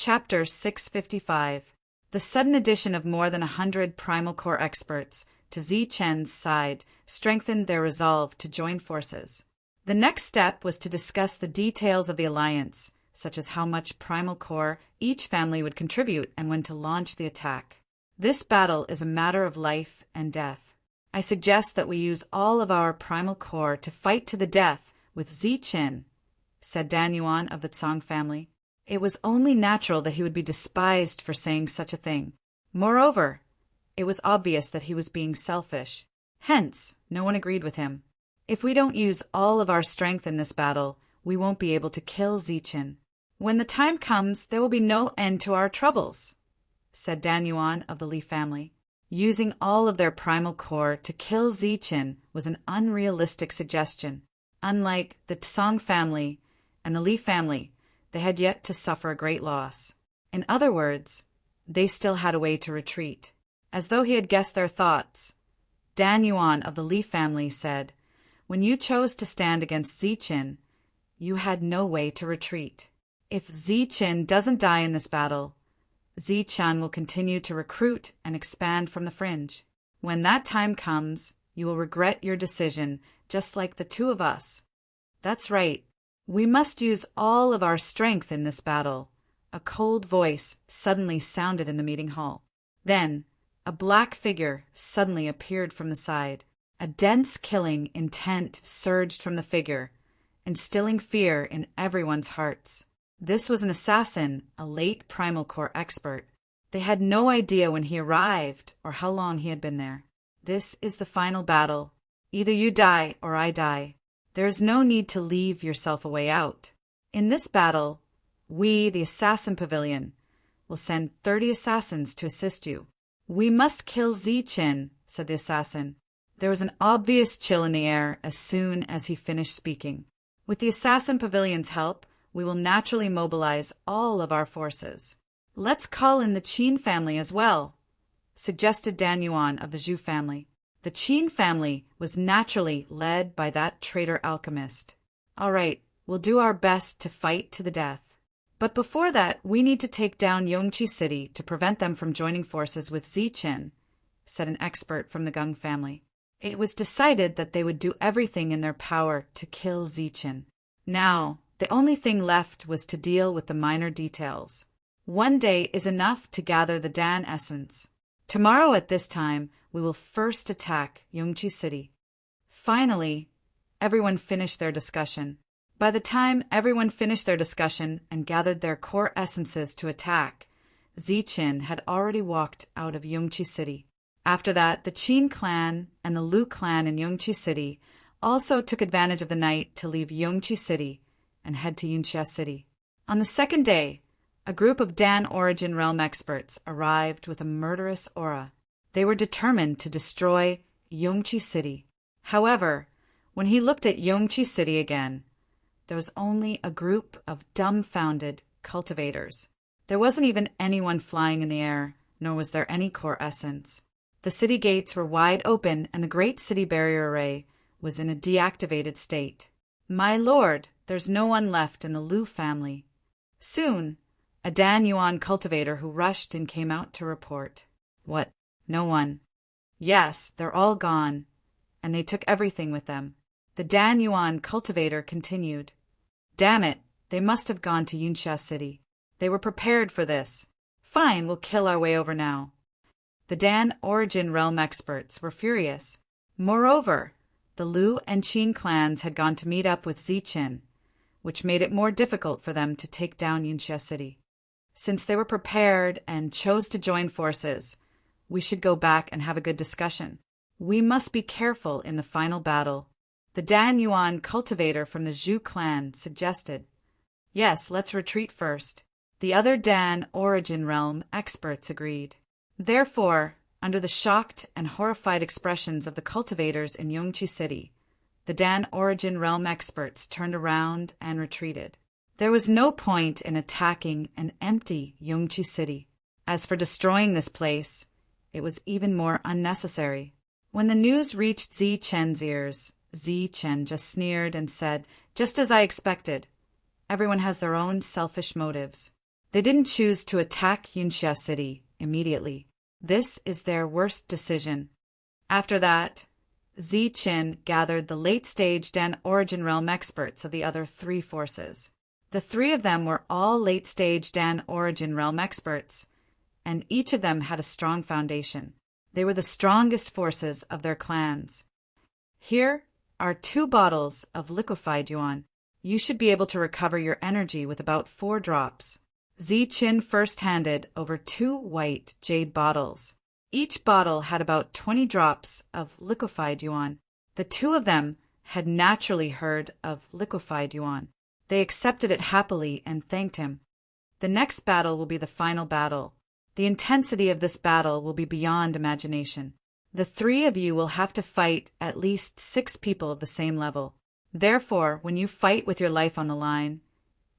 Chapter 655. The sudden addition of more than 100 Primal Core experts to Zichen's side strengthened their resolve to join forces. The next step was to discuss the details of the alliance, such as how much Primal Core each family would contribute and when to launch the attack. This battle is a matter of life and death. I suggest that we use all of our Primal Core to fight to the death with Zichen, said Dan Yuan of the Tsang family. It was only natural that he would be despised for saying such a thing. Moreover, it was obvious that he was being selfish. Hence, no one agreed with him. If we don't use all of our strength in this battle, we won't be able to kill Zichen. When the time comes, there will be no end to our troubles, said Dan Yuan of the Li family. Using all of their Primal Core to kill Zichen was an unrealistic suggestion. Unlike the Tsang family and the Li family, they had yet to suffer a great loss. In other words, they still had a way to retreat. As though he had guessed their thoughts, Dan Yuan of the Li family said, "When you chose to stand against Zichen, you had no way to retreat. If Zichen doesn't die in this battle, Zichan will continue to recruit and expand from the fringe. When that time comes, you will regret your decision, just like the two of us." "That's right. We must use all of our strength in this battle," a cold voice suddenly sounded in the meeting hall. Then, a black figure suddenly appeared from the side. A dense killing intent surged from the figure, instilling fear in everyone's hearts. This was an assassin, a late Primal Core expert. They had no idea when he arrived or how long he had been there. "This is the final battle. Either you die or I die. There is no need to leave yourself a way out. In this battle, we, the Assassin Pavilion, will send 30 assassins to assist you." "We must kill Zichen," said the assassin. There was an obvious chill in the air as soon as he finished speaking. "With the Assassin Pavilion's help, we will naturally mobilize all of our forces." "Let's call in the Qin family as well," suggested Dan Yuan of the Zhu family. The Qin family was naturally led by that traitor alchemist. "All right, we'll do our best to fight to the death. But before that, we need to take down Yongqi City to prevent them from joining forces with Zichen," said an expert from the Gung family. It was decided that they would do everything in their power to kill Zichen. Now, the only thing left was to deal with the minor details. One day is enough to gather the Dan essence. Tomorrow at this time, we will first attack Yongqi City. Finally, everyone finished their discussion. By the time everyone finished their discussion and gathered their core essences to attack, Zichen had already walked out of Yongqi City. After that, the Qin clan and the Lu clan in Yongqi City also took advantage of the night to leave Yongqi City and head to Yunxia City. On the second day, a group of Dan Origin Realm experts arrived with a murderous aura. They were determined to destroy Yongqi City. However, when he looked at Yongqi City again, there was only a group of dumbfounded cultivators. There wasn't even anyone flying in the air, nor was there any core essence. The city gates were wide open and the Great City Barrier Array was in a deactivated state. "My lord, there's no one left in the Lu family." Soon, a Dan Yuan cultivator who rushed in came out to report. "What? No one?" "Yes, they're all gone, and they took everything with them." The Dan Yuan cultivator continued. "Damn it, they must have gone to Yunxia City. They were prepared for this. Fine, we'll kill our way over now." The Dan Origin Realm experts were furious. Moreover, the Lu and Qin clans had gone to meet up with Zichen, which made it more difficult for them to take down Yunxia City. Since they were prepared and chose to join forces, we should go back and have a good discussion. We must be careful in the final battle. The Dan Yuan cultivator from the Zhu clan suggested. "Yes, let's retreat first." The other Dan Origin Realm experts agreed. Therefore, under the shocked and horrified expressions of the cultivators in Yongqi City, the Dan Origin Realm experts turned around and retreated. There was no point in attacking an empty Yongqi City. As for destroying this place, it was even more unnecessary. When the news reached Zichen's ears, Zichen just sneered and said, "Just as I expected. Everyone has their own selfish motives. They didn't choose to attack Yunxia City immediately. This is their worst decision. After that, Ziqin gathered the late-stage Dan Origin Realm experts of the other three forces. The three of them were all late-stage Dan Origin Realm experts, and each of them had a strong foundation. They were the strongest forces of their clans. Here are 2 bottles of liquefied yuan. You should be able to recover your energy with about 4 drops. Ziqin first handed over 2 white jade bottles. Each bottle had about 20 drops of liquefied yuan. The 2 of them had naturally heard of liquefied yuan. They accepted it happily and thanked him. The next battle will be the final battle. The intensity of this battle will be beyond imagination. The 3 of you will have to fight at least 6 people of the same level. Therefore, when you fight with your life on the line,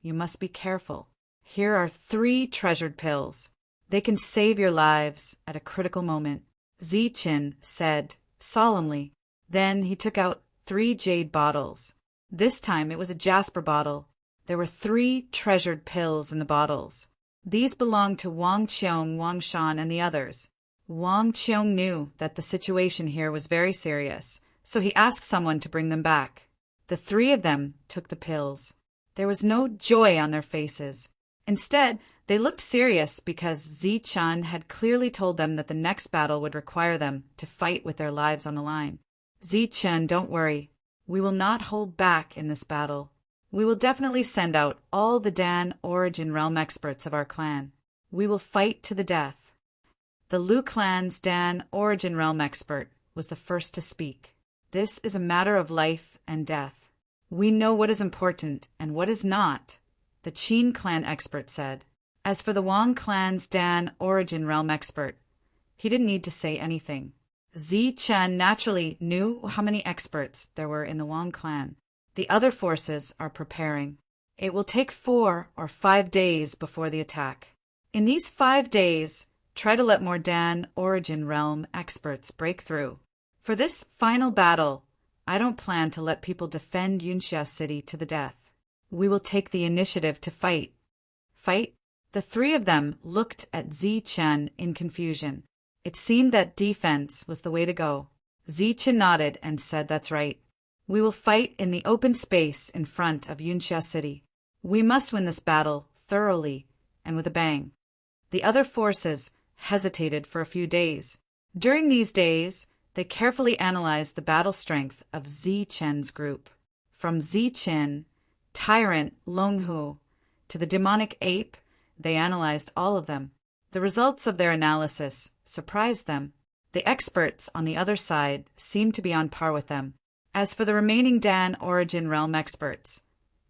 you must be careful. Here are 3 treasured pills. They can save your lives at a critical moment, Ziqin said solemnly. Then he took out 3 jade bottles. This time it was a jasper bottle. There were 3 treasured pills in the bottles. These belonged to Wang Qiong, Wang Shan, and the others. Wang Qiong knew that the situation here was very serious, so he asked someone to bring them back. The 3 of them took the pills. There was no joy on their faces. Instead, they looked serious because Ziqin had clearly told them that the next battle would require them to fight with their lives on the line. Ziqin, don't worry. We will not hold back in this battle. We will definitely send out all the Dan Origin Realm experts of our clan. We will fight to the death. The Lu clan's Dan Origin Realm expert was the first to speak. This is a matter of life and death. We know what is important and what is not, the Qin clan expert said. As for the Wang clan's Dan Origin Realm expert, he didn't need to say anything. Ziqin naturally knew how many experts there were in the Wang clan. The other forces are preparing. It will take 4 or 5 days before the attack. In these 5 days, try to let more Dan Origin Realm experts break through. For this final battle, I don't plan to let people defend Yunxia City to the death. We will take the initiative to fight. Fight? The 3 of them looked at Ziqin in confusion. It seemed that defense was the way to go. Ziqin nodded and said, "That's right. We will fight in the open space in front of Yunxia City. We must win this battle thoroughly and with a bang." The other forces hesitated for a few days. During these days, they carefully analyzed the battle strength of Ziqin's group. From Ziqin, Tyrant, Longhu, to the demonic ape, they analyzed all of them. The results of their analysis surprised them. The experts on the other side seemed to be on par with them. As for the remaining Dan Origin Realm experts,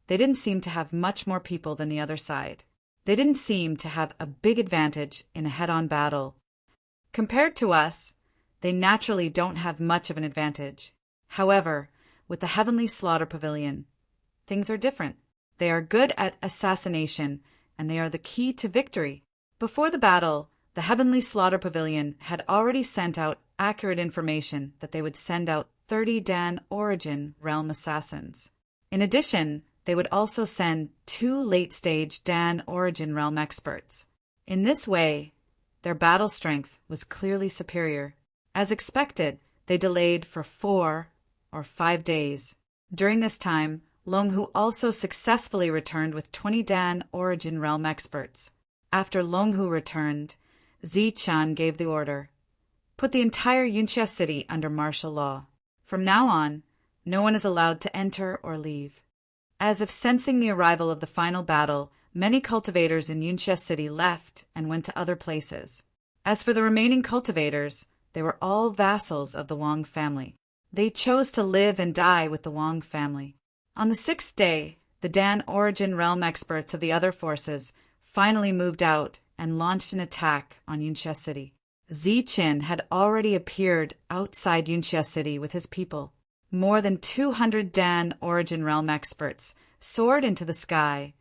they didn't seem to have much more people than the other side. They didn't seem to have a big advantage in a head-on battle. Compared to us, they naturally don't have much of an advantage. However, with the Heavenly Slaughter Pavilion, things are different. They are good at assassination, and they are the key to victory. Before the battle, the Heavenly Slaughter Pavilion had already sent out accurate information that they would send out 30 Dan Origin Realm assassins. In addition, they would also send 2 late-stage Dan Origin Realm experts. In this way, their battle strength was clearly superior. As expected, they delayed for 4 or 5 days. During this time, Longhu also successfully returned with 20 Dan Origin Realm experts. After Longhu returned, Ziqin gave the order, "Put the entire Yunxia City under martial law. From now on, no one is allowed to enter or leave." As if sensing the arrival of the final battle, many cultivators in Yunxia City left and went to other places. As for the remaining cultivators, they were all vassals of the Wang family. They chose to live and die with the Wang family. On the 6th day, the Dan Origin Realm experts of the other forces finally moved out and launched an attack on Yunxia City. Ziqin had already appeared outside Yunxia City with his people. More than 200 Dan Origin Realm experts soared into the sky,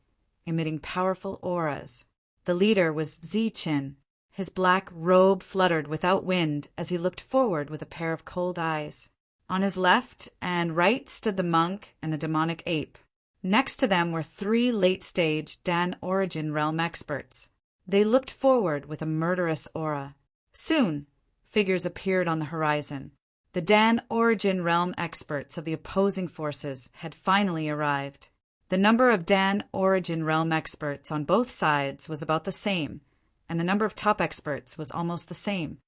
emitting powerful auras. The leader was Ziqin. His black robe fluttered without wind as he looked forward with a pair of cold eyes. On his left and right stood the monk and the demonic ape. Next to them were 3 late-stage Dan Origin Realm experts. They looked forward with a murderous aura. Soon, figures appeared on the horizon. The Dan Origin Realm experts of the opposing forces had finally arrived. The number of Dan Origin Realm experts on both sides was about the same, and the number of top experts was almost the same.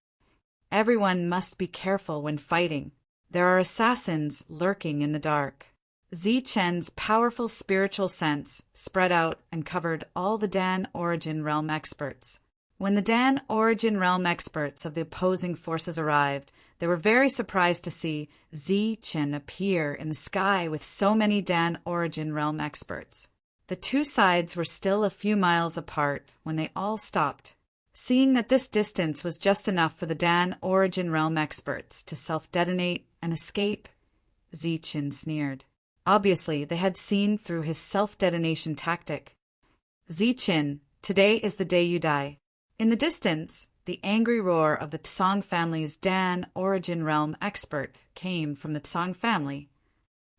Everyone must be careful when fighting. There are assassins lurking in the dark. Zichen's powerful spiritual sense spread out and covered all the Dan Origin Realm experts. When the Dan Origin Realm experts of the opposing forces arrived, they were very surprised to see Zichen appear in the sky with so many Dan Origin Realm experts. The 2 sides were still a few miles apart when they all stopped. Seeing that this distance was just enough for the Dan Origin Realm experts to self-detonate and escape, Zichen sneered. Obviously, they had seen through his self-detonation tactic. Zichen, today is the day you die. In the distance, the angry roar of the Tsang family's Dan Origin Realm expert came from the Tsang family.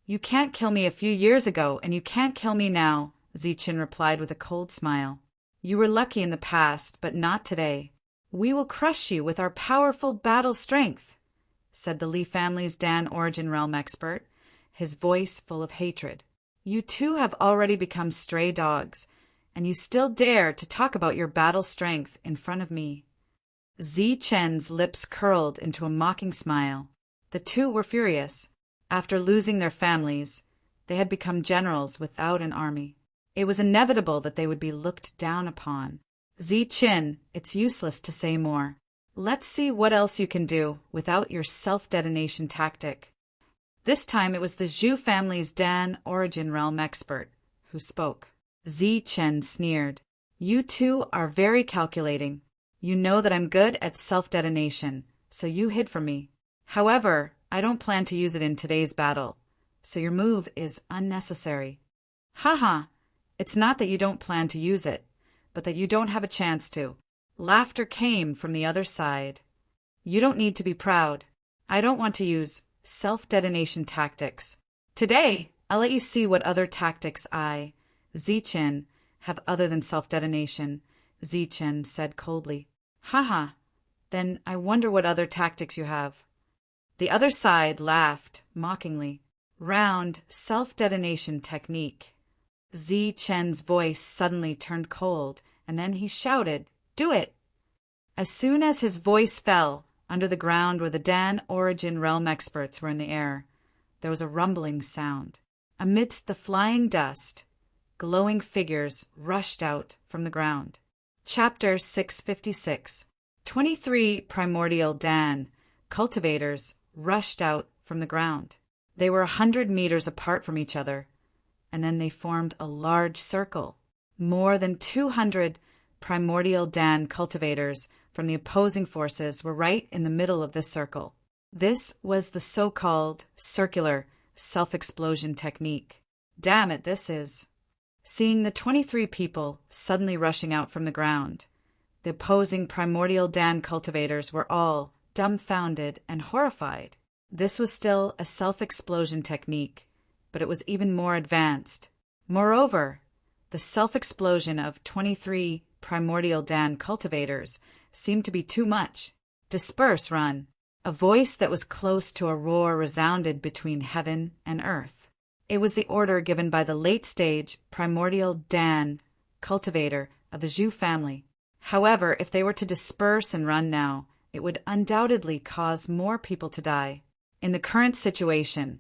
You can't kill me a few years ago, and you can't kill me now, Zichen replied with a cold smile. You were lucky in the past, but not today. We will crush you with our powerful battle strength, said the Li family's Dan Origin Realm expert, his voice full of hatred. You 2 have already become stray dogs, and you still dare to talk about your battle strength in front of me. Zichen's lips curled into a mocking smile. The 2 were furious. After losing their families, they had become generals without an army. It was inevitable that they would be looked down upon. Zichen, it's useless to say more. Let's see what else you can do without your self-detonation tactic. This time it was the Zhu family's Dan Origin Realm expert who spoke. Zichen sneered. You 2 are very calculating. You know that I'm good at self-detonation, so you hid from me. However, I don't plan to use it in today's battle, so your move is unnecessary. Haha, it's not that you don't plan to use it, but that you don't have a chance to. Laughter came from the other side. You don't need to be proud. I don't want to use self-detonation tactics. Today, I'll let you see what other tactics Zichen, have other than self-detonation, Zichen said coldly. Haha, then I wonder what other tactics you have. The other side laughed mockingly. Round self-detonation technique. Zichen's voice suddenly turned cold, and then he shouted, Do it! As soon as his voice fell, under the ground where the Dan Origin Realm experts were in the air, there was a rumbling sound. Amidst the flying dust, glowing figures rushed out from the ground. Chapter 656. 23 primordial Dan cultivators rushed out from the ground. They were 100 meters apart from each other, and then they formed a large circle. More than 200 primordial Dan cultivators from the opposing forces were right in the middle of this circle. This was the so-called circular self-explosion technique. Damn it, this is. Seeing the 23 people suddenly rushing out from the ground, the opposing primordial Dan cultivators were all dumbfounded and horrified. This was still a self-explosion technique, but it was even more advanced. Moreover, the self-explosion of 23 primordial Dan cultivators seemed to be too much. Disperse, run. A voice that was close to a roar resounded between heaven and earth. It was the order given by the late-stage primordial Dan cultivator of the Zhu family. However, if they were to disperse and run now, it would undoubtedly cause more people to die. In the current situation,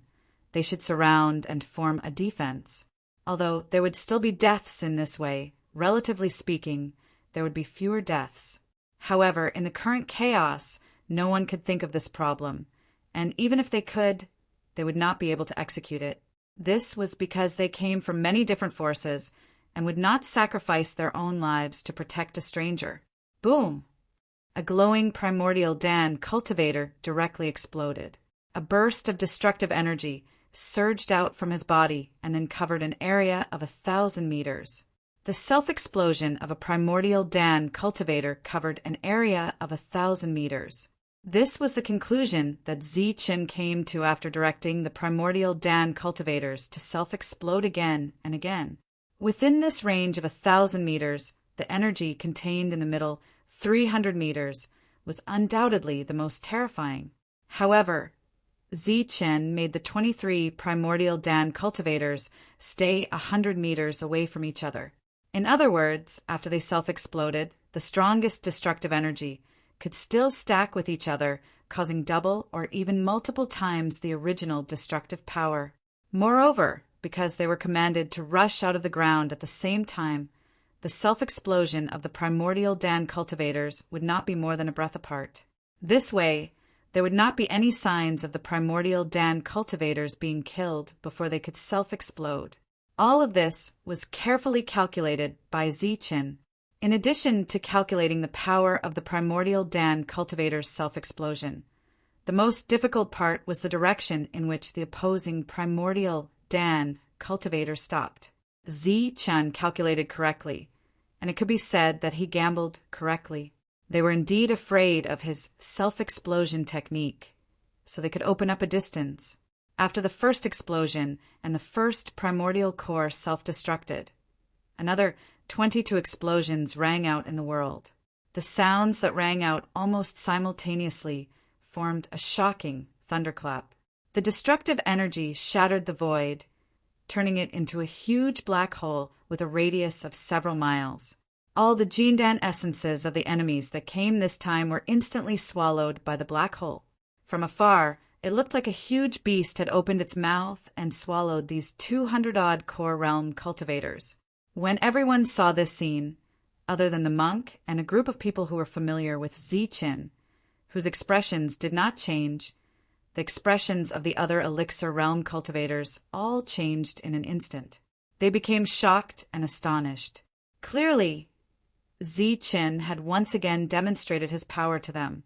they should surround and form a defense. Although there would still be deaths in this way, relatively speaking, there would be fewer deaths. However, in the current chaos, no one could think of this problem, and even if they could, they would not be able to execute it. This was because they came from many different forces and would not sacrifice their own lives to protect a stranger. Boom! A glowing primordial Dan cultivator directly exploded. A burst of destructive energy surged out from his body and then covered an area of 1,000 meters. The self-explosion of a primordial Dan cultivator covered an area of 1,000 meters. This was the conclusion that Zichen came to after directing the primordial Dan cultivators to self-explode again and again. Within this range of 1,000 meters, the energy contained in the middle 300 meters was undoubtedly the most terrifying. However, Zichen made the 23 primordial Dan cultivators stay 100 meters away from each other. In other words, after they self-exploded, the strongest destructive energy could still stack with each other, causing double or even multiple times the original destructive power. Moreover, because they were commanded to rush out of the ground at the same time, the self-explosion of the primordial Dan cultivators would not be more than a breath apart. This way, there would not be any signs of the primordial Dan cultivators being killed before they could self-explode. All of this was carefully calculated by Zichen. In addition to calculating the power of the primordial Dan cultivator's self-explosion, the most difficult part was the direction in which the opposing primordial Dan cultivator stopped. Zichen calculated correctly, and it could be said that he gambled correctly. They were indeed afraid of his self-explosion technique, so they could open up a distance. After the first explosion and the first primordial core self-destructed, another 22 explosions rang out in the world. The sounds that rang out almost simultaneously formed a shocking thunderclap. The destructive energy shattered the void, turning it into a huge black hole with a radius of several miles. All the Jindan essences of the enemies that came this time were instantly swallowed by the black hole. From afar, it looked like a huge beast had opened its mouth and swallowed these 200-odd core realm cultivators. When everyone saw this scene, other than the monk and a group of people who were familiar with Zichen, whose expressions did not change, the expressions of the other elixir realm cultivators all changed in an instant. They became shocked and astonished. Clearly, Zichen had once again demonstrated his power to them,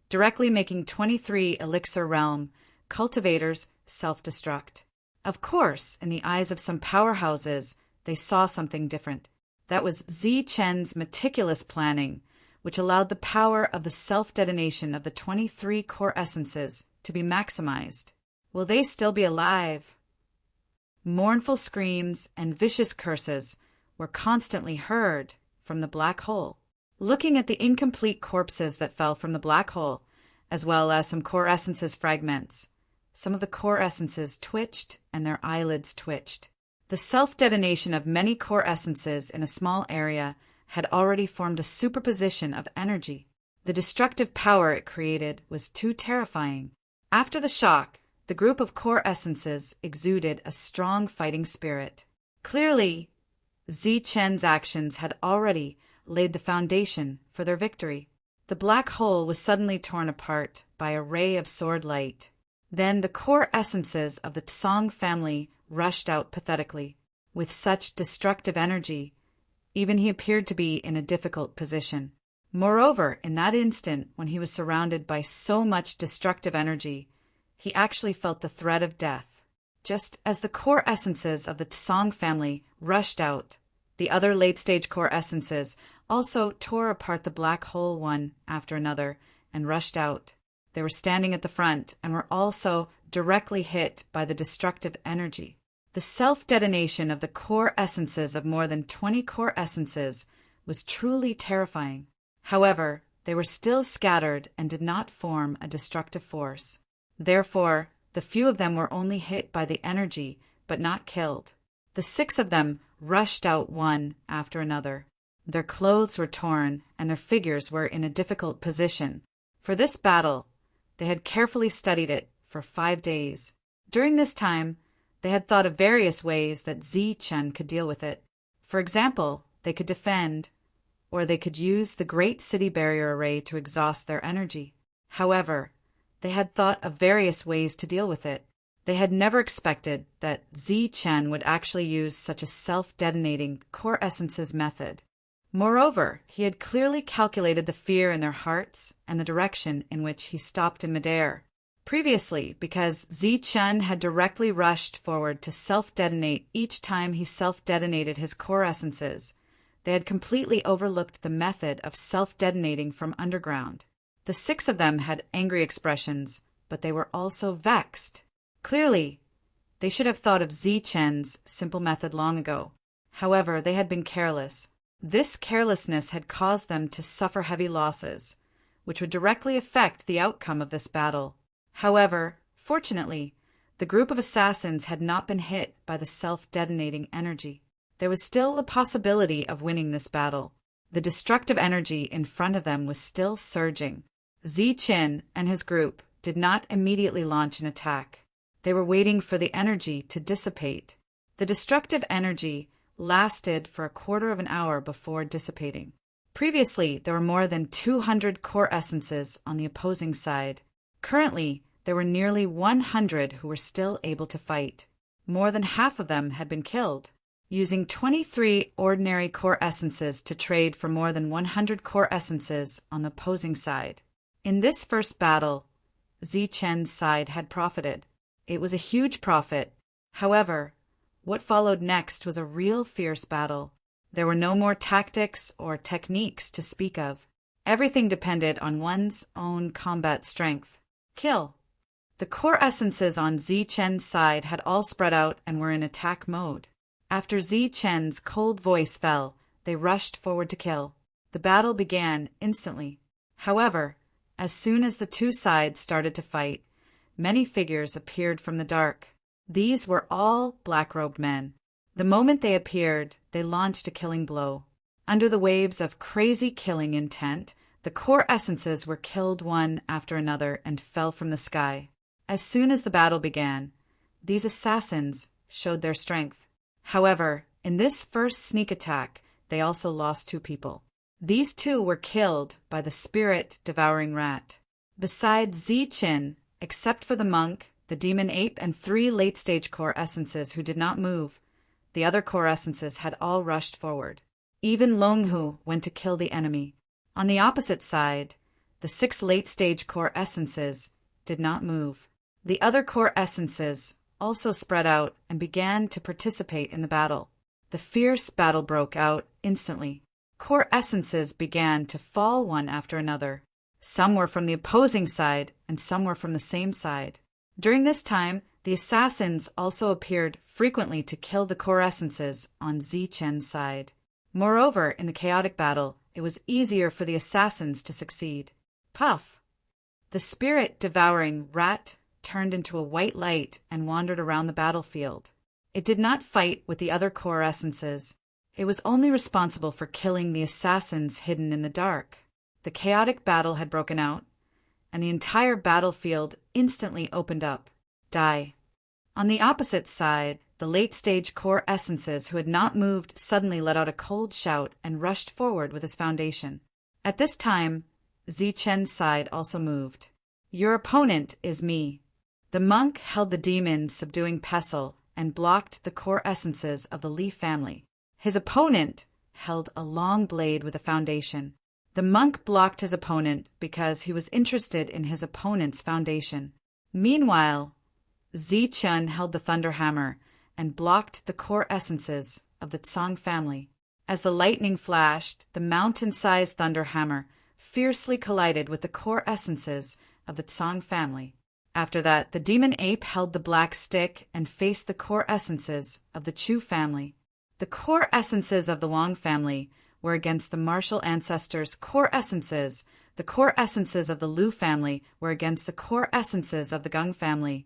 directly making 23 elixir realm cultivators self-destruct. Of course, in the eyes of some powerhouses, they saw something different. That was Zichen's meticulous planning, which allowed the power of the self-detonation of the 23 core essences to be maximized. Will they still be alive? Mournful screams and vicious curses were constantly heard from the black hole. Looking at the incomplete corpses that fell from the black hole, as well as some core essences fragments, some of the core essences twitched and their eyelids twitched. The self-detonation of many core essences in a small area had already formed a superposition of energy. The destructive power it created was too terrifying. After the shock, the group of core essences exuded a strong fighting spirit. Clearly, Zichen's actions had already laid the foundation for their victory. The black hole was suddenly torn apart by a ray of sword light. Then the core essences of the Tsong family rushed out pathetically. With such destructive energy, even he appeared to be in a difficult position. Moreover, in that instant, when he was surrounded by so much destructive energy, he actually felt the threat of death. Just as the core essences of the Tsong family rushed out, the other late-stage core essences also tore apart the black hole one after another and rushed out. They were standing at the front and were also directly hit by the destructive energy. The self-detonation of the core essences of more than 20 core essences was truly terrifying. However, they were still scattered and did not form a destructive force. Therefore, the few of them were only hit by the energy, but not killed. The 6 of them rushed out one after another. Their clothes were torn, and their figures were in a difficult position. For this battle, they had carefully studied it for 5 days. During this time, they had thought of various ways that Zichen could deal with it. For example, they could defend, or they could use the Great City Barrier Array to exhaust their energy. However, they had thought of various ways to deal with it. They had never expected that Zichen would actually use such a self-detonating core essences method. Moreover, he had clearly calculated the fear in their hearts and the direction in which he stopped in midair. Previously, because Zichen had directly rushed forward to self-detonate each time he self-detonated his core essences, they had completely overlooked the method of self-detonating from underground. The 6 of them had angry expressions, but they were also vexed. Clearly, they should have thought of Zichen's simple method long ago. However, they had been careless. This carelessness had caused them to suffer heavy losses, which would directly affect the outcome of this battle. However, fortunately, the group of assassins had not been hit by the self-detonating energy. There was still a possibility of winning this battle. The destructive energy in front of them was still surging. Zichen and his group did not immediately launch an attack. They were waiting for the energy to dissipate. The destructive energy lasted for a quarter of an hour before dissipating. Previously, there were more than 200 core essences on the opposing side. Currently, there were nearly 100 who were still able to fight. More than half of them had been killed. Using 23 ordinary core essences to trade for more than 100 core essences on the opposing side. In this first battle, Zichen's side had profited. It was a huge profit. However, what followed next was a real fierce battle. There were no more tactics or techniques to speak of. Everything depended on one's own combat strength. Kill. The core essences on Zichen's side had all spread out and were in attack mode. After Zichen's cold voice fell, they rushed forward to kill. The battle began instantly. However, as soon as the two sides started to fight, many figures appeared from the dark. These were all black-robed men. The moment they appeared, they launched a killing blow. Under the waves of crazy killing intent, the core essences were killed one after another and fell from the sky. As soon as the battle began, these assassins showed their strength. However, in this first sneak attack, they also lost 2 people. These 2 were killed by the spirit-devouring rat. Besides Zichen, except for the monk, the demon ape, and 3 late-stage core essences who did not move, the other core essences had all rushed forward. Even Longhu went to kill the enemy. On the opposite side, the 6 late-stage core essences did not move. The other core essences also spread out and began to participate in the battle. The fierce battle broke out instantly. Core essences began to fall one after another. Some were from the opposing side and some were from the same side. During this time, the assassins also appeared frequently to kill the core essences on Zichen's side. Moreover, in the chaotic battle, it was easier for the assassins to succeed. Puff! The spirit-devouring rat turned into a white light and wandered around the battlefield. It did not fight with the other core essences. It was only responsible for killing the assassins hidden in the dark. The chaotic battle had broken out, and the entire battlefield instantly opened up. Die. On the opposite side, the late-stage core essences who had not moved suddenly let out a cold shout and rushed forward with his foundation. At this time, Zichen's side also moved. Your opponent is me. The monk held the demon subduing pestle and blocked the core essences of the Leaf family. His opponent held a long blade with a foundation. The monk blocked his opponent because he was interested in his opponent's foundation. Meanwhile, Zichen held the thunder hammer and blocked the core essences of the Tsang family. As the lightning flashed, the mountain-sized thunder hammer fiercely collided with the core essences of the Tsang family. After that, the demon ape held the black stick and faced the core essences of the Chu family. The core essences of the Wang family were against the martial ancestors' core essences. The core essences of the Lu family were against the core essences of the Gung family.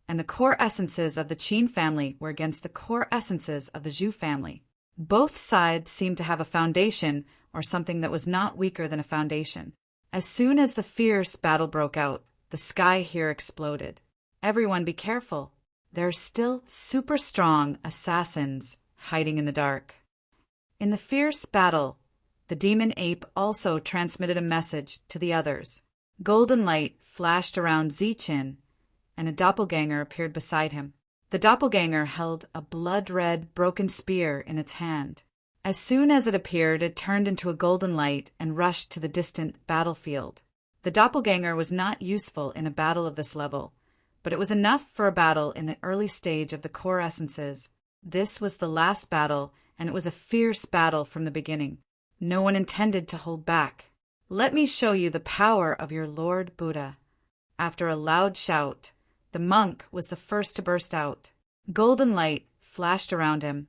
And the core essences of the Qin family were against the core essences of the Zhu family. Both sides seemed to have a foundation or something that was not weaker than a foundation. As soon as the fierce battle broke out, the sky here exploded. Everyone be careful. There are still super strong assassins hiding in the dark. In the fierce battle, the demon ape also transmitted a message to the others. Golden light flashed around Zichen, and a doppelganger appeared beside him. The doppelganger held a blood-red broken spear in its hand. As soon as it appeared, it turned into a golden light and rushed to the distant battlefield. The doppelganger was not useful in a battle of this level, but it was enough for a battle in the early stage of the core essences. This was the last battle, and it was a fierce battle from the beginning. No one intended to hold back. Let me show you the power of your Lord Buddha." After a loud shout, the monk was the first to burst out. Golden light flashed around him,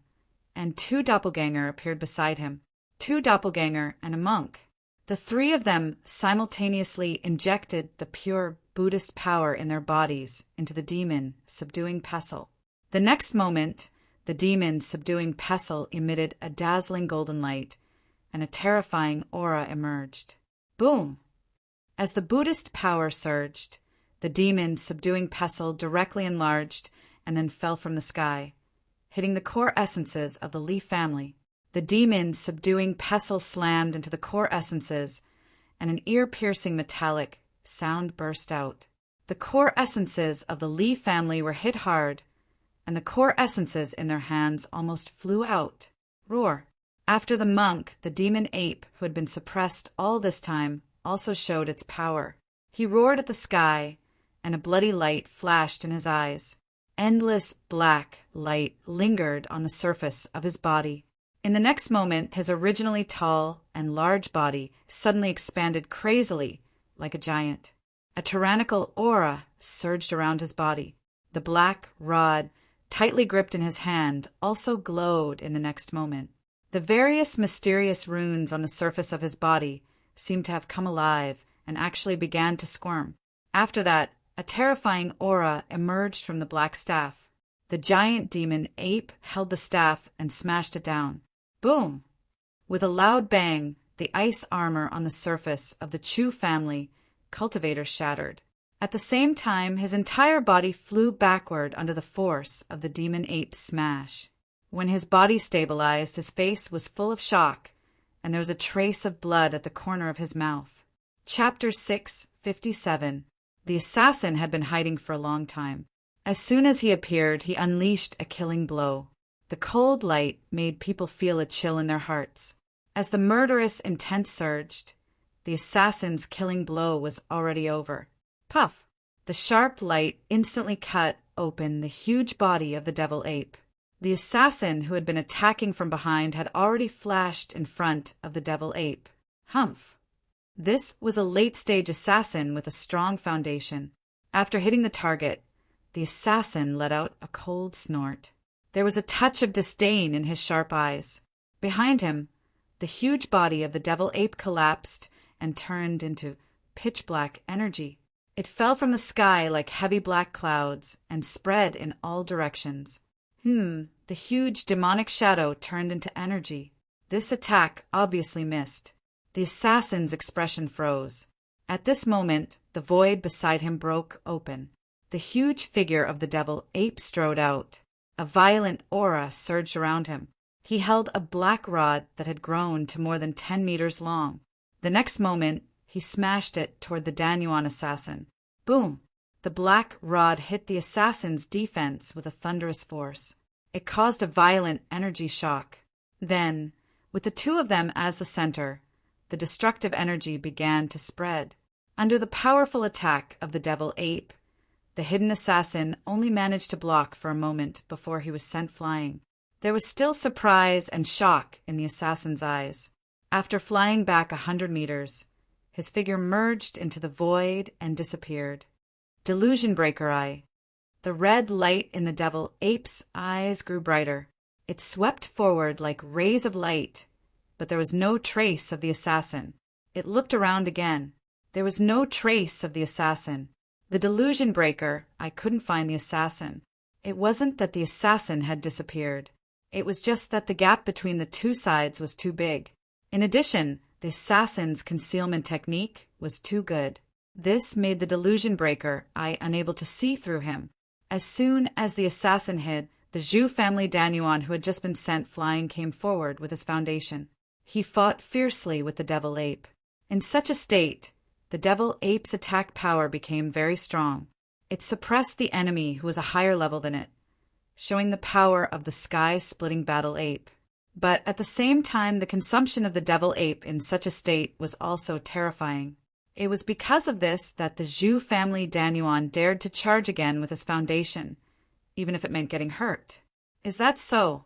and two doppelganger appeared beside him. Two doppelganger and a monk. The three of them simultaneously injected the pure Buddhist power in their bodies into the demon subduing pestle. The next moment, the demon subduing pestle emitted a dazzling golden light, and a terrifying aura emerged. Boom! As the Buddhist power surged, the demon subduing pestle directly enlarged and then fell from the sky, hitting the core essences of the Li family. The demon subduing pestle slammed into the core essences, and an ear-piercing metallic sound burst out. The core essences of the Li family were hit hard, and the core essences in their hands almost flew out. Roar! After the monk, the demon ape, who had been suppressed all this time, also showed its power. He roared at the sky, and a bloody light flashed in his eyes. Endless black light lingered on the surface of his body. In the next moment, his originally tall and large body suddenly expanded crazily, like a giant. A tyrannical aura surged around his body. The black rod, tightly gripped in his hand, also glowed in the next moment. The various mysterious runes on the surface of his body seemed to have come alive and actually began to squirm. After that, a terrifying aura emerged from the black staff. The giant demon ape held the staff and smashed it down. Boom! With a loud bang, the ice armor on the surface of the Chu family cultivator shattered. At the same time, his entire body flew backward under the force of the demon ape's smash. When his body stabilized, his face was full of shock, and there was a trace of blood at the corner of his mouth. Chapter 657. The assassin had been hiding for a long time. As soon as he appeared, he unleashed a killing blow. The cold light made people feel a chill in their hearts. As the murderous intent surged, the assassin's killing blow was already over. Puff! The sharp light instantly cut open the huge body of the devil ape. The assassin who had been attacking from behind had already flashed in front of the devil ape. Humph! This was a late-stage assassin with a strong foundation. After hitting the target, the assassin let out a cold snort. There was a touch of disdain in his sharp eyes. Behind him, the huge body of the devil ape collapsed and turned into pitch-black energy. It fell from the sky like heavy black clouds and spread in all directions. The huge demonic shadow turned into energy. This attack obviously missed. The assassin's expression froze. At this moment, the void beside him broke open. The huge figure of the devil ape strode out. A violent aura surged around him. He held a black rod that had grown to more than 10 meters long. The next moment, he smashed it toward the Danyuan assassin. Boom! The black rod hit the assassin's defense with a thunderous force. It caused a violent energy shock. Then, with the two of them as the center, the destructive energy began to spread. Under the powerful attack of the devil ape, the hidden assassin only managed to block for a moment before he was sent flying. There was still surprise and shock in the assassin's eyes. After flying back 100 meters, his figure merged into the void and disappeared. Delusion breaker eye. The red light in the devil ape's eyes grew brighter. It swept forward like rays of light, but there was no trace of the assassin. It looked around again. There was no trace of the assassin. The delusion breaker, I couldn't find the assassin. It wasn't that the assassin had disappeared. It was just that the gap between the two sides was too big. In addition, the assassin's concealment technique was too good. This made the delusion breaker unable to see through him. As soon as the assassin hid, the Zhu family Danyuan who had just been sent flying came forward with his foundation. He fought fiercely with the devil ape. In such a state, the devil ape's attack power became very strong. It suppressed the enemy who was a higher level than it, showing the power of the sky-splitting battle ape. But at the same time, the consumption of the devil ape in such a state was also terrifying. It was because of this that the Zhu family Danyuan dared to charge again with his foundation, even if it meant getting hurt. Is that so?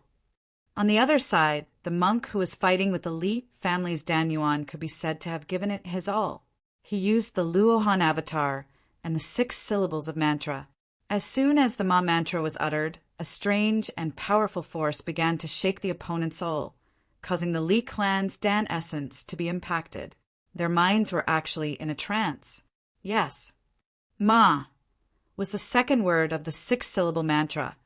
On the other side, the monk who was fighting with the Li family's Dan Yuan could be said to have given it his all. He used the Luohan avatar and the 6 syllables of mantra. As soon as the Ma mantra was uttered, a strange and powerful force began to shake the opponent's soul, causing the Li clan's Dan essence to be impacted. Their minds were actually in a trance. Yes, Ma was the second word of the 6-syllable mantra,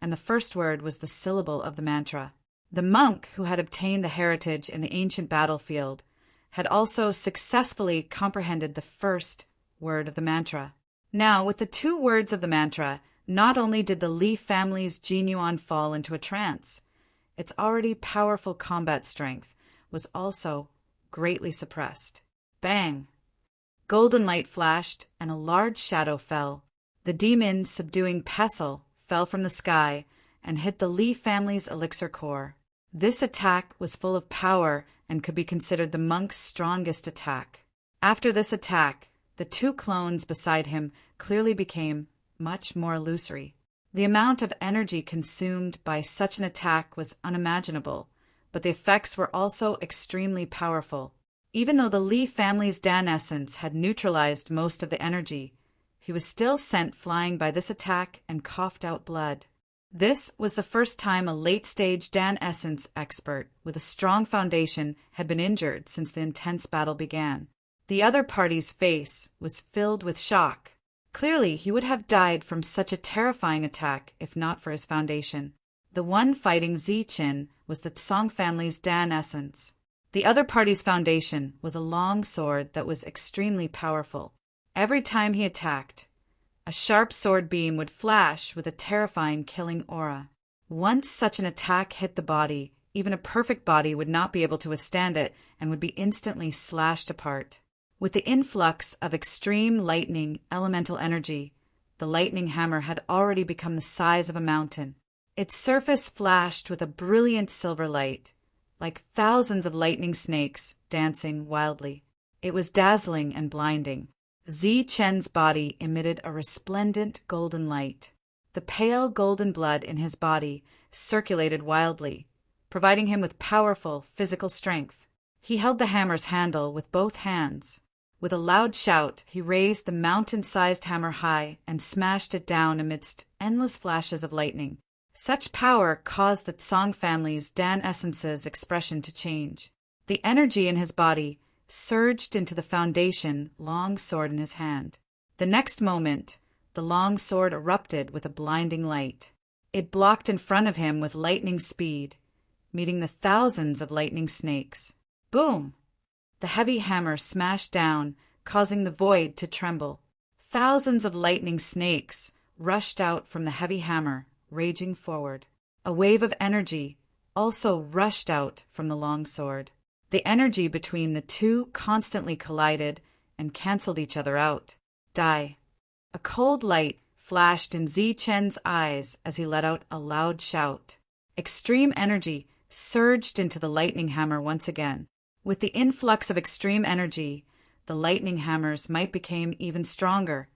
and the first word was the syllable of the mantra. The monk, who had obtained the heritage in the ancient battlefield, had also successfully comprehended the first word of the mantra. Now, with the 2 words of the mantra, not only did the Li family's Jin Yuan fall into a trance, its already powerful combat strength was also greatly suppressed. Bang! Golden light flashed, and a large shadow fell. The demon subduing pestle fell from the sky and hit the Li family's elixir core. This attack was full of power and could be considered the monk's strongest attack. After this attack, the 2 clones beside him clearly became much more illusory. The amount of energy consumed by such an attack was unimaginable, but the effects were also extremely powerful. Even though the Li family's Dan essence had neutralized most of the energy, he was still sent flying by this attack and coughed out blood. This was the first time a late-stage Dan essence expert with a strong foundation had been injured since the intense battle began. The other party's face was filled with shock. Clearly, he would have died from such a terrifying attack if not for his foundation. The one fighting Ziqin was the Song family's Dan essence. The other party's foundation was a long sword that was extremely powerful. Every time he attacked, a sharp sword beam would flash with a terrifying killing aura. Once such an attack hit the body, even a perfect body would not be able to withstand it and would be instantly slashed apart. With the influx of extreme lightning elemental energy, the lightning hammer had already become the size of a mountain. Its surface flashed with a brilliant silver light, like thousands of lightning snakes dancing wildly. It was dazzling and blinding. Ziqin's body emitted a resplendent golden light. The pale golden blood in his body circulated wildly, providing him with powerful physical strength. He held the hammer's handle with both hands. With a loud shout, he raised the mountain-sized hammer high and smashed it down amidst endless flashes of lightning. Such power caused the Song family's Dan essence's expression to change. The energy in his body surged into the foundation long sword in his hand. The next moment, the long sword erupted with a blinding light. It blocked in front of him with lightning speed, meeting the thousands of lightning snakes. Boom! The heavy hammer smashed down, causing the void to tremble. Thousands of lightning snakes rushed out from the heavy hammer, raging forward. A wave of energy also rushed out from the long sword. The energy between the 2 constantly collided and canceled each other out. Die. A cold light flashed in Ziqin's eyes as he let out a loud shout. Extreme energy surged into the lightning hammer once again. With the influx of extreme energy, the lightning hammers might become even stronger,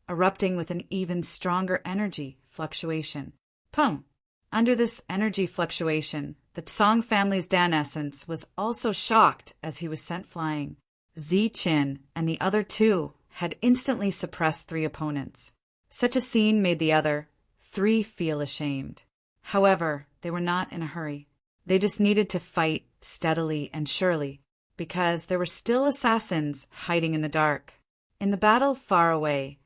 erupting with an even stronger energy fluctuation. Pung! Under this energy fluctuation, the Song family's Dan essence was also shocked as he was sent flying. Ziqin and the other 2 had instantly suppressed 3 opponents. Such a scene made the other 3 feel ashamed. However, they were not in a hurry. They just needed to fight steadily and surely, because there were still assassins hiding in the dark. In the battle far away,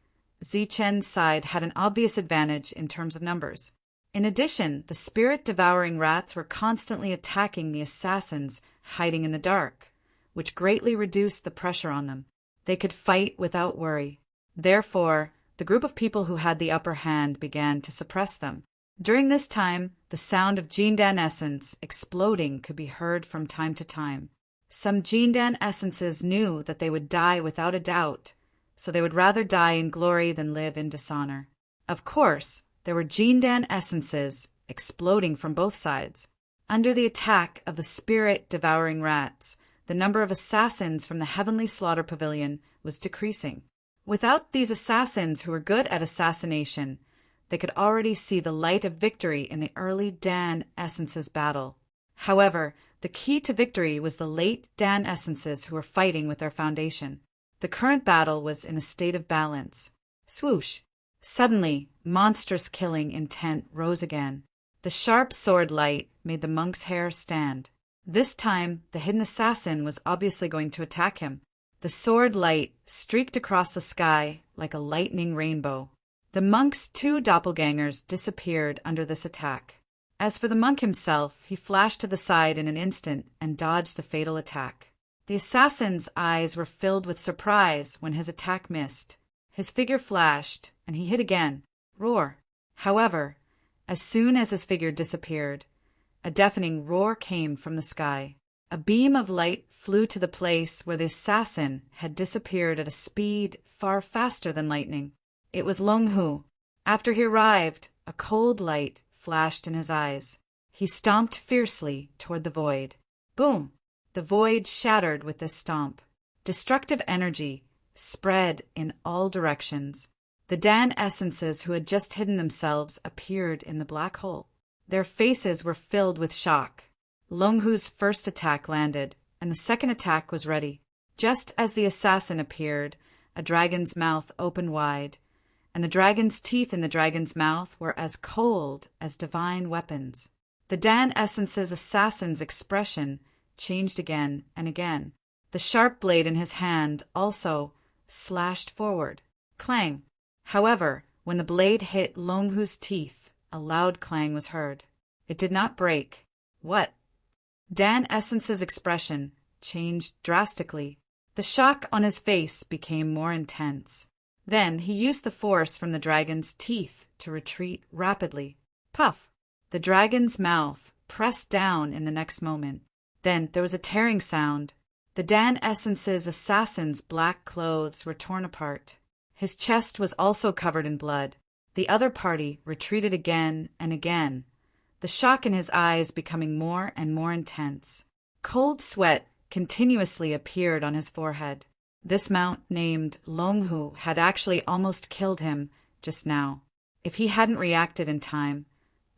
Ziqin's side had an obvious advantage in terms of numbers. In addition, the spirit-devouring rats were constantly attacking the assassins hiding in the dark, which greatly reduced the pressure on them. They could fight without worry. Therefore, the group of people who had the upper hand began to suppress them. During this time, the sound of Jindan essence exploding could be heard from time to time. Some Jindan essences knew that they would die without a doubt, so they would rather die in glory than live in dishonor. Of course, there were Jindan essences exploding from both sides. Under the attack of the spirit-devouring rats, the number of assassins from the Heavenly Slaughter Pavilion was decreasing. Without these assassins who were good at assassination, They could already see the light of victory in the early Dan Essence's battle. However, the key to victory was the late Dan Essences who were fighting with their foundation. The current battle was in a state of balance. Swoosh! Suddenly, monstrous killing intent rose again. The sharp sword light made the monk's hair stand. This time, the hidden assassin was obviously going to attack him. The sword light streaked across the sky like a lightning rainbow. The monk's two doppelgangers disappeared under this attack. As for the monk himself, he flashed to the side in an instant and dodged the fatal attack. The assassin's eyes were filled with surprise when his attack missed. His figure flashed, and he hit again. Roar! However, as soon as his figure disappeared, a deafening roar came from the sky. A beam of light flew to the place where the assassin had disappeared at a speed far faster than lightning. It was Long Hu. After he arrived, a cold light flashed in his eyes. He stomped fiercely toward the void. Boom! The void shattered with this stomp. Destructive energy spread in all directions. The Dan Essences who had just hidden themselves appeared in the black hole. Their faces were filled with shock. Long Hu's first attack landed, and the second attack was ready. Just as the assassin appeared, a dragon's mouth opened wide, and the dragon's teeth in the dragon's mouth were as cold as divine weapons. The Dan Essence's assassin's expression changed again and again. The sharp blade in his hand also slashed forward. Clang! However, when the blade hit Long Hu's teeth, a loud clang was heard. It did not break. What? Dan Essence's expression changed drastically. The shock on his face became more intense. Then he used the force from the dragon's teeth to retreat rapidly. Puff! The dragon's mouth pressed down in the next moment. Then there was a tearing sound. The Dan Essence's assassin's black clothes were torn apart. His chest was also covered in blood. The other party retreated again and again, the shock in his eyes becoming more and more intense. Cold sweat continuously appeared on his forehead. This mount named Long Hu had actually almost killed him just now. If he hadn't reacted in time,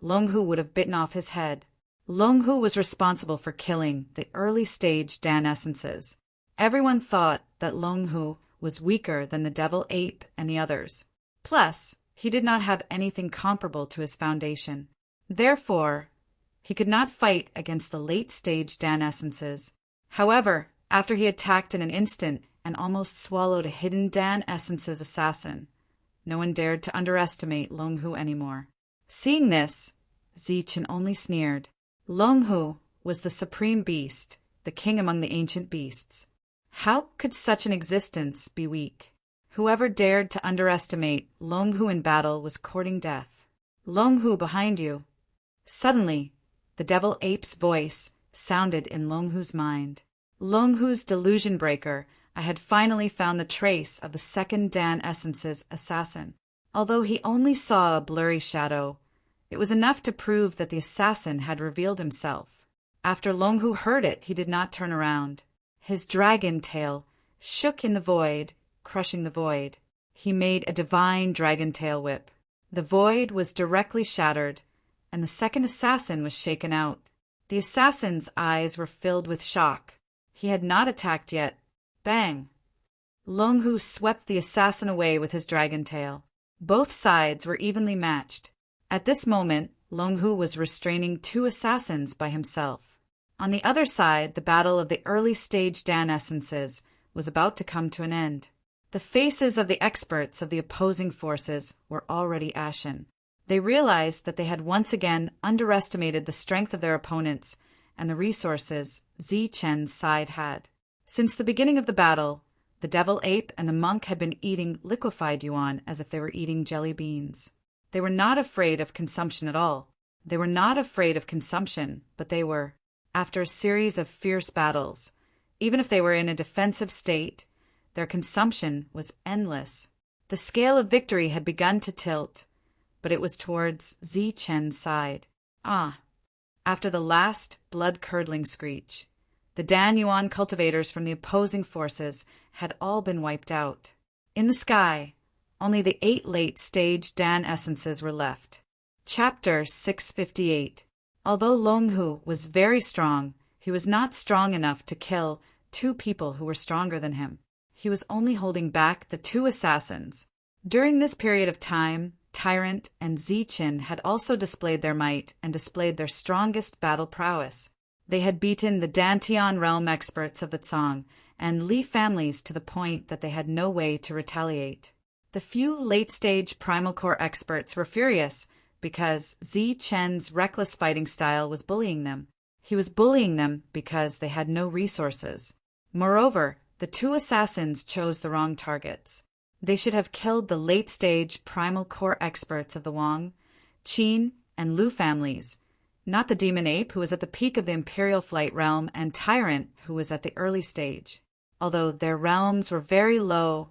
Long Hu would have bitten off his head. Long Hu was responsible for killing the early-stage Dan Essences. Everyone thought that Long Hu was weaker than the devil ape and the others. Plus, he did not have anything comparable to his foundation. Therefore, he could not fight against the late-stage Dan Essences. However, after he attacked in an instant and almost swallowed a hidden Dan Essence's assassin, no one dared to underestimate Long Hu anymore. Seeing this, Zichen only sneered. Long Hu was the supreme beast, the king among the ancient beasts. How could such an existence be weak? Whoever dared to underestimate Long Hu in battle was courting death. Long Hu behind you. Suddenly, the devil ape's voice sounded in Long Hu's mind. Long Hu's delusion breaker, I had finally found the trace of the second Dan Essence's assassin. Although he only saw a blurry shadow, it was enough to prove that the assassin had revealed himself. After Long Hu heard it, he did not turn around. His dragon tail shook in the void, crushing the void. He made a divine dragon tail whip. The void was directly shattered, and the second assassin was shaken out. The assassin's eyes were filled with shock. He had not attacked yet. Bang! Long Hu swept the assassin away with his dragon tail. Both sides were evenly matched. At this moment, Long Hu was restraining two assassins by himself. On the other side, the battle of the early-stage Dan Essences was about to come to an end. The faces of the experts of the opposing forces were already ashen. They realized that they had once again underestimated the strength of their opponents and the resources Zichen's side had. Since the beginning of the battle, the devil ape and the monk had been eating liquefied yuan as if they were eating jelly beans. They were not afraid of consumption at all. They were not afraid of consumption, but they were. After a series of fierce battles, even if they were in a defensive state, their consumption was endless. The scale of victory had begun to tilt, but it was towards Zichen's side. After the last blood-curdling screech, the Dan Yuan cultivators from the opposing forces had all been wiped out. In the sky, Only the 8 late-stage Dan essences were left. Chapter 658. Although Longhu was very strong, he was not strong enough to kill 2 people who were stronger than him. He was only holding back the 2 assassins. During this period of time, Tyrant and Zichen had also displayed their might and displayed their strongest battle prowess. They had beaten the Dantian realm experts of the Tsang and Li families to the point that they had no way to retaliate. The few late-stage primal core experts were furious because Zichen's reckless fighting style was bullying them. He was bullying them because they had no resources. Moreover, the 2 assassins chose the wrong targets. They should have killed the late-stage primal core experts of the Wang, Qin, and Lu families, not the demon ape who was at the peak of the Imperial Flight realm and Tyrant who was at the early stage. Although their realms were very low,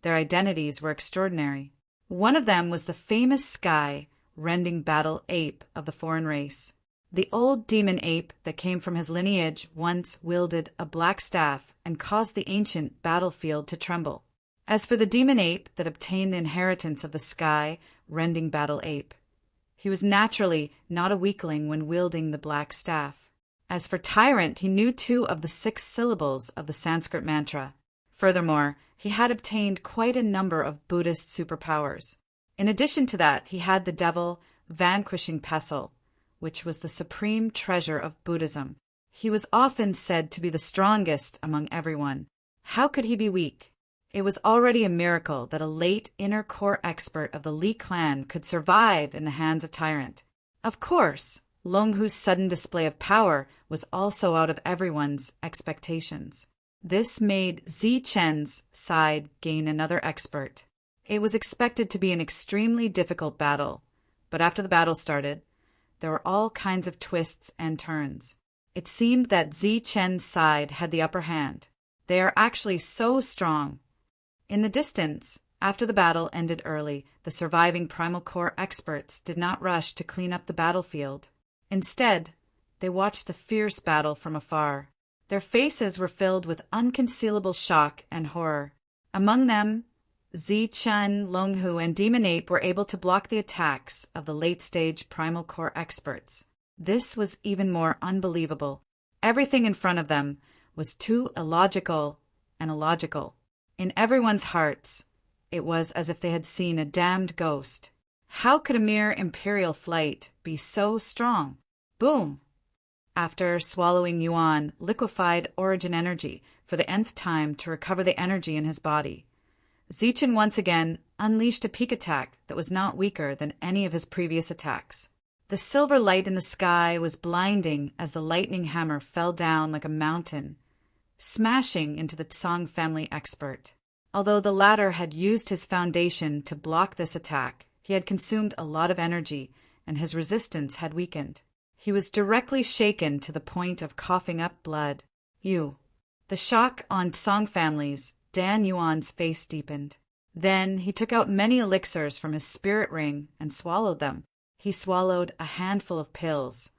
their identities were extraordinary. One of them was the famous sky-rending battle ape of the foreign race. The old demon ape that came from his lineage once wielded a black staff and caused the ancient battlefield to tremble. As for the demon ape that obtained the inheritance of the sky-rending battle ape, he was naturally not a weakling when wielding the black staff. As for Tyrant, he knew 2 of the 6 syllables of the Sanskrit mantra. Furthermore, he had obtained quite a number of Buddhist superpowers. In addition to that, he had the devil vanquishing pestle, which was the supreme treasure of Buddhism. He was often said to be the strongest among everyone. How could he be weak? It was already a miracle that a late inner core expert of the Li clan could survive in the hands of Tyrant. Of course, Longhu's sudden display of power was also out of everyone's expectations. This made Zichen's side gain another expert. It was expected to be an extremely difficult battle, but after the battle started, there were all kinds of twists and turns. It seemed that Zichen's side had the upper hand. They are actually so strong. In the distance, after the battle ended early, the surviving Primal Core experts did not rush to clean up the battlefield. Instead, they watched the fierce battle from afar. Their faces were filled with unconcealable shock and horror. Among them, Zichen, Longhu, and Demon Ape were able to block the attacks of the late-stage Primal Core experts. This was even more unbelievable. Everything in front of them was too illogical and illogical. In everyone's hearts, it was as if they had seen a damned ghost. How could a mere Imperial flight be so strong? Boom! After swallowing Yuan liquefied origin energy for the nth time to recover the energy in his body, Zichen once again unleashed a peak attack that was not weaker than any of his previous attacks. The silver light in the sky was blinding as the lightning hammer fell down like a mountain, smashing into the Tsang family expert. Although the latter had used his foundation to block this attack, he had consumed a lot of energy and his resistance had weakened. He was directly shaken to the point of coughing up blood. The shock on Tsang families, Dan Yuan's face deepened. Then he took out many elixirs from his spirit ring and swallowed them. He swallowed a handful of pills,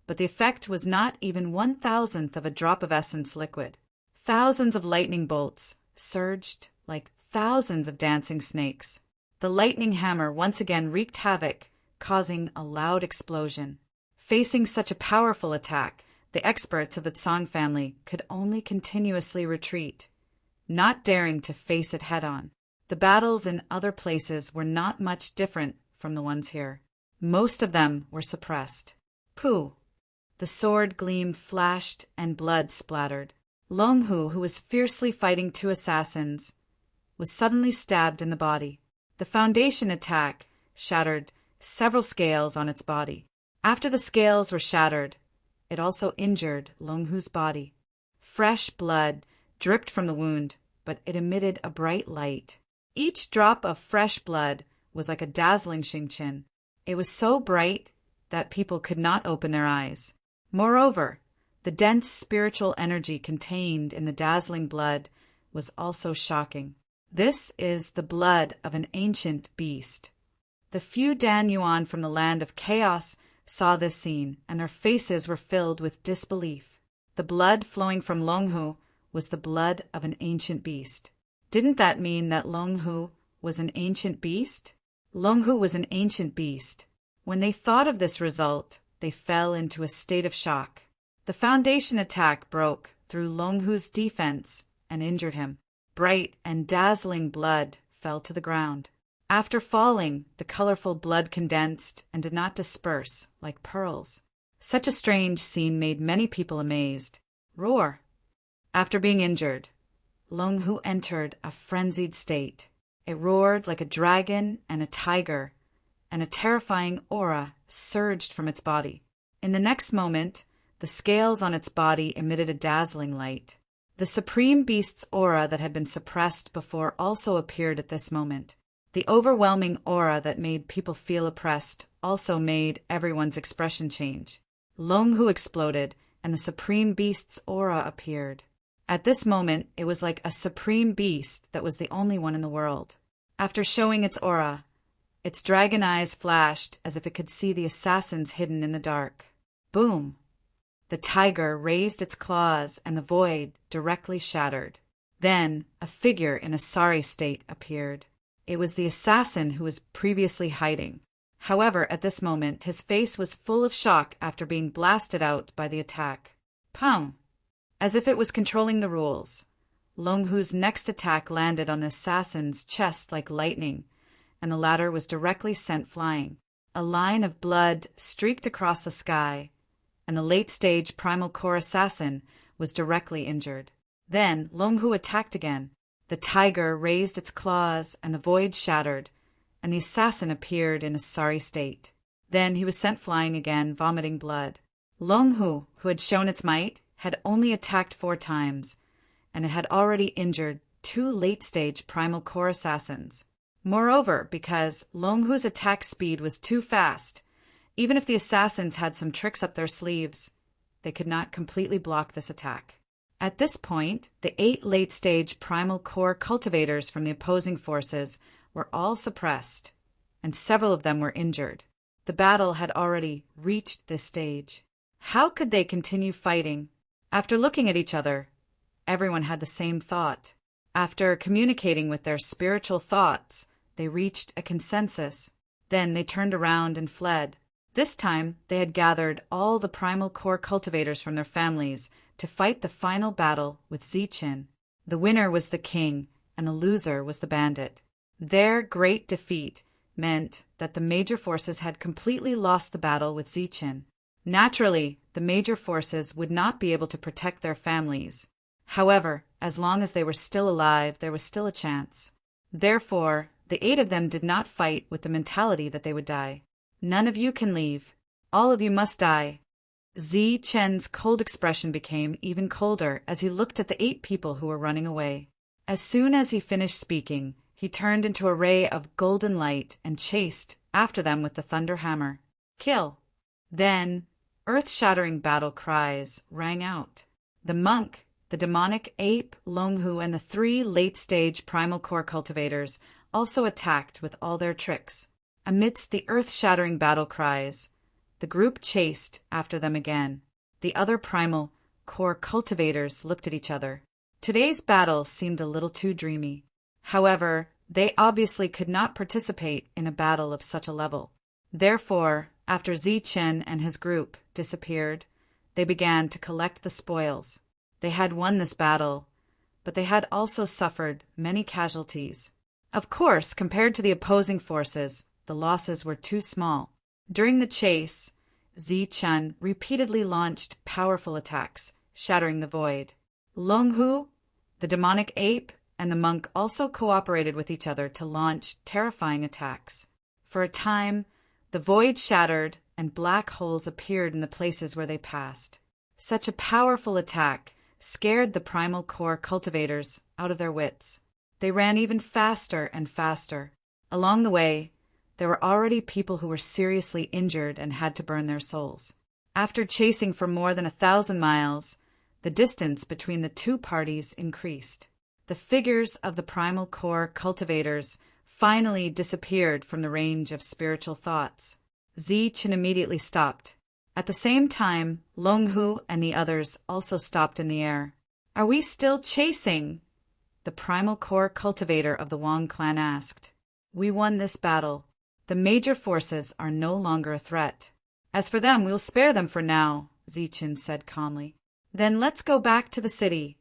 but the effect was not even 1,000th of a drop of essence liquid. Thousands of lightning bolts surged like thousands of dancing snakes. The lightning hammer once again wreaked havoc, causing a loud explosion. Facing such a powerful attack, the experts of the Tsang family could only continuously retreat, not daring to face it head-on. The battles in other places were not much different from the ones here. Most of them were suppressed. Pooh! The sword gleam flashed and blood splattered. Longhu, who was fiercely fighting 2 assassins, was suddenly stabbed in the body. The foundation attack shattered several scales on its body. After the scales were shattered, it also injured Longhu's body. Fresh blood dripped from the wound, but it emitted a bright light. Each drop of fresh blood was like a dazzling xinchin. It was so bright that people could not open their eyes. Moreover, the dense spiritual energy contained in the dazzling blood was also shocking. This is the blood of an ancient beast. The few Dan Yuan from the land of chaos saw this scene, and their faces were filled with disbelief. The blood flowing from Longhu was the blood of an ancient beast. Didn't that mean that Longhu was an ancient beast? Longhu was an ancient beast. When they thought of this result, they fell into a state of shock. The foundation attack broke through Longhu's defense and injured him. Bright and dazzling blood fell to the ground. After falling, the colorful blood condensed and did not disperse like pearls. Such a strange scene made many people amazed. Roar! After being injured, Longhu entered a frenzied state. It roared like a dragon and a tiger, and a terrifying aura surged from its body. In the next moment, the scales on its body emitted a dazzling light. The supreme beast's aura that had been suppressed before also appeared at this moment. The overwhelming aura that made people feel oppressed also made everyone's expression change. Longhu exploded, and the supreme beast's aura appeared. At this moment, it was like a supreme beast that was the only one in the world. After showing its aura, its dragon eyes flashed as if it could see the assassins hidden in the dark. Boom! The tiger raised its claws and the void directly shattered. Then, a figure in a sorry state appeared. It was the assassin who was previously hiding. However, at this moment, his face was full of shock after being blasted out by the attack. Pow! As if it was controlling the rules, Longhu's next attack landed on the assassin's chest like lightning, and the latter was directly sent flying. A line of blood streaked across the sky, and the late-stage primal core assassin was directly injured. Then Longhu attacked again. The tiger raised its claws, and the void shattered, and the assassin appeared in a sorry state. Then he was sent flying again, vomiting blood. Longhu, who had shown its might, had only attacked 4 times, and it had already injured 2 late-stage primal core assassins. Moreover, because Longhu's attack speed was too fast, even if the assassins had some tricks up their sleeves, they could not completely block this attack. At this point, the 8 late-stage primal core cultivators from the opposing forces were all suppressed, and several of them were injured. The battle had already reached this stage. How could they continue fighting? After looking at each other, everyone had the same thought. After communicating with their spiritual thoughts, they reached a consensus. Then they turned around and fled. This time, they had gathered all the primal core cultivators from their families to fight the final battle with Zichen. The winner was the king, and the loser was the bandit. Their great defeat meant that the major forces had completely lost the battle with Zichen. Naturally, the major forces would not be able to protect their families. However, as long as they were still alive, there was still a chance. Therefore, the 8 of them did not fight with the mentality that they would die. None of you can leave. All of you must die. Zichen's cold expression became even colder as he looked at the 8 people who were running away. As soon as he finished speaking, he turned into a ray of golden light and chased after them with the thunder hammer. Kill! Then, earth-shattering battle cries rang out. The monk, the demonic ape, Longhu, and the 3 late-stage primal core cultivators also attacked with all their tricks. Amidst the earth-shattering battle cries, the group chased after them again. The other primal core cultivators looked at each other. Today's battle seemed a little too dreamy. However, they obviously could not participate in a battle of such a level. Therefore, after Zichen and his group disappeared, they began to collect the spoils. They had won this battle, but they had also suffered many casualties. Of course, compared to the opposing forces, the losses were too small. During the chase, Zichen repeatedly launched powerful attacks, shattering the void. Longhu, the demonic ape, and the monk also cooperated with each other to launch terrifying attacks. For a time, the void shattered and black holes appeared in the places where they passed. Such a powerful attack scared the primal core cultivators out of their wits. They ran even faster and faster. Along the way, there were already people who were seriously injured and had to burn their souls. After chasing for more than 1,000 miles, the distance between the 2 parties increased. The figures of the primal core cultivators finally disappeared from the range of spiritual thoughts. Zichen immediately stopped. At the same time, Longhu and the others also stopped in the air. "Are we still chasing?" the primal core cultivator of the Wang clan asked. We won this battle. The major forces are no longer a threat. As for them, we'll spare them for now, Zichen said calmly. Then let's go back to the city,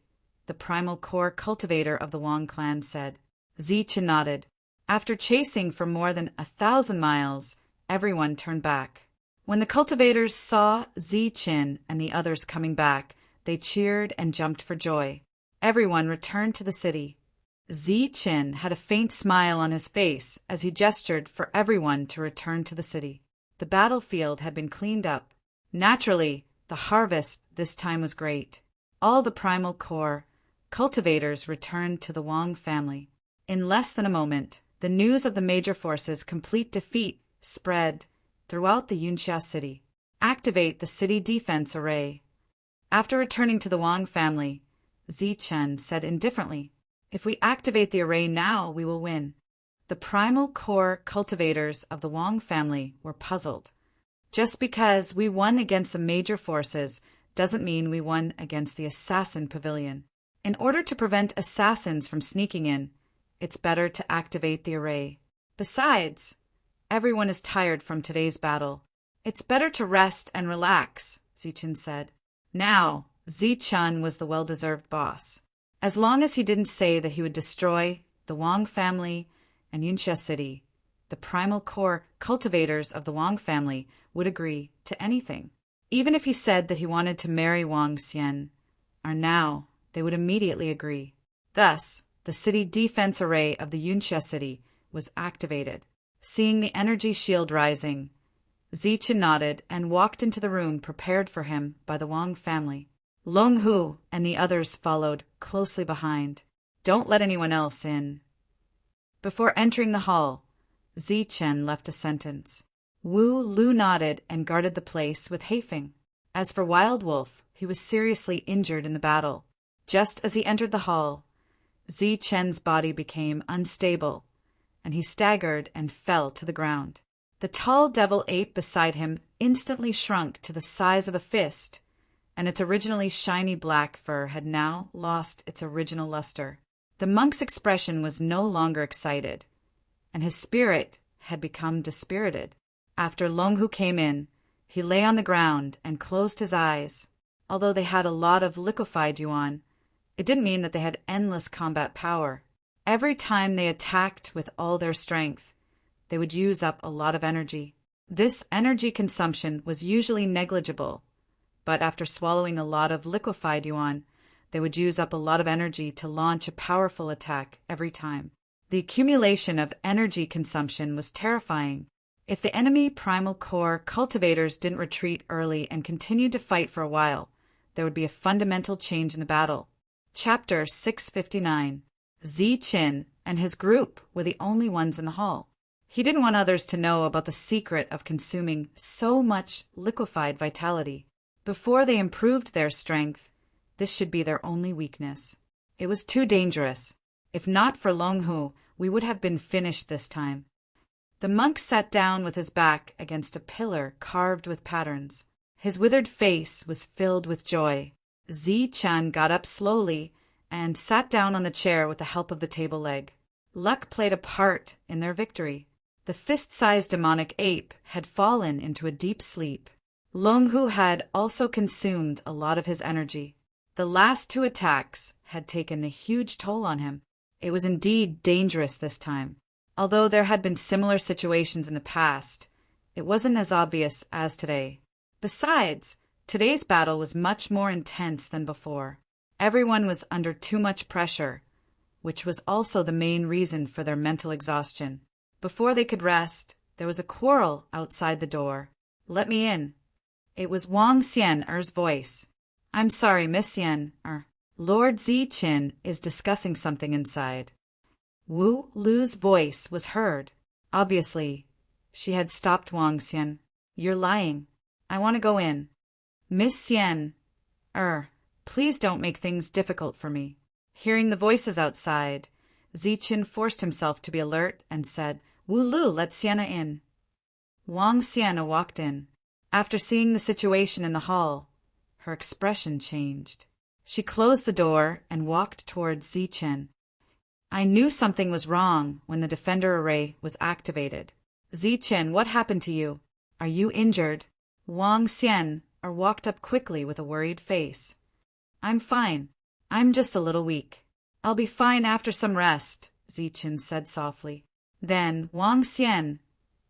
the primal core cultivator of the Wang clan said. Zichen nodded. After chasing for more than 1,000 miles, everyone turned back. When the cultivators saw Zichen and the others coming back, they cheered and jumped for joy. Everyone returned to the city. Zichen had a faint smile on his face as he gestured for everyone to return to the city. The battlefield had been cleaned up. Naturally, the harvest this time was great. All the primal core cultivators returned to the Wang family. In less than a moment, the news of the major forces' complete defeat spread throughout the Yunxia city. Activate the city defense array. After returning to the Wang family, Zichen said indifferently, If we activate the array now, we will win. The primal core cultivators of the Wang family were puzzled. Just because we won against the major forces doesn't mean we won against the assassin pavilion. In order to prevent assassins from sneaking in, it's better to activate the array. Besides, everyone is tired from today's battle. It's better to rest and relax, Zichen said. Now, Zichen was the well-deserved boss. As long as he didn't say that he would destroy the Wang family and Yunxia city, the primal core cultivators of the Wang family would agree to anything. Even if he said that he wanted to marry Wang Xian, or now, they would immediately agree. Thus, the city defense array of the Yunxia city was activated. Seeing the energy shield rising, Zichen nodded and walked into the room prepared for him by the Wang family. Long Hu and the others followed closely behind. Don't let anyone else in. Before entering the hall, Zichen left a sentence. Wu Lu nodded and guarded the place with Heifeng. As for Wild Wolf, he was seriously injured in the battle. Just as he entered the hall, Zichen's body became unstable, and he staggered and fell to the ground. The tall devil ape beside him instantly shrunk to the size of a fist, and its originally shiny black fur had now lost its original luster. The monk's expression was no longer excited, and his spirit had become dispirited. After Long Hu came in, he lay on the ground and closed his eyes. Although they had a lot of liquefied yuan, it didn't mean that they had endless combat power. Every time they attacked with all their strength, they would use up a lot of energy. This energy consumption was usually negligible, but after swallowing a lot of liquefied yuan, they would use up a lot of energy to launch a powerful attack every time. The accumulation of energy consumption was terrifying. If the enemy primal core cultivators didn't retreat early and continued to fight for a while, there would be a fundamental change in the battle. Chapter 659. Zichen and his group were the only ones in the hall. He didn't want others to know about the secret of consuming so much liquefied vitality. Before they improved their strength, this should be their only weakness. It was too dangerous. If not for Long Hu, we would have been finished this time. The monk sat down with his back against a pillar carved with patterns. His withered face was filled with joy. Zichen got up slowly and sat down on the chair with the help of the table leg. Luck played a part in their victory. The fist-sized demonic ape had fallen into a deep sleep. Long Hu had also consumed a lot of his energy. The last two attacks had taken a huge toll on him. It was indeed dangerous this time. Although there had been similar situations in the past, it wasn't as obvious as today. Besides, today's battle was much more intense than before. Everyone was under too much pressure, which was also the main reason for their mental exhaustion. Before they could rest, there was a quarrel outside the door. "Let me in." It was Wang Xian's voice. "I'm sorry, Miss Xian, Lord Zichen is discussing something inside." Wu Lu's voice was heard. Obviously, she had stopped Wang Xian. "You're lying. I want to go in." "Miss Xian, please don't make things difficult for me." Hearing the voices outside, Zichen forced himself to be alert and said, "Wu Lu, let Sienna in." Wang Xian walked in. After seeing the situation in the hall, her expression changed. She closed the door and walked towards Zichen. I knew something was wrong when the defender array was activated. Zichen, what happened to you? Are you injured? Wang Xian walked up quickly with a worried face. I'm fine. I'm just a little weak. I'll be fine after some rest, Zichen said softly. Then Wang Xian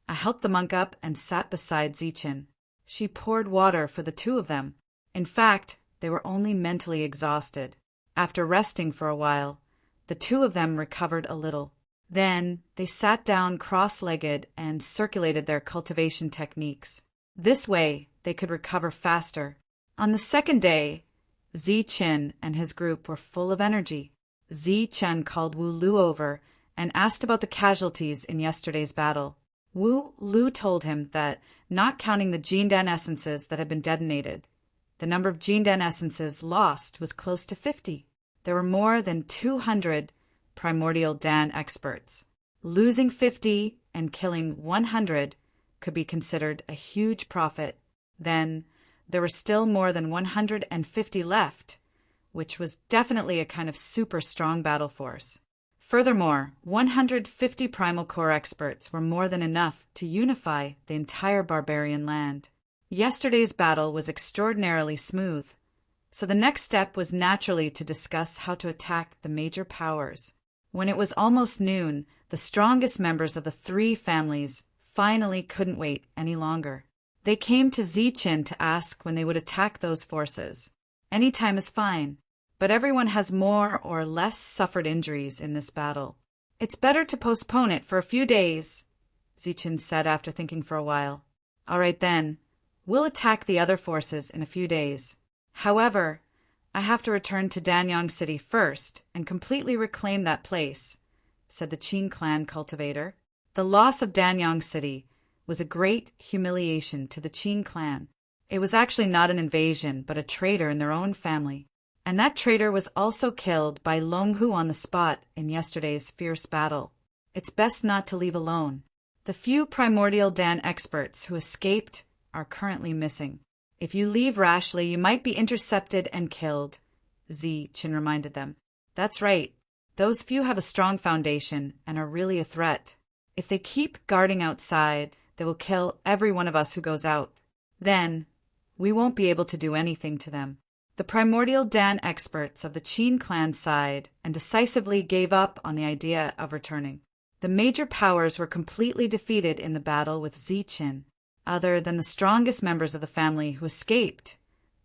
helped the monk up and sat beside Zichen. She poured water for the two of them. In fact, they were only mentally exhausted. After resting for a while, the two of them recovered a little. Then they sat down cross-legged and circulated their cultivation techniques. This way, they could recover faster. On the second day, Zichen and his group were full of energy. Zichen called Wu Lu over and asked about the casualties in yesterday's battle. Wu Lu told him that, not counting the Jindan essences that had been detonated, the number of Jindan essences lost was close to 50. There were more than 200 primordial Dan experts. Losing 50 and killing 100 could be considered a huge profit. Then there were still more than 150 left, which was definitely a kind of super strong battle force. Furthermore, 150 primal core experts were more than enough to unify the entire barbarian land. Yesterday's battle was extraordinarily smooth, so the next step was naturally to discuss how to attack the major powers. When it was almost noon, the strongest members of the three families finally couldn't wait any longer. They came to Zichen to ask when they would attack those forces. Any time is fine, but everyone has more or less suffered injuries in this battle. It's better to postpone it for a few days, Zichen said after thinking for a while. All right then, we'll attack the other forces in a few days. However, I have to return to Danyang City first and completely reclaim that place, said the Qin clan cultivator. The loss of Danyang City was a great humiliation to the Qin clan. It was actually not an invasion, but a traitor in their own family. And that traitor was also killed by Long Hu on the spot in yesterday's fierce battle. It's best not to leave alone. The few primordial Dan experts who escaped are currently missing. If you leave rashly, you might be intercepted and killed, Zichen reminded them. That's right. Those few have a strong foundation and are really a threat. If they keep guarding outside, they will kill every one of us who goes out. Then, we won't be able to do anything to them. The primordial Dan experts of the Qin clan sighed and decisively gave up on the idea of returning. The major powers were completely defeated in the battle with Zichen. Other than the strongest members of the family who escaped,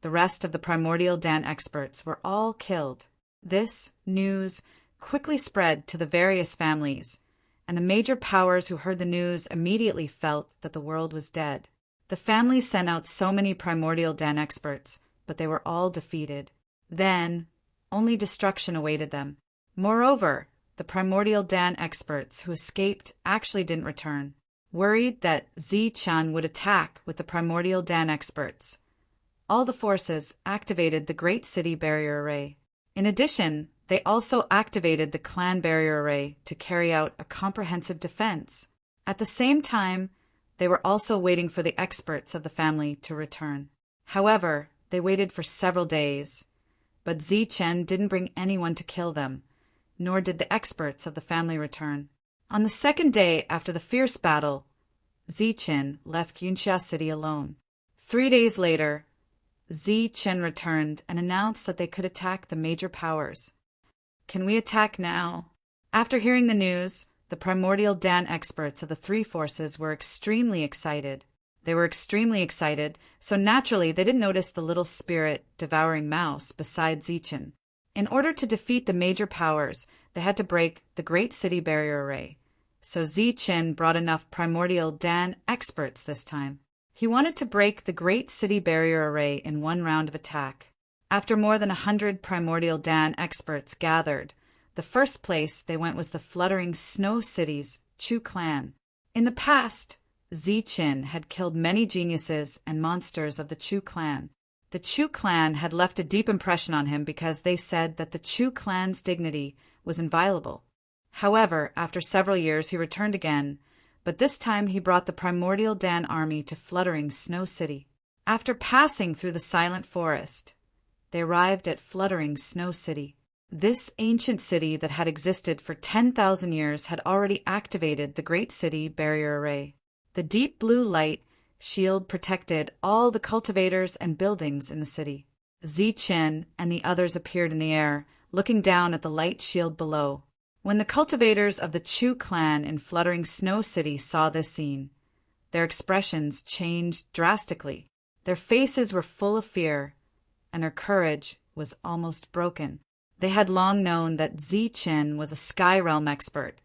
the rest of the primordial Dan experts were all killed. This news quickly spread to the various families, and the major powers who heard the news immediately felt that the world was dead. The families sent out so many primordial Dan experts, but they were all defeated. Then, only destruction awaited them. Moreover, the primordial Dan experts who escaped actually didn't return. Worried that Zichen would attack with the primordial Dan experts, all the forces activated the Great City Barrier Array. In addition, they also activated the Clan Barrier Array to carry out a comprehensive defense. At the same time, they were also waiting for the experts of the family to return. However, they waited for several days, but Zichen didn't bring anyone to kill them, nor did the experts of the family return. On the second day after the fierce battle, Zichen left Yunxia City alone. 3 days later, Zichen returned and announced that they could attack the major powers. Can we attack now? After hearing the news, the primordial Dan experts of the three forces were extremely excited. They were extremely excited, so naturally they didn't notice the little spirit devouring mouse beside Zichen. In order to defeat the major powers, they had to break the Great City Barrier Array. So Zichen brought enough primordial Dan experts this time. He wanted to break the Great City Barrier Array in one round of attack. After more than 100 primordial Dan experts gathered, the first place they went was the fluttering Snow City's Chu clan. In the past, Zichen had killed many geniuses and monsters of the Chu clan. The Chu clan had left a deep impression on him because they said that the Chu clan's dignity was inviolable. However, after several years he returned again, but this time he brought the primordial Dan army to fluttering Snow City. After passing through the silent forest, they arrived at fluttering Snow City. This ancient city that had existed for 10,000 years had already activated the Great City Barrier Array. The deep blue light shield protected all the cultivators and buildings in the city. Zichen and the others appeared in the air, looking down at the light shield below. When the cultivators of the Chu clan in Fluttering Snow City saw this scene, their expressions changed drastically. Their faces were full of fear, and their courage was almost broken. They had long known that Zichen was a Sky Realm expert,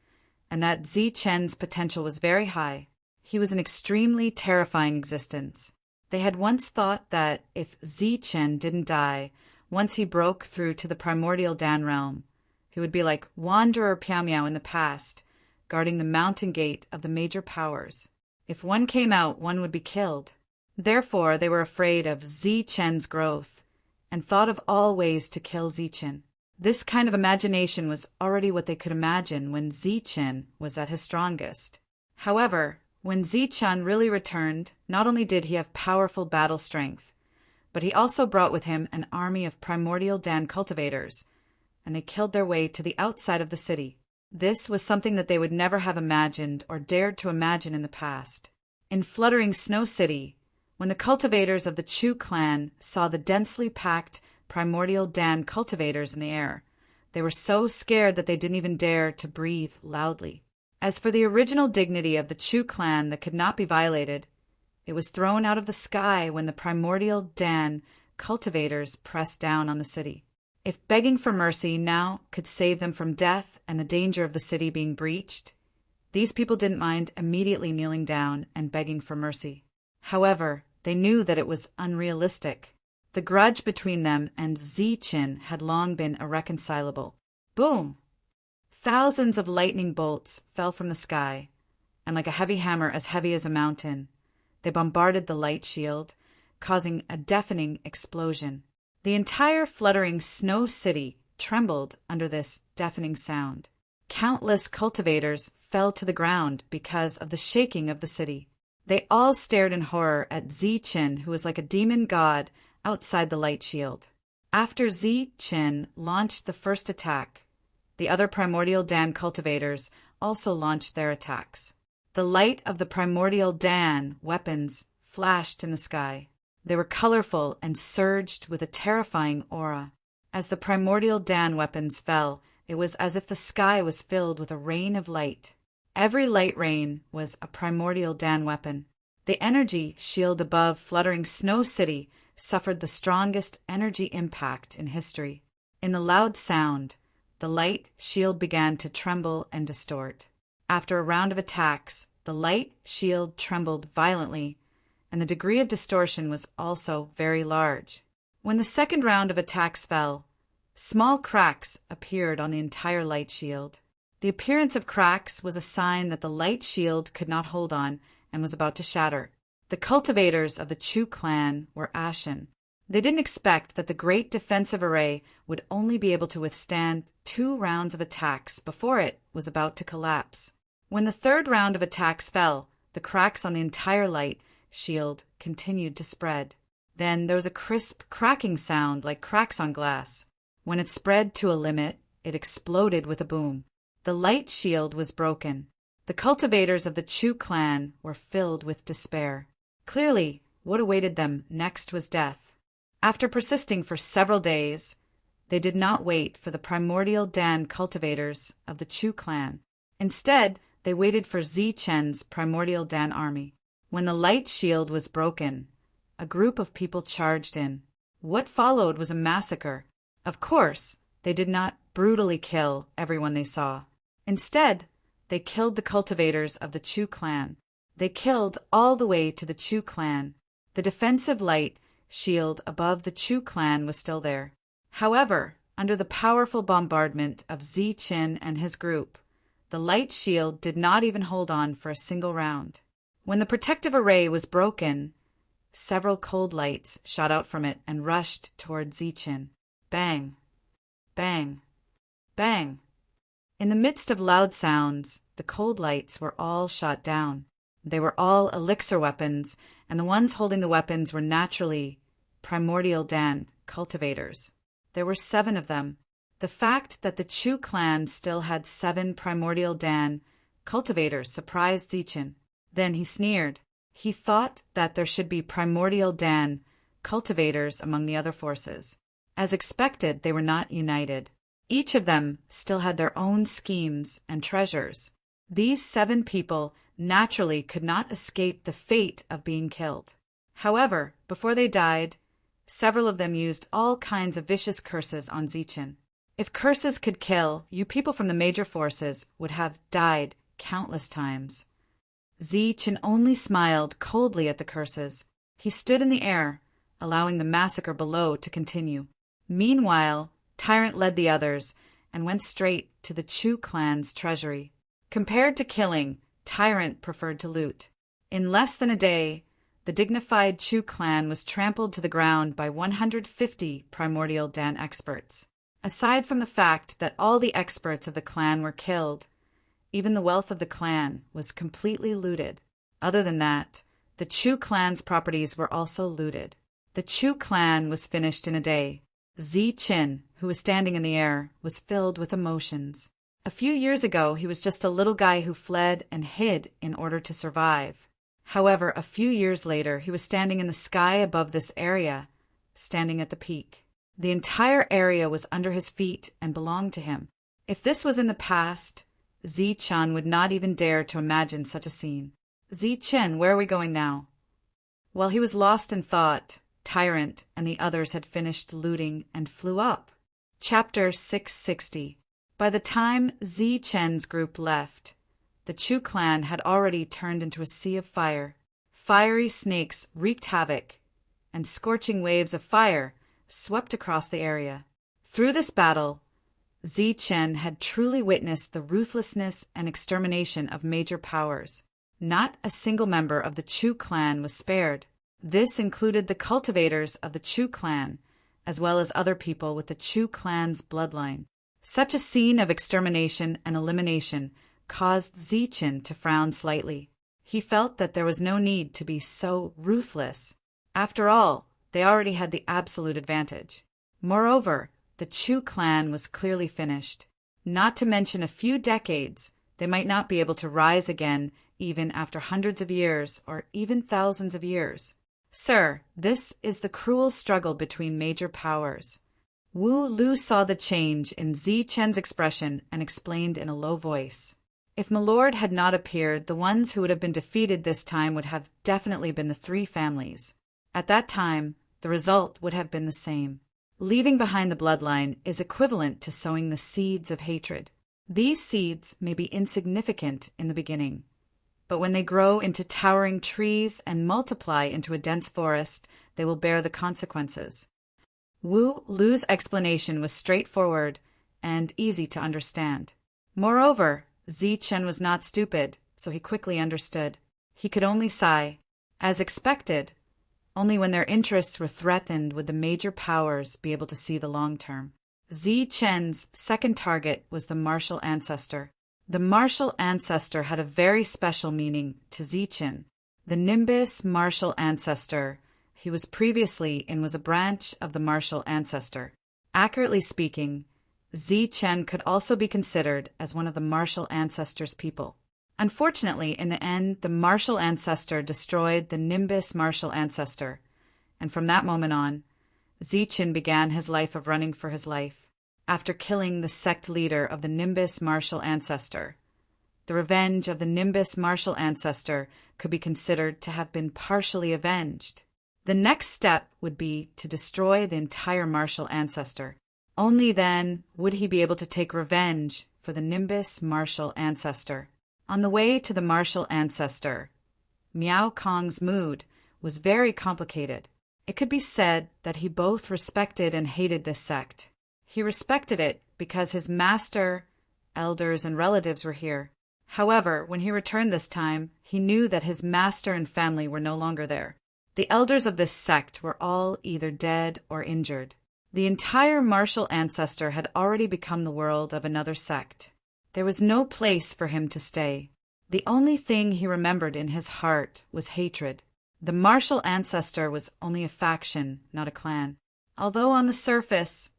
and that Zichen's potential was very high. He was an extremely terrifying existence. They had once thought that if Zichen didn't die, once he broke through to the primordial Dan realm, he would be like Wanderer Piao Miao in the past, guarding the mountain gate of the major powers. If one came out, one would be killed. Therefore, they were afraid of Zichen's growth, and thought of all ways to kill Zichen. This kind of imagination was already what they could imagine when Zichen was at his strongest. However, when Zichen really returned, not only did he have powerful battle strength, but he also brought with him an army of primordial Dan cultivators, and they killed their way to the outside of the city. This was something that they would never have imagined or dared to imagine in the past. In Fluttering Snow City, when the cultivators of the Chu clan saw the densely packed primordial Dan cultivators in the air, they were so scared that they didn't even dare to breathe loudly. As for the original dignity of the Chu clan that could not be violated, it was thrown out of the sky when the primordial Dan cultivators pressed down on the city. If begging for mercy now could save them from death and the danger of the city being breached, these people didn't mind immediately kneeling down and begging for mercy. However, they knew that it was unrealistic. The grudge between them and Zichen had long been irreconcilable. Boom! Thousands of lightning bolts fell from the sky, and like a heavy hammer as heavy as a mountain, they bombarded the light shield, causing a deafening explosion. The entire Fluttering Snow City trembled under this deafening sound. Countless cultivators fell to the ground because of the shaking of the city. They all stared in horror at Zichen, who was like a demon god outside the light shield. After Zichen launched the first attack, the other primordial Dan cultivators also launched their attacks. The light of the primordial Dan weapons flashed in the sky. They were colorful and surged with a terrifying aura. As the primordial Dan weapons fell, it was as if the sky was filled with a rain of light. Every light rain was a primordial Dan weapon. The energy shield above Fluttering Snow City suffered the strongest energy impact in history. In the loud sound, the light shield began to tremble and distort. After a round of attacks, the light shield trembled violently, and the degree of distortion was also very large. When the second round of attacks fell, small cracks appeared on the entire light shield. The appearance of cracks was a sign that the light shield could not hold on and was about to shatter. The cultivators of the Chu clan were ashen. They didn't expect that the great defensive array would only be able to withstand 2 rounds of attacks before it was about to collapse. When the third round of attacks fell, the cracks on the entire light shield continued to spread. Then there was a crisp cracking sound like cracks on glass. When it spread to a limit, it exploded with a boom. The light shield was broken. The cultivators of the Chu clan were filled with despair. Clearly, what awaited them next was death. After persisting for several days, they did not wait for the primordial Dan cultivators of the Chu clan. Instead, they waited for Zichen's primordial Dan army. When the light shield was broken, a group of people charged in. What followed was a massacre. Of course, they did not brutally kill everyone they saw. Instead, they killed the cultivators of the Chu clan. They killed all the way to the Chu clan. The defensive light shield above the Chu clan was still there. However, under the powerful bombardment of Zichen and his group, the light shield did not even hold on for a single round. When the protective array was broken, several cold lights shot out from it and rushed toward Zichen. Bang! Bang! Bang! In the midst of loud sounds, the cold lights were all shot down. They were all elixir weapons, and the ones holding the weapons were naturally primordial Dan cultivators. There were 7 of them. The fact that the Chu clan still had 7 primordial Dan cultivators surprised Zichen. Then he sneered. He thought that there should be primordial Dan cultivators among the other forces. As expected, they were not united. Each of them still had their own schemes and treasures. These 7 people naturally could not escape the fate of being killed. However, before they died, several of them used all kinds of vicious curses on Zichen. If curses could kill, you people from the major forces would have died countless times. Zichen only smiled coldly at the curses. He stood in the air, allowing the massacre below to continue. Meanwhile, Tyrant led the others and went straight to the Chu clan's treasury. Compared to killing, Tyrant preferred to loot. In less than a day, the dignified Chu clan was trampled to the ground by 150 primordial Dan experts. Aside from the fact that all the experts of the clan were killed, even the wealth of the clan was completely looted. Other than that, the Chu clan's properties were also looted. The Chu clan was finished in a day. Zichen, who was standing in the air, was filled with emotions. A few years ago, he was just a little guy who fled and hid in order to survive. However, a few years later, he was standing in the sky above this area, standing at the peak. The entire area was under his feet and belonged to him. If this was in the past, Zichen would not even dare to imagine such a scene. Zichen, where are we going now? While he was lost in thought, Tyrant and the others had finished looting and flew up. Chapter 660. By the time Zichen's group left, the Chu clan had already turned into a sea of fire. Fiery snakes wreaked havoc, and scorching waves of fire swept across the area. Through this battle, Zichen had truly witnessed the ruthlessness and extermination of major powers. Not a single member of the Chu clan was spared. This included the cultivators of the Chu clan, as well as other people with the Chu clan's bloodline. Such a scene of extermination and elimination caused Zichen to frown slightly. He felt that there was no need to be so ruthless. After all, they already had the absolute advantage. Moreover, the Chu clan was clearly finished. Not to mention a few decades, they might not be able to rise again even after hundreds of years or even thousands of years. Sir, this is the cruel struggle between major powers. Wu Lu saw the change in Zichen's expression and explained in a low voice. If Milord had not appeared, the ones who would have been defeated this time would have definitely been the 3 families. At that time, the result would have been the same. Leaving behind the bloodline is equivalent to sowing the seeds of hatred. These seeds may be insignificant in the beginning, but when they grow into towering trees and multiply into a dense forest, they will bear the consequences. Wu Lu's explanation was straightforward and easy to understand. Moreover, Zichen was not stupid, so he quickly understood. He could only sigh. As expected, only when their interests were threatened would the major powers be able to see the long term. Zichen's second target was the martial ancestor. The martial ancestor had a very special meaning to Zichen. The Nimbus martial ancestor he was previously in was a branch of the martial ancestor. Accurately speaking, Zichen could also be considered as one of the martial ancestor's people. Unfortunately, in the end, the martial ancestor destroyed the Nimbus martial ancestor, and from that moment on, Zichen began his life of running for his life. After killing the sect leader of the Nimbus martial ancestor, the revenge of the Nimbus martial ancestor could be considered to have been partially avenged. The next step would be to destroy the entire martial ancestor. Only then would he be able to take revenge for the Nimbus martial ancestor. On the way to the martial ancestor, Miao Kong's mood was very complicated. It could be said that he both respected and hated this sect. He respected it because his master, elders, and relatives were here. However, when he returned this time, he knew that his master and family were no longer there. The elders of this sect were all either dead or injured. The entire martial ancestor had already become the world of another sect. There was no place for him to stay. The only thing he remembered in his heart was hatred. The martial ancestor was only a faction, not a clan. Although on the surface,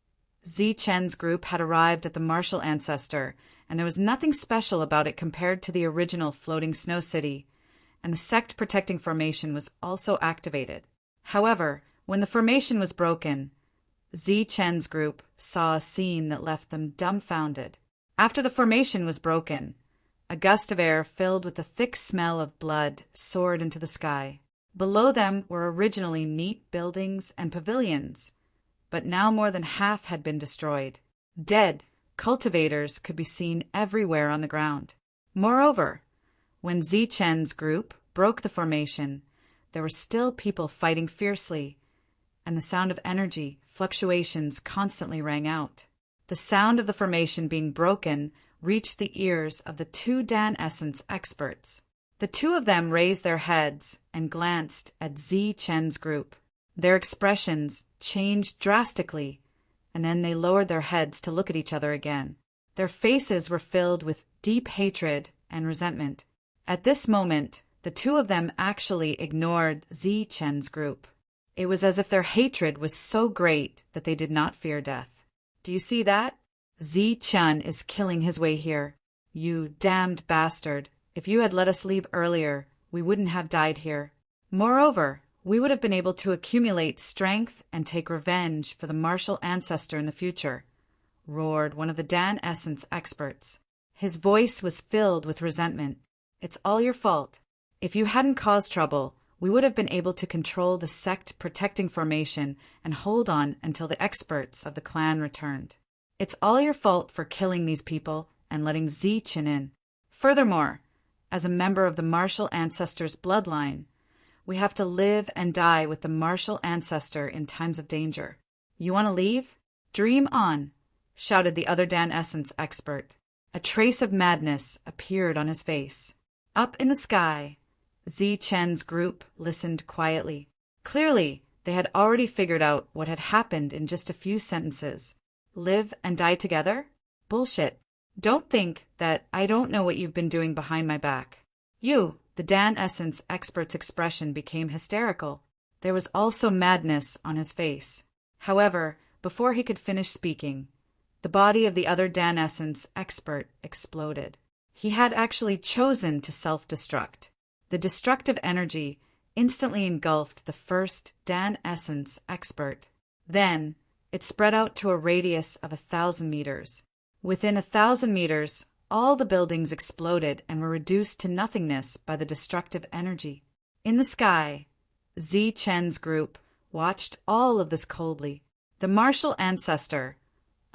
Zi Chen's group had arrived at the martial ancestor, and there was nothing special about it compared to the original floating snow city, and the sect protecting formation was also activated. However, when the formation was broken, Zi Chen's group saw a scene that left them dumbfounded. After the formation was broken, a gust of air filled with the thick smell of blood soared into the sky. Below them were originally neat buildings and pavilions, but now more than half had been destroyed. Dead cultivators could be seen everywhere on the ground. Moreover, when Zi Chen's group broke the formation, there were still people fighting fiercely, and the sound of energy fluctuations constantly rang out. The sound of the formation being broken reached the ears of the two Dan Essence experts. The two of them raised their heads and glanced at Zi Chen's group. Their expressions changed drastically, and then they lowered their heads to look at each other again. Their faces were filled with deep hatred and resentment. At this moment, the two of them actually ignored Zi Chen's group. It was as if their hatred was so great that they did not fear death. Do you see that? Zi Chen is killing his way here. You damned bastard. If you had let us leave earlier, we wouldn't have died here. Moreover, we would have been able to accumulate strength and take revenge for the martial ancestor in the future, roared one of the Dan Essence experts. His voice was filled with resentment. It's all your fault. If you hadn't caused trouble, we would have been able to control the sect protecting formation and hold on until the experts of the clan returned. It's all your fault for killing these people and letting Zi Chen in. Furthermore, as a member of the martial ancestor's bloodline, we have to live and die with the martial ancestor in times of danger. You want to leave? Dream on, shouted the other Dan Essence expert. A trace of madness appeared on his face. Up in the sky, Zi Chen's group listened quietly. Clearly, they had already figured out what had happened in just a few sentences. Live and die together? Bullshit. Don't think that I don't know what you've been doing behind my back. The Dan Essence expert's expression became hysterical. There was also madness on his face. However, before he could finish speaking, the body of the other Dan Essence expert exploded. He had actually chosen to self-destruct. The destructive energy instantly engulfed the first Dan Essence expert. Then, it spread out to a radius of 1,000 meters. Within 1,000 meters, all the buildings exploded and were reduced to nothingness by the destructive energy. In the sky, Zi Chen's group watched all of this coldly. The martial ancestor,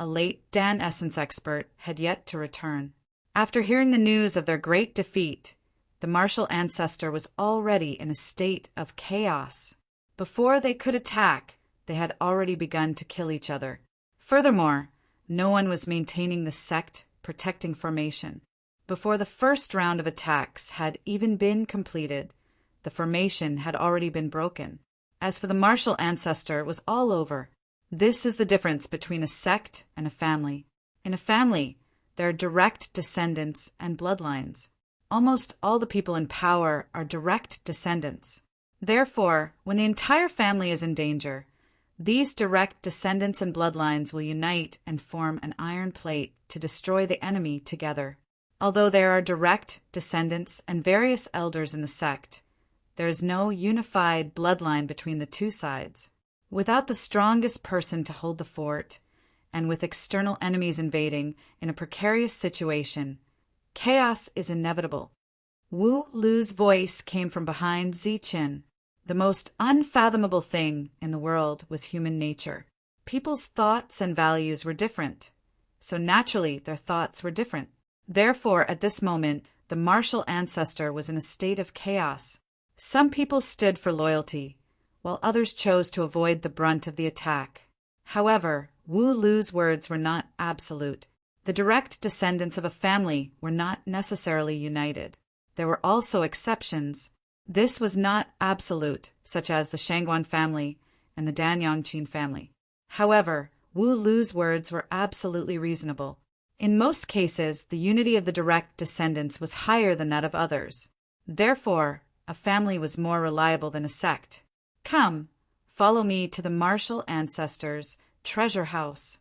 a late Dan Essence expert, had yet to return. After hearing the news of their great defeat, the martial ancestor was already in a state of chaos. Before they could attack, they had already begun to kill each other. Furthermore, no one was maintaining the sect protecting formation. Before the first round of attacks had even been completed, the formation had already been broken. As for the martial ancestor, it was all over. This is the difference between a sect and a family. In a family, there are direct descendants and bloodlines. Almost all the people in power are direct descendants. Therefore, when the entire family is in danger, these direct descendants and bloodlines will unite and form an iron plate to destroy the enemy together. Although there are direct descendants and various elders in the sect, there is no unified bloodline between the two sides. Without the strongest person to hold the fort, and with external enemies invading in a precarious situation, chaos is inevitable. Wu Lu's voice came from behind Zi Chen. The most unfathomable thing in the world was human nature. People's thoughts and values were different, so naturally their thoughts were different. Therefore, at this moment, the martial ancestor was in a state of chaos. Some people stood for loyalty, while others chose to avoid the brunt of the attack. However, Wu Lu's words were not absolute. The direct descendants of a family were not necessarily united. There were also exceptions. This was not absolute, such as the Shangguan family and the Dan Yongqin family. However, Wu Lu's words were absolutely reasonable. In most cases, the unity of the direct descendants was higher than that of others. Therefore, a family was more reliable than a sect. Come, follow me to the martial ancestors' treasure house.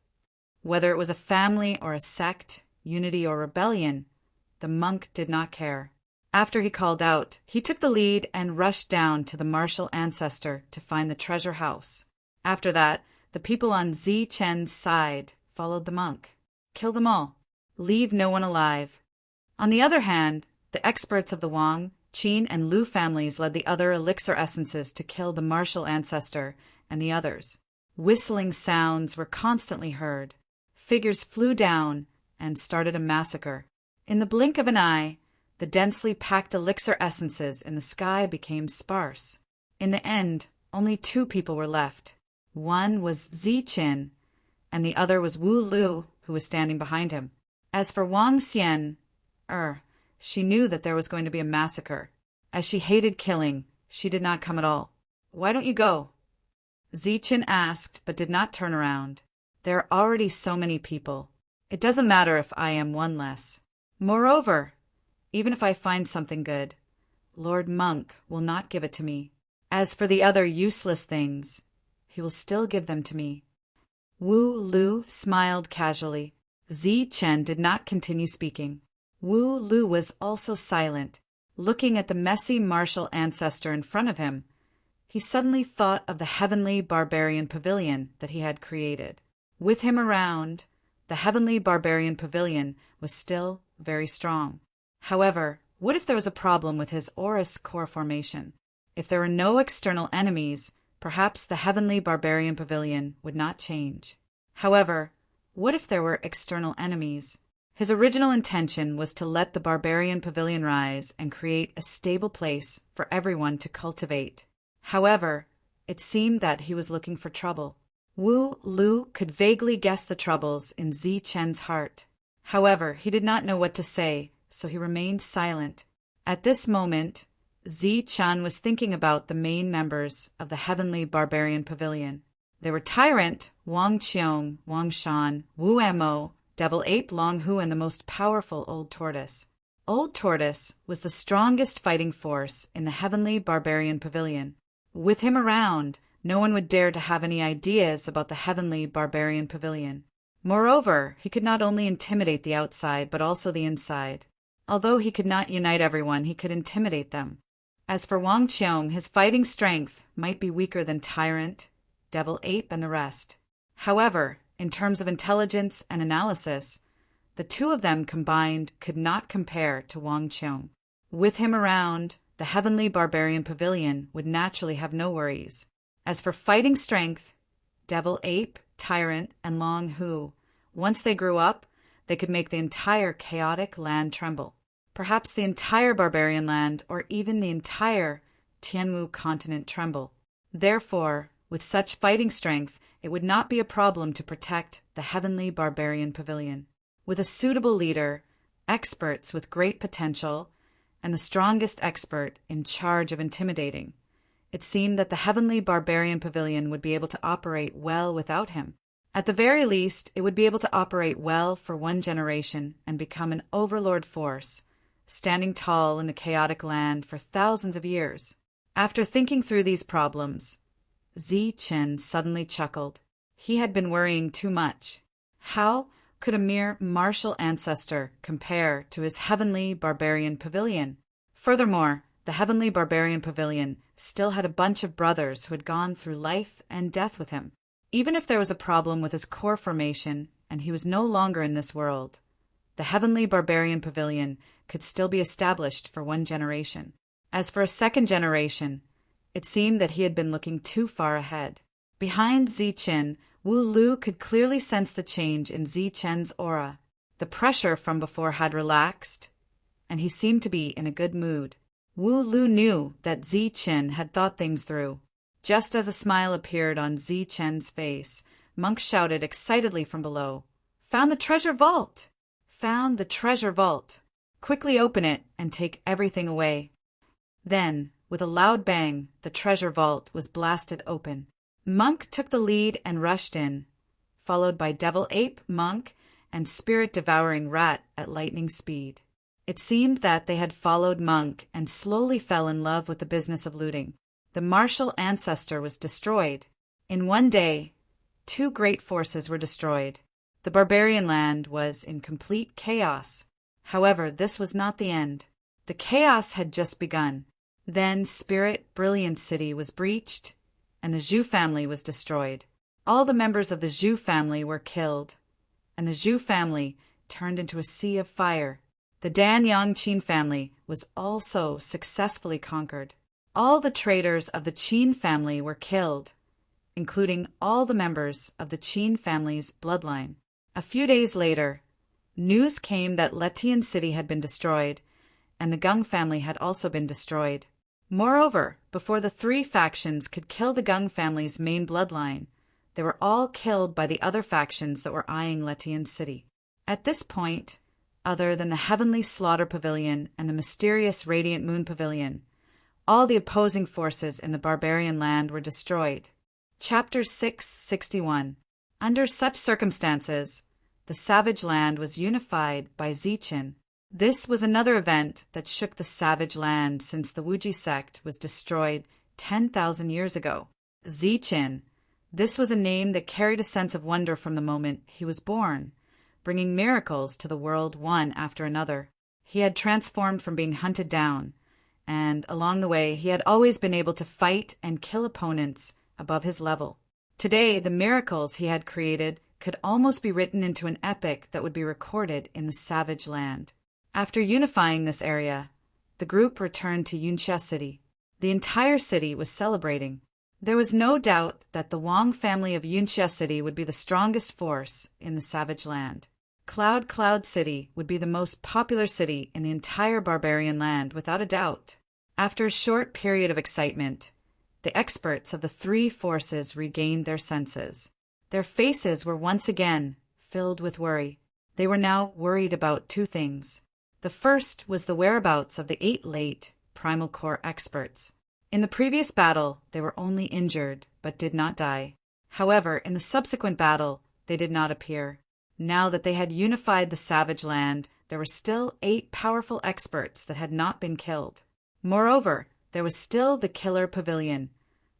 Whether it was a family or a sect, unity or rebellion, the monk did not care. After he called out, he took the lead and rushed down to the martial ancestor to find the treasure house. After that, the people on Zichen's side followed the monk. Kill them all. Leave no one alive. On the other hand, the experts of the Wang, Qin, and Lu families led the other elixir essences to kill the martial ancestor and the others. Whistling sounds were constantly heard. Figures flew down and started a massacre. In the blink of an eye, the densely packed elixir essences in the sky became sparse. In the end, only 2 people were left. One was Zichen, and the other was Wu Lu, who was standing behind him. As for Wang Xian, she knew that there was going to be a massacre. As she hated killing, she did not come at all. "Why don't you go?" Zichen asked, but did not turn around. "There are already so many people. It doesn't matter if I am one less. Moreover, even if I find something good, Lord Monk will not give it to me. As for the other useless things, he will still give them to me." Wu Lu smiled casually. Zichen did not continue speaking. Wu Lu was also silent, looking at the messy martial ancestor in front of him. He suddenly thought of the heavenly barbarian pavilion that he had created. With him around, the heavenly barbarian pavilion was still very strong. However, what if there was a problem with his Aurus core formation? If there were no external enemies, perhaps the heavenly barbarian pavilion would not change. However, what if there were external enemies? His original intention was to let the barbarian pavilion rise and create a stable place for everyone to cultivate. However, it seemed that he was looking for trouble. Wu Lu could vaguely guess the troubles in Zichen's heart. However, he did not know what to say, so he remained silent. At this moment, Zichen was thinking about the main members of the heavenly barbarian pavilion. They were Tyrant, Wang Qiong, Wang Shan, Wu Mo, Devil Ape, Long Hu, and the most powerful Old Tortoise. Old Tortoise was the strongest fighting force in the heavenly barbarian pavilion. With him around, no one would dare to have any ideas about the heavenly barbarian pavilion. Moreover, he could not only intimidate the outside, but also the inside. Although he could not unite everyone, he could intimidate them. As for Wang Qiong, his fighting strength might be weaker than Tyrant, Devil Ape, and the rest. However, in terms of intelligence and analysis, the 2 of them combined could not compare to Wang Qiong. With him around, the heavenly barbarian pavilion would naturally have no worries. As for fighting strength, Devil Ape, Tyrant, and Long Hu, once they grew up, they could make the entire chaotic land tremble. Perhaps the entire barbarian land, or even the entire Tianwu continent tremble. Therefore, with such fighting strength, it would not be a problem to protect the heavenly barbarian pavilion. With a suitable leader, experts with great potential, and the strongest expert in charge of intimidating, it seemed that the heavenly barbarian pavilion would be able to operate well without him. At the very least, it would be able to operate well for 1 generation and become an overlord force, standing tall in the chaotic land for thousands of years. After thinking through these problems, Zichen suddenly chuckled. He had been worrying too much. How could a mere martial ancestor compare to his heavenly barbarian pavilion? Furthermore, the heavenly barbarian pavilion still had a bunch of brothers who had gone through life and death with him. Even if there was a problem with his core formation and he was no longer in this world, the heavenly barbarian pavilion could still be established for 1 generation. As for a 2nd generation, it seemed that he had been looking too far ahead. Behind Zichen, Wu Lu could clearly sense the change in Zichen's aura. The pressure from before had relaxed, and he seemed to be in a good mood. Wu Lu knew that Zichen had thought things through. Just as a smile appeared on Zichen's face, Monk shouted excitedly from below, "Found the treasure vault! Found the treasure vault! Quickly open it and take everything away." Then, with a loud bang, the treasure vault was blasted open. Monk took the lead and rushed in, followed by Devil Ape, Monk, and Spirit-Devouring Rat at lightning speed. It seemed that they had followed Monk and slowly fell in love with the business of looting. The martial ancestor was destroyed. In 1 day, 2 great forces were destroyed. The barbarian land was in complete chaos. However, this was not the end. The chaos had just begun. Then Spirit Brilliant City was breached, and the Zhu family was destroyed. All the members of the Zhu family were killed, and the Zhu family turned into a sea of fire. The Dan Yangqin family was also successfully conquered. All the traders of the Qin family were killed, including all the members of the Qin family's bloodline. A few days later, news came that Letian City had been destroyed, and the Gung family had also been destroyed. Moreover, before the three factions could kill the Gung family's main bloodline, they were all killed by the other factions that were eyeing Letian City. At this point, other than the Heavenly Slaughter Pavilion and the mysterious Radiant Moon Pavilion, all the opposing forces in the barbarian land were destroyed. Chapter 661. Under such circumstances, the savage land was unified by Ziqin. This was another event that shook the savage land since the Wuji sect was destroyed 10,000 years ago. Ziqin. This was a name that carried a sense of wonder from the moment he was born, bringing miracles to the world one after another. He had transformed from being hunted down, and along the way he had always been able to fight and kill opponents above his level. Today, the miracles he had created could almost be written into an epic that would be recorded in the savage land. After unifying this area, the group returned to Yunxia City. The entire city was celebrating. There was no doubt that the Wang family of Yunxia City would be the strongest force in the savage land. Cloud City would be the most popular city in the entire barbarian land, without a doubt. After a short period of excitement, the experts of the three forces regained their senses. Their faces were once again filled with worry. They were now worried about two things. The first was the whereabouts of the 8 late Primal Core experts. In the previous battle, they were only injured, but did not die. However, in the subsequent battle, they did not appear. Now that they had unified the savage land, there were still 8 powerful experts that had not been killed. Moreover, there was still the Killer Pavilion,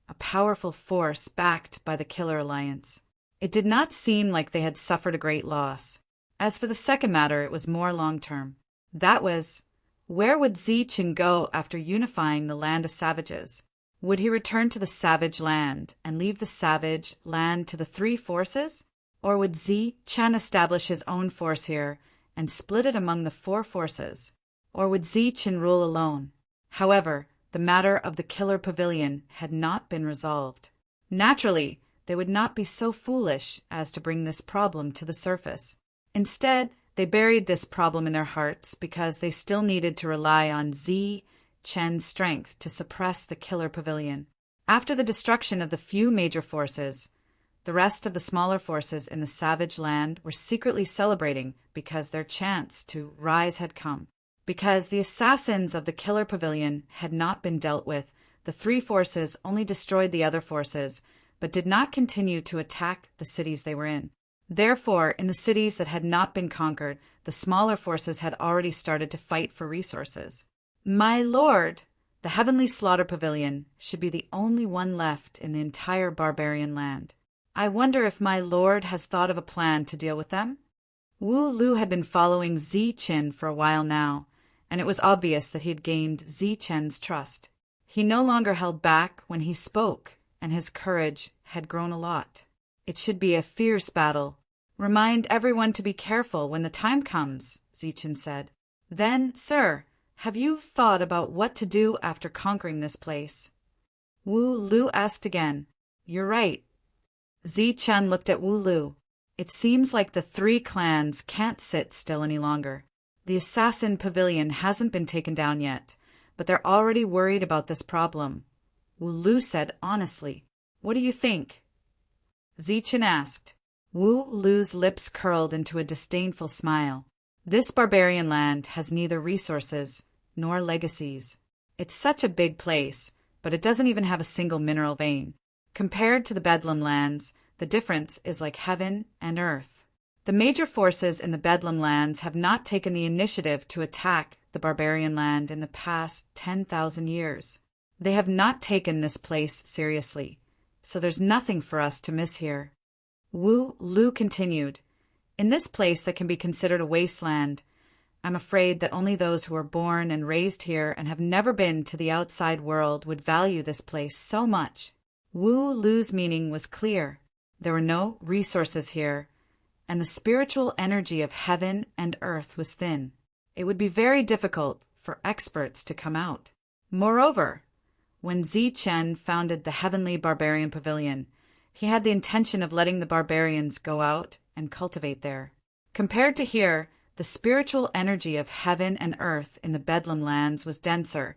a powerful force backed by the Killer Alliance. It did not seem like they had suffered a great loss. As for the second matter, it was more long-term. That was, where would Ziqin go after unifying the land of savages? Would he return to the savage land and leave the savage land to the three forces? Or would Ziqin establish his own force here and split it among the 4 forces? Or would Ziqin rule alone? However, the matter of the Killer Pavilion had not been resolved. Naturally, they would not be so foolish as to bring this problem to the surface. Instead, they buried this problem in their hearts because they still needed to rely on Ziqin's strength to suppress the Killer Pavilion. After the destruction of the few major forces, the rest of the smaller forces in the savage land were secretly celebrating because their chance to rise had come. Because the assassins of the Killer Pavilion had not been dealt with, the 3 forces only destroyed the other forces, but did not continue to attack the cities they were in. Therefore, in the cities that had not been conquered, the smaller forces had already started to fight for resources. My lord, the Heavenly Slaughter Pavilion should be the only one left in the entire barbarian land. I wonder if my lord has thought of a plan to deal with them? Wu Lu had been following Ziqin for a while now, and it was obvious that he had gained Ziqin's trust. He no longer held back when he spoke, and his courage had grown a lot. It should be a fierce battle. Remind everyone to be careful when the time comes, Ziqin said. Then, sir, have you thought about what to do after conquering this place? Wu Lu asked again. You're right. Ziqin looked at Wu Lu. It seems like the 3 clans can't sit still any longer. The Assassin Pavilion hasn't been taken down yet, but they're already worried about this problem. Wu Lu said honestly. What do you think? Ziqin asked. Wu Lu's lips curled into a disdainful smile. This barbarian land has neither resources nor legacies. It's such a big place, but it doesn't even have a single mineral vein. Compared to the Bedlam lands, the difference is like heaven and earth. The major forces in the Bedlam lands have not taken the initiative to attack the barbarian land in the past 10,000 years. They have not taken this place seriously, so there's nothing for us to miss here. Wu Lu continued. In this place that can be considered a wasteland, I'm afraid that only those who are born and raised here and have never been to the outside world would value this place so much. Wu Lu's meaning was clear. There were no resources here, and the spiritual energy of heaven and earth was thin. It would be very difficult for experts to come out. Moreover, when Zichen founded the Heavenly Barbarian Pavilion, he had the intention of letting the barbarians go out and cultivate there. Compared to here, the spiritual energy of heaven and earth in the Bedlam lands was denser,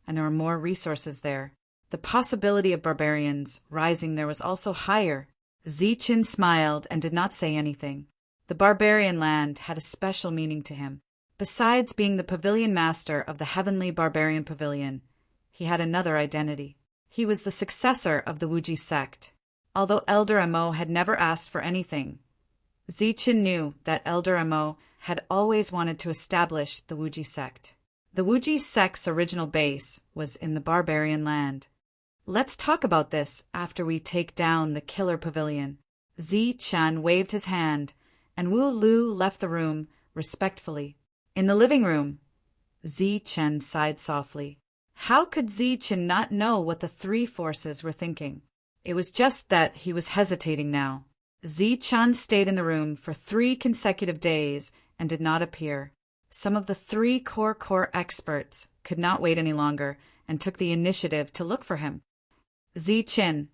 and there were more resources there. The possibility of barbarians rising there was also higher. Zichen smiled and did not say anything. The barbarian land had a special meaning to him. Besides being the pavilion master of the Heavenly Barbarian Pavilion, he had another identity. He was the successor of the Wuji sect. Although Elder Amo had never asked for anything, Zichen knew that Elder Amo had always wanted to establish the Wuji sect. The Wuji sect's original base was in the barbarian land. Let's talk about this after we take down the killer pavilion. Zichen waved his hand, and Wu Lu left the room respectfully. In the living room, Zichen sighed softly. How could Zichen not know what the three forces were thinking? It was just that he was hesitating now. Zichen stayed in the room for 3 consecutive days and did not appear. Some of the 3 core experts could not wait any longer and took the initiative to look for him. Zichen,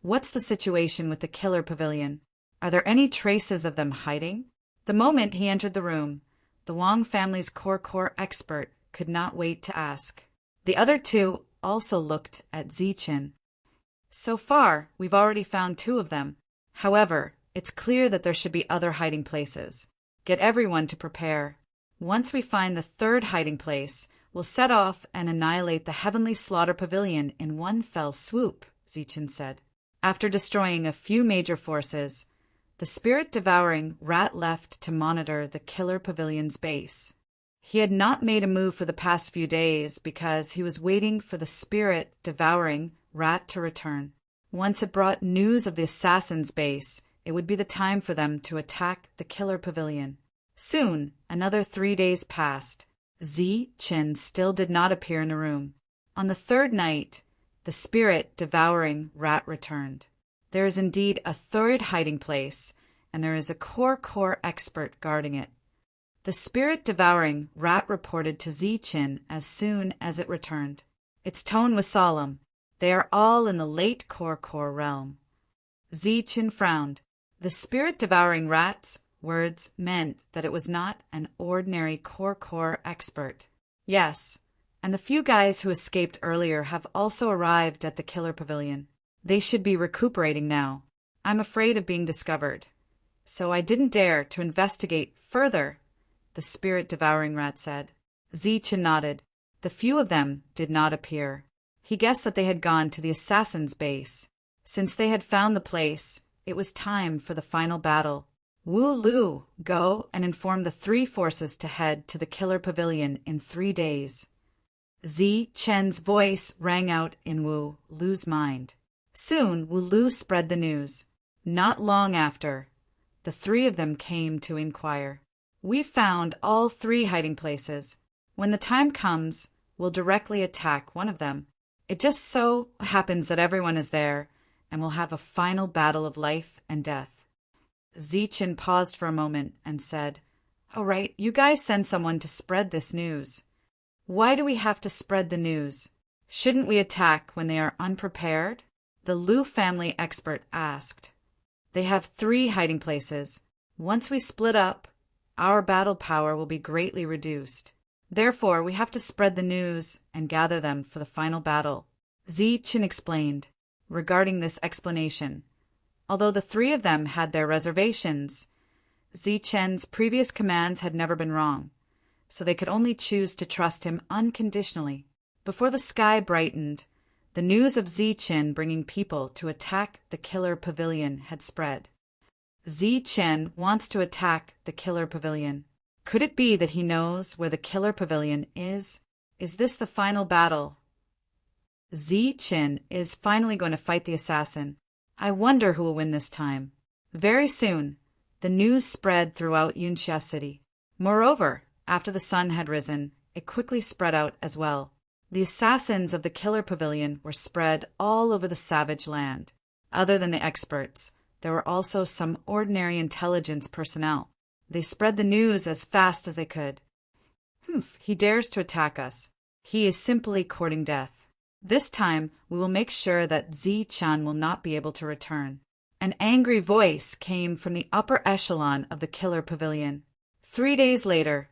what's the situation with the killer pavilion? Are there any traces of them hiding? The moment he entered the room, the Wang family's core expert could not wait to ask. The other 2 also looked at Zichen. So far, we've already found 2 of them. However, it's clear that there should be other hiding places. Get everyone to prepare. Once we find the 3rd hiding place, we'll set off and annihilate the Heavenly Slaughter Pavilion in one fell swoop, Zichen said. After destroying a few major forces, the spirit-devouring rat left to monitor the killer pavilion's base. He had not made a move for the past few days because he was waiting for the spirit-devouring rat to return. Once it brought news of the assassin's base, it would be the time for them to attack the killer pavilion. Soon, another 3 days passed. Zichen still did not appear in the room. On the 3rd night, the spirit-devouring rat returned. There is indeed a 3rd hiding place, and there is a core expert guarding it. The spirit-devouring rat reported to Zichen as soon as it returned. Its tone was solemn. They are all in the late core realm. Zichen frowned. The spirit-devouring rat's words meant that it was not an ordinary core expert. Yes, and the few guys who escaped earlier have also arrived at the killer pavilion. They should be recuperating now. I'm afraid of being discovered, so I didn't dare to investigate further, the spirit-devouring rat said. Zichen nodded. The few of them did not appear. He guessed that they had gone to the assassin's base. Since they had found the place, it was time for the final battle. Wu Lu, go and inform the 3 forces to head to the killer pavilion in 3 days. Zichen's voice rang out in Wu Lu's mind. Soon Wu Lu spread the news. Not long after, the 3 of them came to inquire. We found all 3 hiding places. When the time comes, we'll directly attack one of them. It just so happens that everyone is there, and we'll have a final battle of life and death. Zichen paused for a moment and said, "All right, you guys send someone to spread this news." "Why do we have to spread the news? Shouldn't we attack when they are unprepared?" The Lu family expert asked. "They have 3 hiding places. Once we split up, our battle power will be greatly reduced. Therefore, we have to spread the news and gather them for the final battle," Zichen explained. Regarding this explanation, although the 3 of them had their reservations, Zichen's previous commands had never been wrong, so they could only choose to trust him unconditionally. Before the sky brightened, the news of Zichen bringing people to attack the killer pavilion had spread. Zichen wants to attack the killer pavilion. Could it be that he knows where the killer pavilion is? Is this the final battle? Zichen is finally going to fight the assassin. I wonder who will win this time. Very soon, The news spread throughout Yunxia City. Moreover, after the sun had risen, it quickly spread out as well. The assassins of the Killer Pavilion were spread all over the savage land. Other than the experts, there were also some ordinary intelligence personnel. They spread the news as fast as they could. He dares to attack us. He is simply courting death. This time, we will make sure that Zi-chan will not be able to return. An angry voice came from the upper echelon of the Killer Pavilion. 3 days later,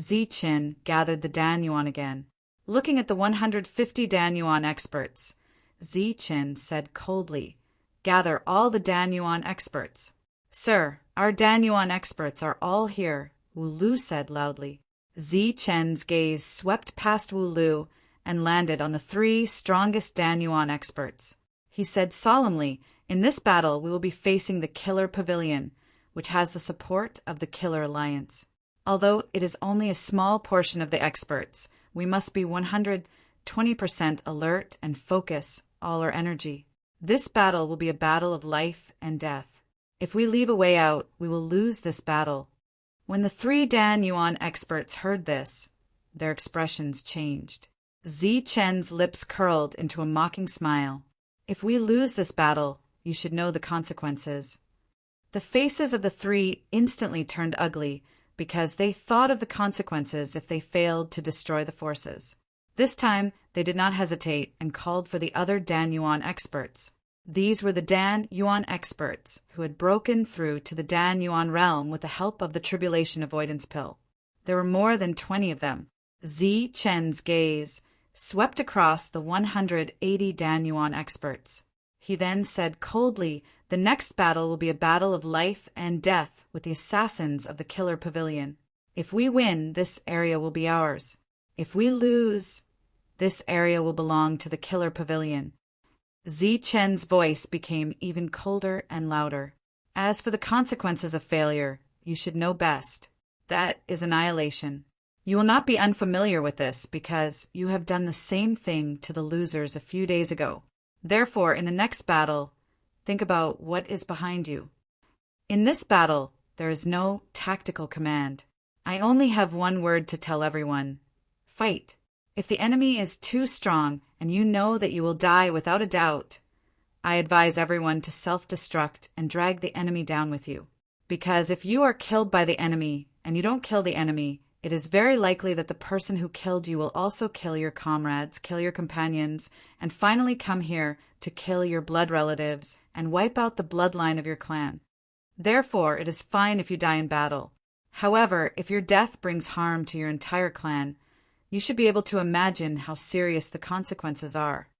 Zi-chan gathered the Dan-yuan again. Looking at the 150 Dan-yuan experts, Zi-chan said coldly, "Gather all the Dan-yuan experts." "Sir, our Dan-yuan experts are all here," Wu Lu said loudly. Zi-chen's gaze swept past Wu Lu and landed on the 3 strongest Dan-yuan experts. He said solemnly, "In this battle we will be facing the Killer Pavilion, which has the support of the Killer Alliance. Although it is only a small portion of the experts, we must be 120% alert and focus all our energy. This battle will be a battle of life and death. If we leave a way out, we will lose this battle." When the 3 Dan-yuan experts heard this, their expressions changed. Zi-chen's lips curled into a mocking smile. "If we lose this battle, you should know the consequences." The faces of the 3 instantly turned ugly because they thought of the consequences if they failed to destroy the forces. This time, they did not hesitate and called for the other Dan-yuan experts. These were the Dan-yuan experts who had broken through to the Dan-yuan realm with the help of the tribulation avoidance pill. There were more than 20 of them. Zi-chen's gaze swept across the 180 Dan-yuan experts. He then said coldly, "The next battle will be a battle of life and death with the assassins of the Killer Pavilion. If we win, this area will be ours. If we lose, this area will belong to the Killer Pavilion." Zi-chen's voice became even colder and louder. "As for the consequences of failure, you should know best. That is annihilation. You will not be unfamiliar with this because you have done the same thing to the losers a few days ago. Therefore, in the next battle, think about what is behind you. In this battle, there is no tactical command. I only have one word to tell everyone. Fight. If the enemy is too strong and you know that you will die without a doubt, I advise everyone to self-destruct and drag the enemy down with you. Because if you are killed by the enemy and you don't kill the enemy, it is very likely that the person who killed you will also kill your comrades, kill your companions, and finally come here to kill your blood relatives and wipe out the bloodline of your clan. Therefore, it is fine if you die in battle. However, if your death brings harm to your entire clan, you should be able to imagine how serious the consequences are."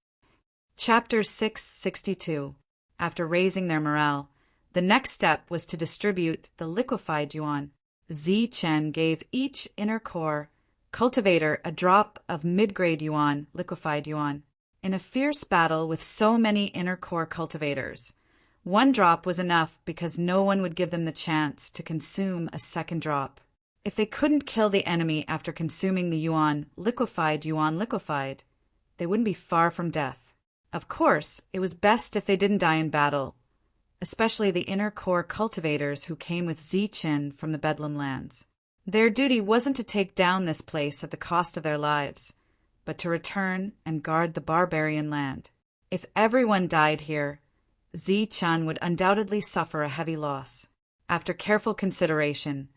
Chapter 662. After raising their morale, the next step was to distribute the liquefied yuan. Zi-chen gave each inner core cultivator a drop of mid-grade yuan, liquefied yuan. In a fierce battle with so many inner core cultivators, 1 drop was enough because no one would give them the chance to consume a second drop. If they couldn't kill the enemy after consuming the yuan liquefied, they wouldn't be far from death. Of course, it was best if they didn't die in battle, especially the inner core cultivators who came with Zi-chen from the Bedlam lands. Their duty wasn't to take down this place at the cost of their lives, but to return and guard the barbarian land. If everyone died here, Zi-chan would undoubtedly suffer a heavy loss. After careful consideration,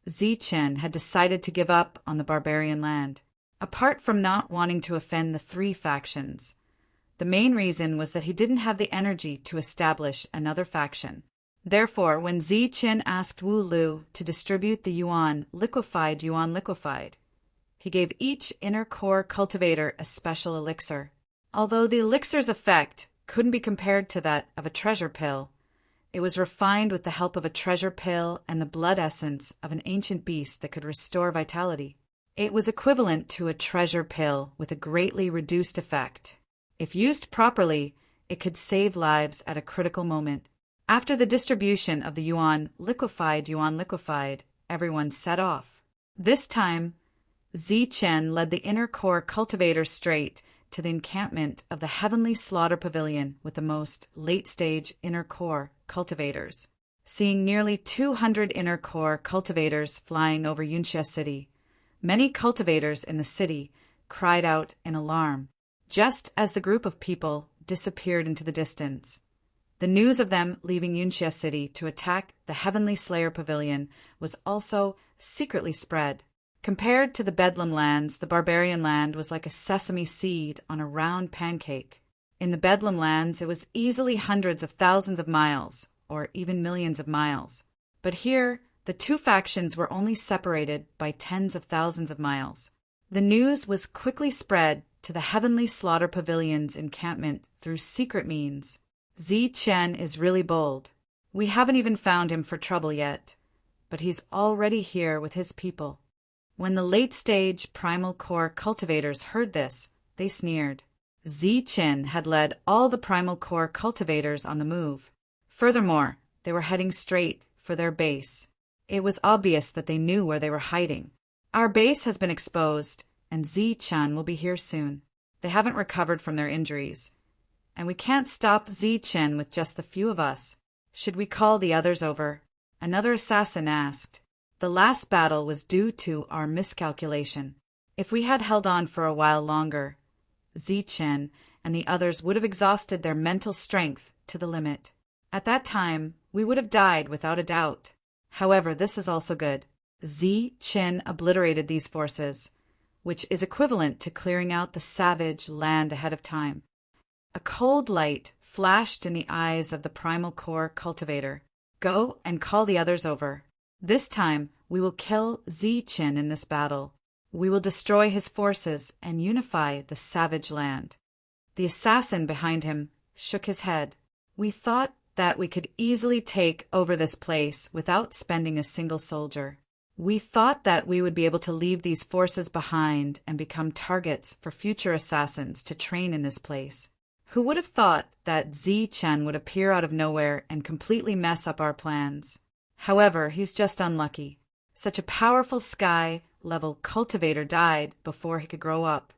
Zi-chen had decided to give up on the barbarian land. Apart from not wanting to offend the 3 factions, the main reason was that he didn't have the energy to establish another faction. Therefore, when Zi-chen asked Wu Lu to distribute the yuan liquefied, he gave each inner core cultivator a special elixir. Although the elixir's effect couldn't be compared to that of a treasure pill, it was refined with the help of a treasure pill and the blood essence of an ancient beast that could restore vitality. It was equivalent to a treasure pill with a greatly reduced effect. If used properly, it could save lives at a critical moment. After the distribution of the yuan liquefied, everyone set off. This time, Zi-chen led the inner core cultivator straight to the encampment of the Heavenly Slaughter Pavilion with the most late-stage inner core cultivators. seeing nearly 200 inner core cultivators flying over Yunxia City. Many cultivators in the city cried out in alarm, just as the group of people disappeared into the distance. The news of them leaving Yunxia City to attack the Heavenly Slayer Pavilion was also secretly spread. Compared to the Bedlam lands, the Barbarian land was like a sesame seed on a round pancake. In the Bedlam lands, it was easily hundreds of thousands of miles, or even millions of miles. But here, the two factions were only separated by tens of thousands of miles. The news was quickly spread to the Heavenly Slaughter Pavilion's encampment through secret means. Zi Chen is really bold. We haven't even found him for trouble yet, but he's already here with his people. When the late-stage primal core cultivators heard this, they sneered. Zi Chen had led all the primal core cultivators on the move. Furthermore, they were heading straight for their base. It was obvious that they knew where they were hiding. Our base has been exposed, and Zi Chen will be here soon. They haven't recovered from their injuries. And we can't stop Zi Chen with just the few of us. Should we call the others over? Another assassin asked. The last battle was due to our miscalculation. If we had held on for a while longer, Zi Chen and the others would have exhausted their mental strength to the limit. At that time, we would have died without a doubt. However, this is also good. Zi Chen obliterated these forces, which is equivalent to clearing out the savage land ahead of time. A cold light flashed in the eyes of the primal core cultivator. Go and call the others over. This time, we will kill Zi Chen in this battle. We will destroy his forces and unify the savage land. The assassin behind him shook his head. We thought that we could easily take over this place without spending a single soldier. We thought that we would be able to leave these forces behind and become targets for future assassins to train in this place. Who would have thought that Zi Chen would appear out of nowhere and completely mess up our plans? However, he's just unlucky. Such a powerful sky-level cultivator died before he could grow up.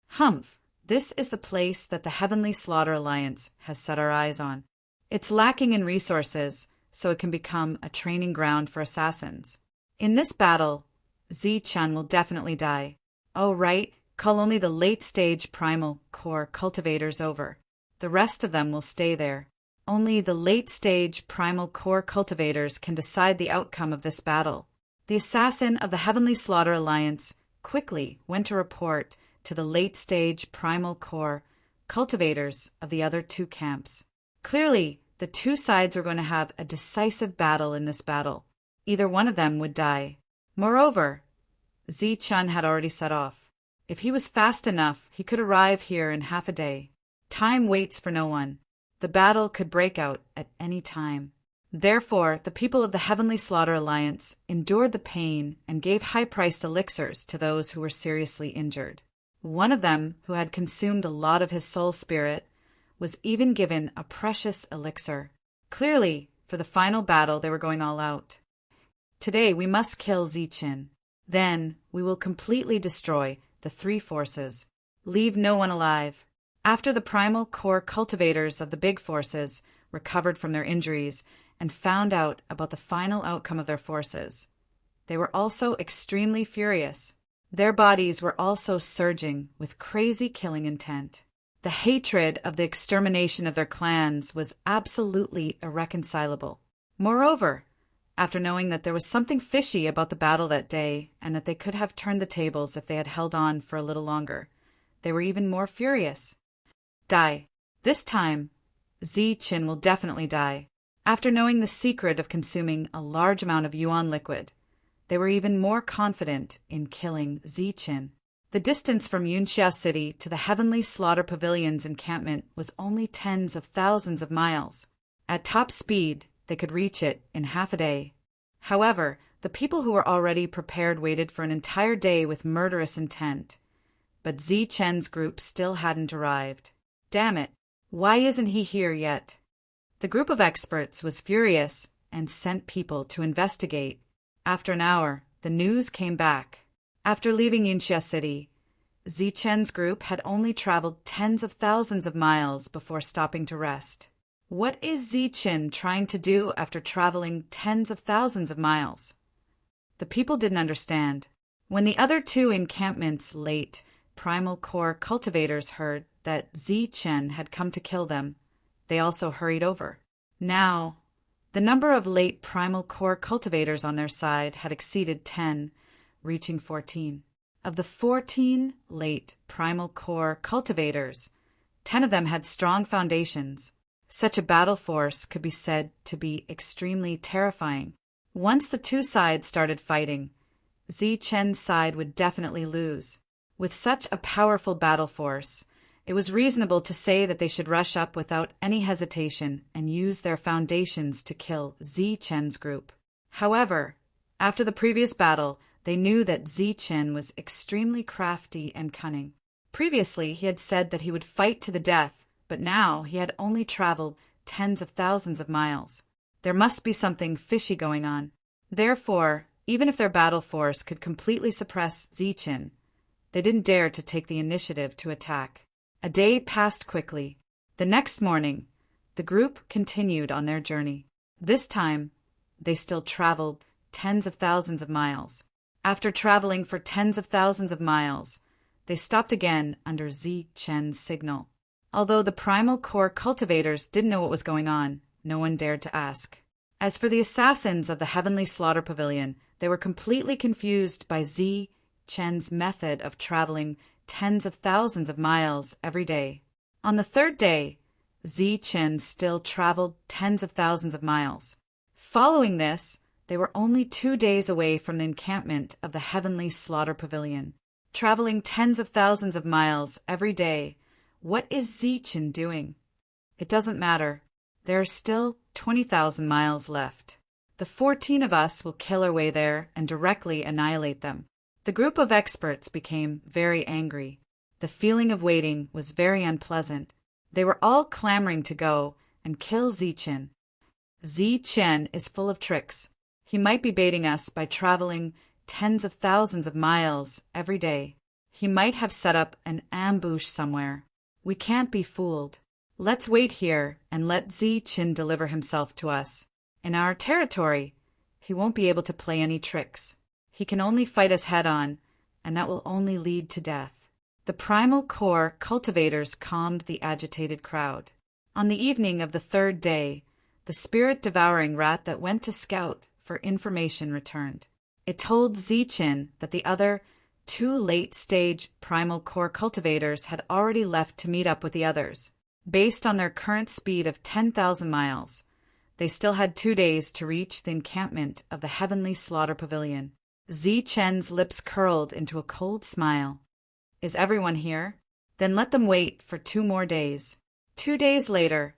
Humph, this is the place that the Heavenly Slaughter Alliance has set our eyes on. It's lacking in resources, so it can become a training ground for assassins. In this battle, Zi Chen will definitely die. Oh, right, call only the late-stage primal core cultivators over. The rest of them will stay there. Only the late-stage primal core cultivators can decide the outcome of this battle. The assassin of the Heavenly Slaughter Alliance quickly went to report to the late-stage primal core cultivators of the other two camps. Clearly, the two sides are going to have a decisive battle in this battle. Either one of them would die. Moreover, Zi Chen had already set off. If he was fast enough, he could arrive here in half a day. Time waits for no one. The battle could break out at any time. Therefore, the people of the Heavenly Slaughter Alliance endured the pain and gave high-priced elixirs to those who were seriously injured. One of them, who had consumed a lot of his soul spirit, was even given a precious elixir. Clearly, for the final battle, they were going all out. Today, we must kill Zi Chen. Then, we will completely destroy the three forces. Leave no one alive. After the primal core cultivators of the big forces recovered from their injuries and found out about the final outcome of their forces, they were also extremely furious. Their bodies were also surging with crazy killing intent. The hatred of the extermination of their clans was absolutely irreconcilable. Moreover, after knowing that there was something fishy about the battle that day and that they could have turned the tables if they had held on for a little longer, they were even more furious. Die. This time, Zi Chen will definitely die. After knowing the secret of consuming a large amount of yuan liquid, they were even more confident in killing Zi Chen. The distance from Yunxia City to the Heavenly Slaughter Pavilion's encampment was only tens of thousands of miles. At top speed, they could reach it in half a day. However, the people who were already prepared waited for an entire day with murderous intent. But Zi Chen's group still hadn't arrived. Damn it, why isn't he here yet? The group of experts was furious and sent people to investigate. After an hour, the news came back. After leaving Yunxia City, Zi Chen's group had only traveled tens of thousands of miles before stopping to rest. What is Zichin trying to do after traveling tens of thousands of miles? The people didn't understand. When the other two encampments' late primal core cultivators heard that Zichin had come to kill them, they also hurried over. Now, the number of late primal core cultivators on their side had exceeded 10, reaching 14. Of the 14 late primal core cultivators, 10 of them had strong foundations. Such a battle force could be said to be extremely terrifying. Once the two sides started fighting, Zichen's side would definitely lose. With such a powerful battle force, it was reasonable to say that they should rush up without any hesitation and use their foundations to kill Zichen's group. However, after the previous battle, they knew that Zichen was extremely crafty and cunning. Previously, he had said that he would fight to the death, but now he had only traveled tens of thousands of miles. There must be something fishy going on. Therefore, even if their battle force could completely suppress Zichen, they didn't dare to take the initiative to attack. A day passed quickly. The next morning, the group continued on their journey. This time, they still traveled tens of thousands of miles. After traveling for tens of thousands of miles, they stopped again under Zichen's signal. Although the primal core cultivators didn't know what was going on, no one dared to ask. As for the assassins of the Heavenly Slaughter Pavilion, they were completely confused by Zichen's method of traveling tens of thousands of miles every day. On the third day, Zichen still traveled tens of thousands of miles. Following this, they were only 2 days away from the encampment of the Heavenly Slaughter Pavilion. Traveling tens of thousands of miles every day, what is Zichen doing? It doesn't matter. There are still 20,000 miles left. The 14 of us will kill our way there and directly annihilate them. The group of experts became very angry. The feeling of waiting was very unpleasant. They were all clamoring to go and kill Zichen. Zichen is full of tricks. He might be baiting us by traveling tens of thousands of miles every day. He might have set up an ambush somewhere. We can't be fooled. Let's wait here and let Zichen deliver himself to us. In our territory, he won't be able to play any tricks. He can only fight us head-on, and that will only lead to death. The primal core cultivators calmed the agitated crowd. On the evening of the third day, the spirit-devouring rat that went to scout for information returned. It told Zichen that the other 2 late-stage primal core cultivators had already left to meet up with the others. Based on their current speed of 10,000 miles, they still had 2 days to reach the encampment of the Heavenly Slaughter Pavilion. Zichen's lips curled into a cold smile. Is everyone here? Then let them wait for 2 more days. 2 days later,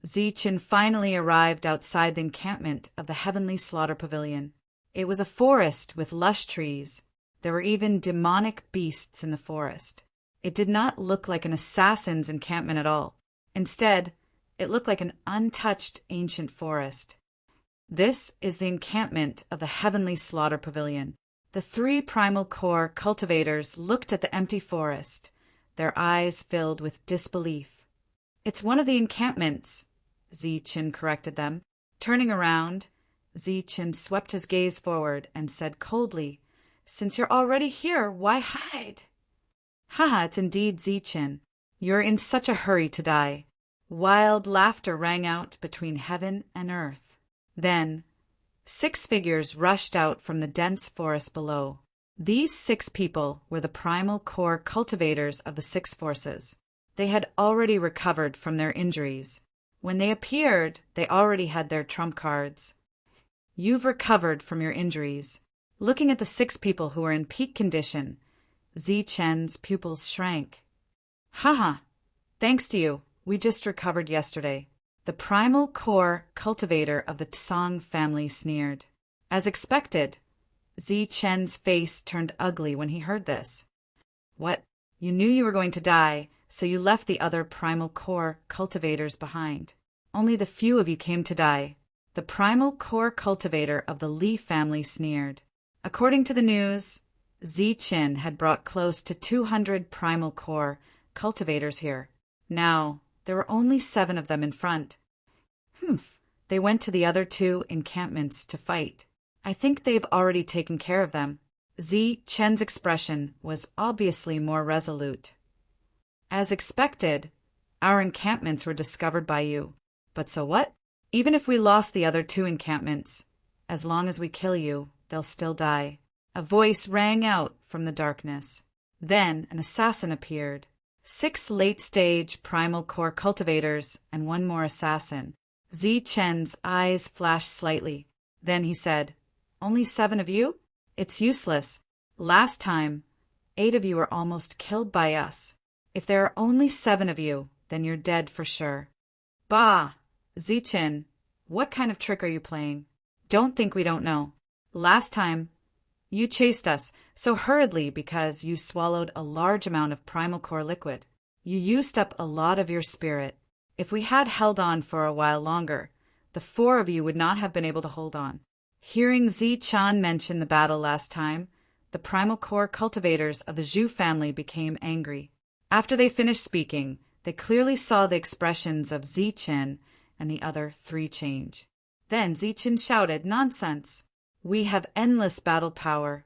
Zichen finally arrived outside the encampment of the Heavenly Slaughter Pavilion. It was a forest with lush trees. There were even demonic beasts in the forest. It did not look like an assassin's encampment at all. Instead, it looked like an untouched ancient forest. This is the encampment of the Heavenly Slaughter Pavilion. The 3 primal core cultivators looked at the empty forest, their eyes filled with disbelief. It's one of the encampments, Zichen corrected them. Turning around, Zichen swept his gaze forward and said coldly, "Since you're already here, why hide?" "Haha, it's indeed Zichen. You're in such a hurry to die." Wild laughter rang out between heaven and earth. Then, 6 figures rushed out from the dense forest below. These 6 people were the primal core cultivators of the 6 forces. They had already recovered from their injuries. When they appeared, they already had their trump cards. You've recovered from your injuries. Looking at the 6 people who were in peak condition, Zichen's pupils shrank. "Haha, thanks to you, we just recovered yesterday." The primal core cultivator of the Tsang family sneered. As expected, Zichen's face turned ugly when he heard this. "What? You knew you were going to die, so you left the other primal core cultivators behind. Only the few of you came to die." The primal core cultivator of the Li family sneered. According to the news, Zichen had brought close to 200 primal core cultivators here. Now, there were only 7 of them in front. Humph. They went to the other two encampments to fight. I think they've already taken care of them. Zi Chen's expression was obviously more resolute. As expected, our encampments were discovered by you. But so what? Even if we lost the other two encampments, as long as we kill you, they'll still die. A voice rang out from the darkness. Then an assassin appeared. 6 late-stage primal core cultivators and 1 more assassin. Zi Chen's eyes flashed slightly. Then he said, "Only 7 of you? It's useless. Last time, 8 of you were almost killed by us. If there are only 7 of you, then you're dead for sure." "Bah! Zi Chen, what kind of trick are you playing? Don't think we don't know. Last time, you chased us so hurriedly because you swallowed a large amount of primal core liquid. You used up a lot of your spirit. If we had held on for a while longer, the 4 of you would not have been able to hold on." Hearing Zi Chan mention the battle last time, the primal core cultivators of the Zhu family became angry. After they finished speaking, they clearly saw the expressions of Zi Chen and the other 3 change. Then Zi Chen shouted, "Nonsense! We have endless battle power."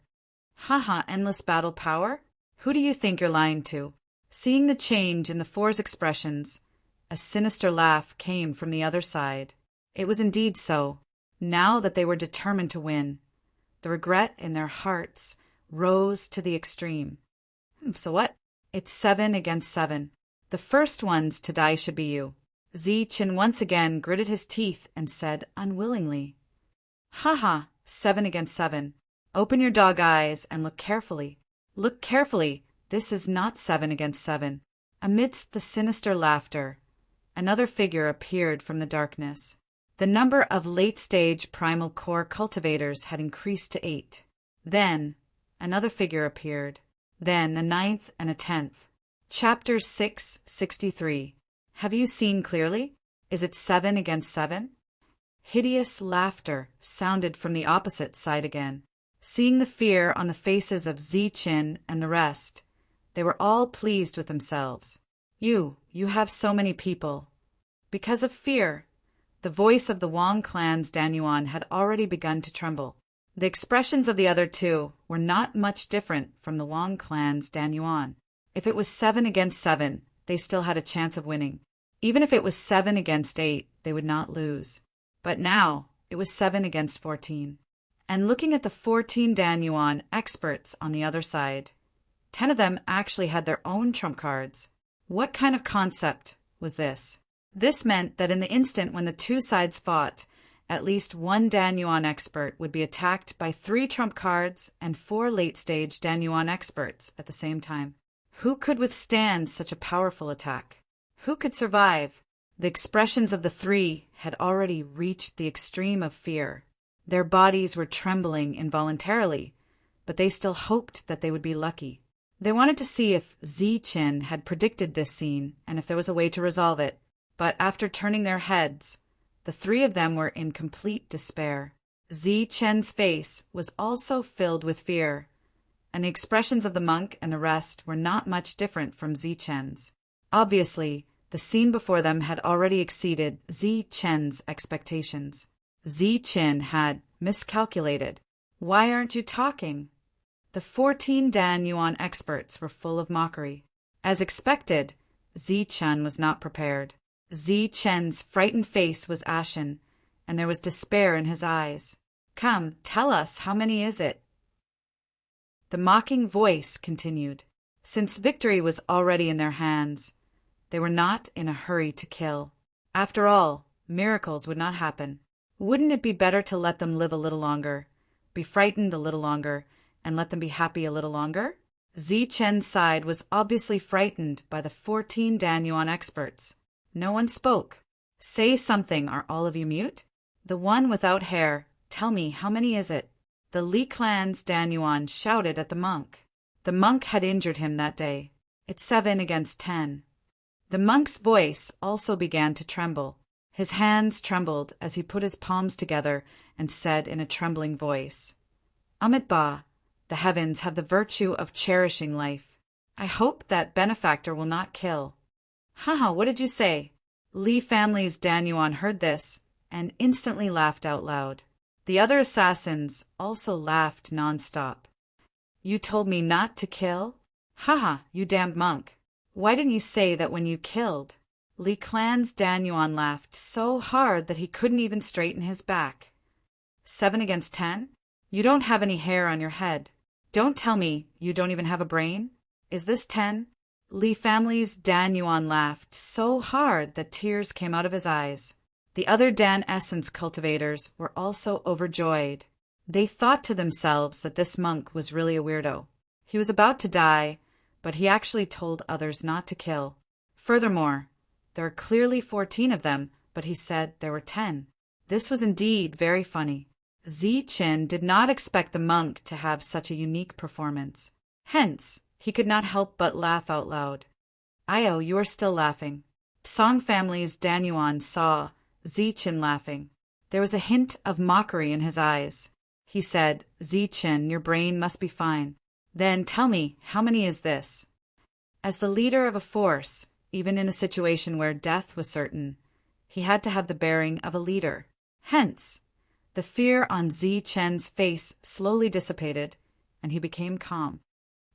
"Haha, endless battle power? Who do you think you're lying to?" Seeing the change in the 4's expressions, a sinister laugh came from the other side. It was indeed so. Now that they were determined to win, the regret in their hearts rose to the extreme. "So what? It's 7 against 7. The first ones to die should be you." Zi Chen once again gritted his teeth and said unwillingly, "Haha, 7 against 7. Open your dog eyes and look carefully. Look carefully. This is not 7 against 7. Amidst the sinister laughter, another figure appeared from the darkness. The number of late-stage primal core cultivators had increased to 8. Then, another figure appeared. Then a 9th and a 10th. Chapter 663. Have you seen clearly? Is it 7 against 7? Hideous laughter sounded from the opposite side again. Seeing the fear on the faces of Zi Chen and the rest, they were all pleased with themselves. You have so many people. Because of fear, the voice of the Wang clan's Danyuan had already begun to tremble. The expressions of the other 2 were not much different from the Wang clan's Danyuan. If it was 7 against 7, they still had a chance of winning. Even if it was 7 against 8, they would not lose. But now, it was 7 against 14. And looking at the 14 Danyuan experts on the other side, 10 of them actually had their own trump cards. What kind of concept was this? This meant that in the instant when the 2 sides fought, at least 1 Danyuan expert would be attacked by 3 trump cards and 4 late-stage Danyuan experts at the same time. Who could withstand such a powerful attack? Who could survive? The expressions of the 3 had already reached the extreme of fear. Their bodies were trembling involuntarily, but they still hoped that they would be lucky. They wanted to see if Zi Chen had predicted this scene and if there was a way to resolve it. But after turning their heads, the 3 of them were in complete despair. Zi Chen's face was also filled with fear, and the expressions of the monk and the rest were not much different from Zi Chen's. Obviously, the scene before them had already exceeded Zi Chen's expectations. Zi Chen had miscalculated. "Why aren't you talking?" The 14 Danyuan experts were full of mockery. As expected, Zi Chen was not prepared. Zi Chen's frightened face was ashen, and there was despair in his eyes. "Come, tell us, how many is it?" The mocking voice continued. Since victory was already in their hands, they were not in a hurry to kill. After all, miracles would not happen. Wouldn't it be better to let them live a little longer, be frightened a little longer, and let them be happy a little longer? Zi Chen's side was obviously frightened by the 14 Danyuan experts. No one spoke. "Say something, are all of you mute?" "The one without hair, tell me, how many is it?" The Li clan's Danyuan shouted at the monk. The monk had injured him that day. "It's 7 against 10. The monk's voice also began to tremble. His hands trembled as he put his palms together and said in a trembling voice, "Amitabha, the heavens have the virtue of cherishing life. I hope that benefactor will not kill." "Haha, what did you say?" Li family's Danyuan heard this, and instantly laughed out loud. The other assassins also laughed nonstop. You told me not to kill? Haha, you damned monk. Why didn't you say that when you killed? Li Clan's Dan Yuan laughed so hard that he couldn't even straighten his back. 7 against 10? You don't have any hair on your head. Don't tell me you don't even have a brain? Is this 10? Li family's Dan Yuan laughed so hard that tears came out of his eyes. The other Dan essence cultivators were also overjoyed. They thought to themselves that this monk was really a weirdo. He was about to die, but he actually told others not to kill. Furthermore, there are clearly 14 of them, but he said there were 10. This was indeed very funny. Zichen did not expect the monk to have such a unique performance. Hence, he could not help but laugh out loud. Io, you are still laughing. Song family's Dan Yuan saw Zichen laughing. There was a hint of mockery in his eyes. He said, Zichen, your brain must be fine. Then tell me, how many is this? As the leader of a force, even in a situation where death was certain, he had to have the bearing of a leader. Hence, the fear on Zichen's face slowly dissipated, and he became calm.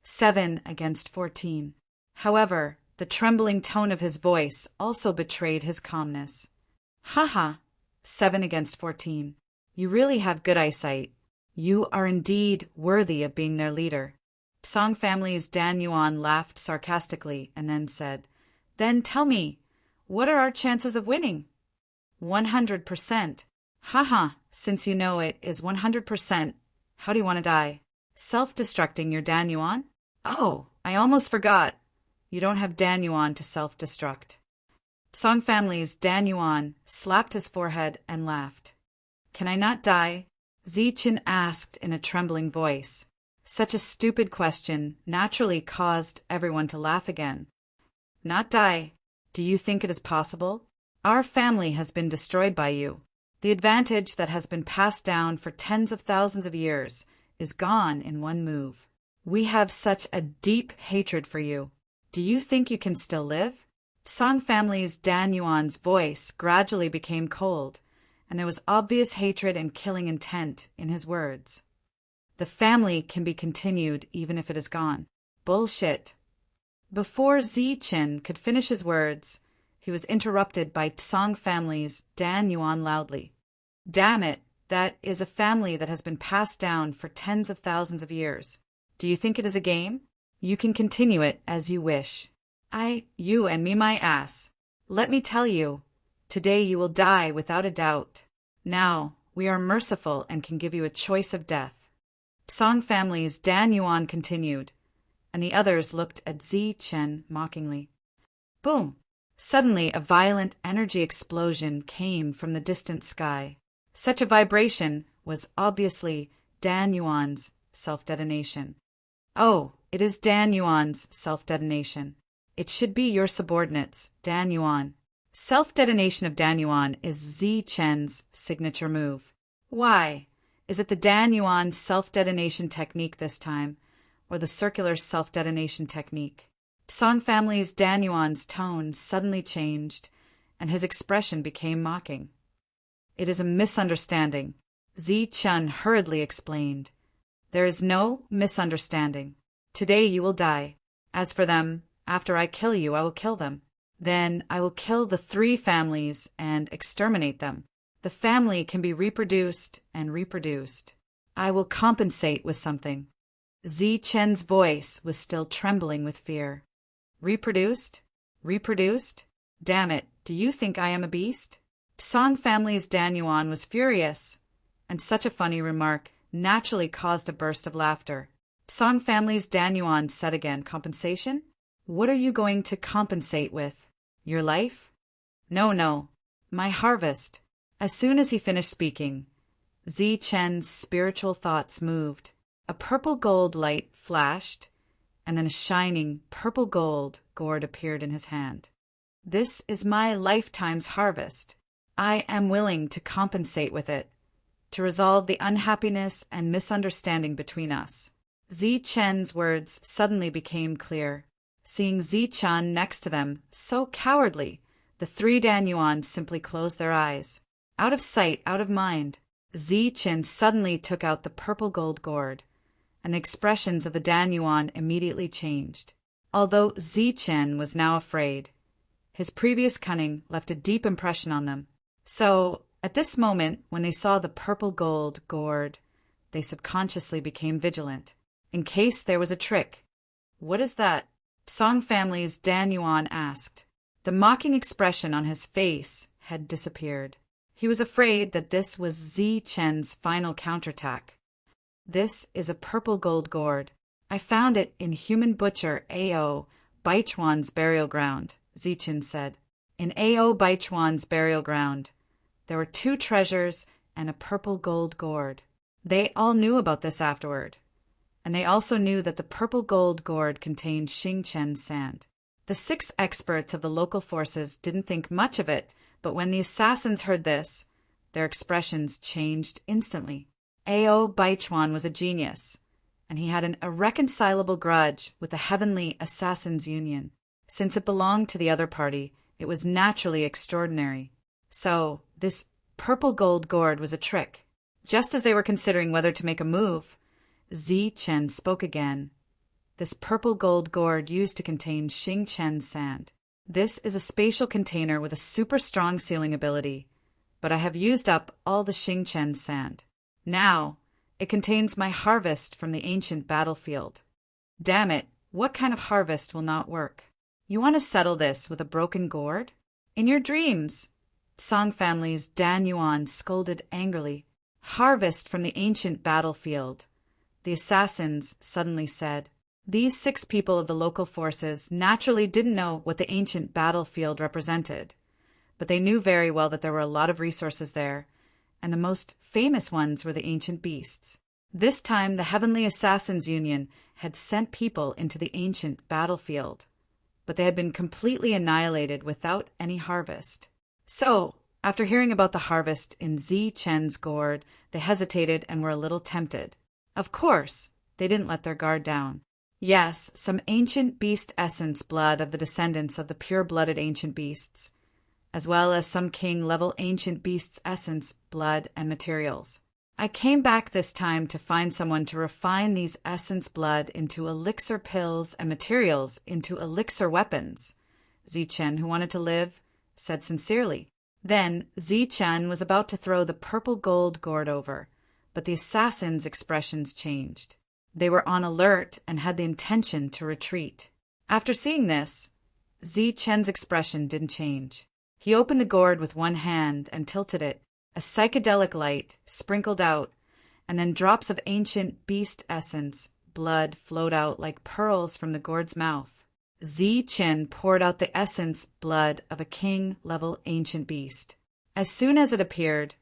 7 against 14. However, the trembling tone of his voice also betrayed his calmness. Haha, 7 against 14. You really have good eyesight. You are indeed worthy of being their leader. Song family's Dan Yuan laughed sarcastically and then said, Then tell me, what are our chances of winning? 100%. Haha, since you know it is 100%, how do you want to die? Self-destructing your Dan Yuan? Oh, I almost forgot. You don't have Dan Yuan to self-destruct. Song family's Dan Yuan slapped his forehead and laughed. Can I not die? Zichen asked in a trembling voice. Such a stupid question naturally caused everyone to laugh again. Not die? Do you think it is possible? Our family has been destroyed by you. The advantage that has been passed down for tens of thousands of years is gone in one move. We have such a deep hatred for you. Do you think you can still live? Song family's Dan Yuan's voice gradually became cold, and there was obvious hatred and killing intent in his words. The family can be continued even if it is gone. Bullshit. Before Zichen could finish his words, he was interrupted by Song family's Dan Yuan loudly. Damn it, that is a family that has been passed down for tens of thousands of years. Do you think it is a game? You can continue it as you wish. You and me my ass. Let me tell you, today you will die without a doubt. Now, we are merciful and can give you a choice of death. Song family's Dan Yuan continued, and the others looked at Zichen mockingly. Boom! Suddenly, a violent energy explosion came from the distant sky. Such a vibration was obviously Dan Yuan's self-detonation. Oh, it is Dan Yuan's self-detonation. It should be your subordinates, Dan Yuan. Self-detonation of Dan Yuan is Zichen's signature move. Why? Is it the Dan Yuan self-detonation technique this time, or the circular self-detonation technique? Song family's Dan Yuan's tone suddenly changed, and his expression became mocking. It is a misunderstanding, Zichen hurriedly explained. There is no misunderstanding. Today you will die. As for them, after I kill you, I will kill them. Then I will kill the 3 families and exterminate them. The family can be reproduced and reproduced. I will compensate with something. Zichen's voice was still trembling with fear. Reproduced? Reproduced? Damn it, do you think I am a beast? Song family's Dan Yuan was furious, and such a funny remark naturally caused a burst of laughter. Song family's Dan Yuan said again, compensation? What are you going to compensate with? Your life? No, my harvest. As soon as he finished speaking, Zichen's spiritual thoughts moved. A purple gold light flashed, and then a shining purple gold gourd appeared in his hand. This is my lifetime's harvest. I am willing to compensate with it, to resolve the unhappiness and misunderstanding between us. Zichen's words suddenly became clear. Seeing Zichen next to them, so cowardly, the 3 Dan Yuan simply closed their eyes. Out of sight, out of mind. Zi-Chen suddenly took out the purple gold gourd, and the expressions of the Dan Yuan immediately changed. Although Zi-Chen was now afraid, his previous cunning left a deep impression on them. So, at this moment, when they saw the purple gold gourd, they subconsciously became vigilant, in case there was a trick. "What is that?" Song family's Dan Yuan asked. The mocking expression on his face had disappeared. He was afraid that this was Zi-Chen's final counterattack. "This is a purple gold gourd. I found it in human butcher A.O. Baichuan's burial ground," Zi-Chen said. In A.O. Baichuan's burial ground, there were 2 treasures and a purple gold gourd. They all knew about this afterward, and they also knew that the purple gold gourd contained Xingchen's sand. The 6 experts of the local forces didn't think much of it, but when the assassins heard this, their expressions changed instantly. A.O. Baichuan was a genius, and he had an irreconcilable grudge with the Heavenly Assassins' Union. Since it belonged to the other party, it was naturally extraordinary. So, this purple gold gourd was a trick. Just as they were considering whether to make a move, Zi-Chen spoke again. "This purple gold gourd used to contain Xingchen's sand. This is a spatial container with a super strong sealing ability, but I have used up all the Xingchen's sand. Now, it contains my harvest from the ancient battlefield. Damn it, what kind of harvest will not work? You want to settle this with a broken gourd? In your dreams!" Song family's Dan Yuan scolded angrily. "Harvest from the ancient battlefield," the assassins suddenly said. These 6 people of the local forces naturally didn't know what the ancient battlefield represented, but they knew very well that there were a lot of resources there, and the most famous ones were the ancient beasts. This time the Heavenly Assassins' Union had sent people into the ancient battlefield, but they had been completely annihilated without any harvest. So, after hearing about the harvest in Zi-Chen's gourd, they hesitated and were a little tempted. Of course, they didn't let their guard down. Yes, some ancient beast essence blood of the descendants of the pure-blooded ancient beasts, as well as some king-level ancient beasts essence, blood, and materials. I came back this time to find someone to refine these essence blood into elixir pills and materials into elixir weapons. Zi-Chen, who wanted to live, said sincerely. Then Zi-Chen was about to throw the purple gold gourd over, but the assassins' expressions changed. They were on alert and had the intention to retreat. After seeing this, Zi-Chen's expression didn't change. He opened the gourd with one hand and tilted it. A psychedelic light sprinkled out, and then drops of ancient beast essence, blood, flowed out like pearls from the gourd's mouth. Zi-Chen poured out the essence blood of a king-level ancient beast. As soon as it appeared,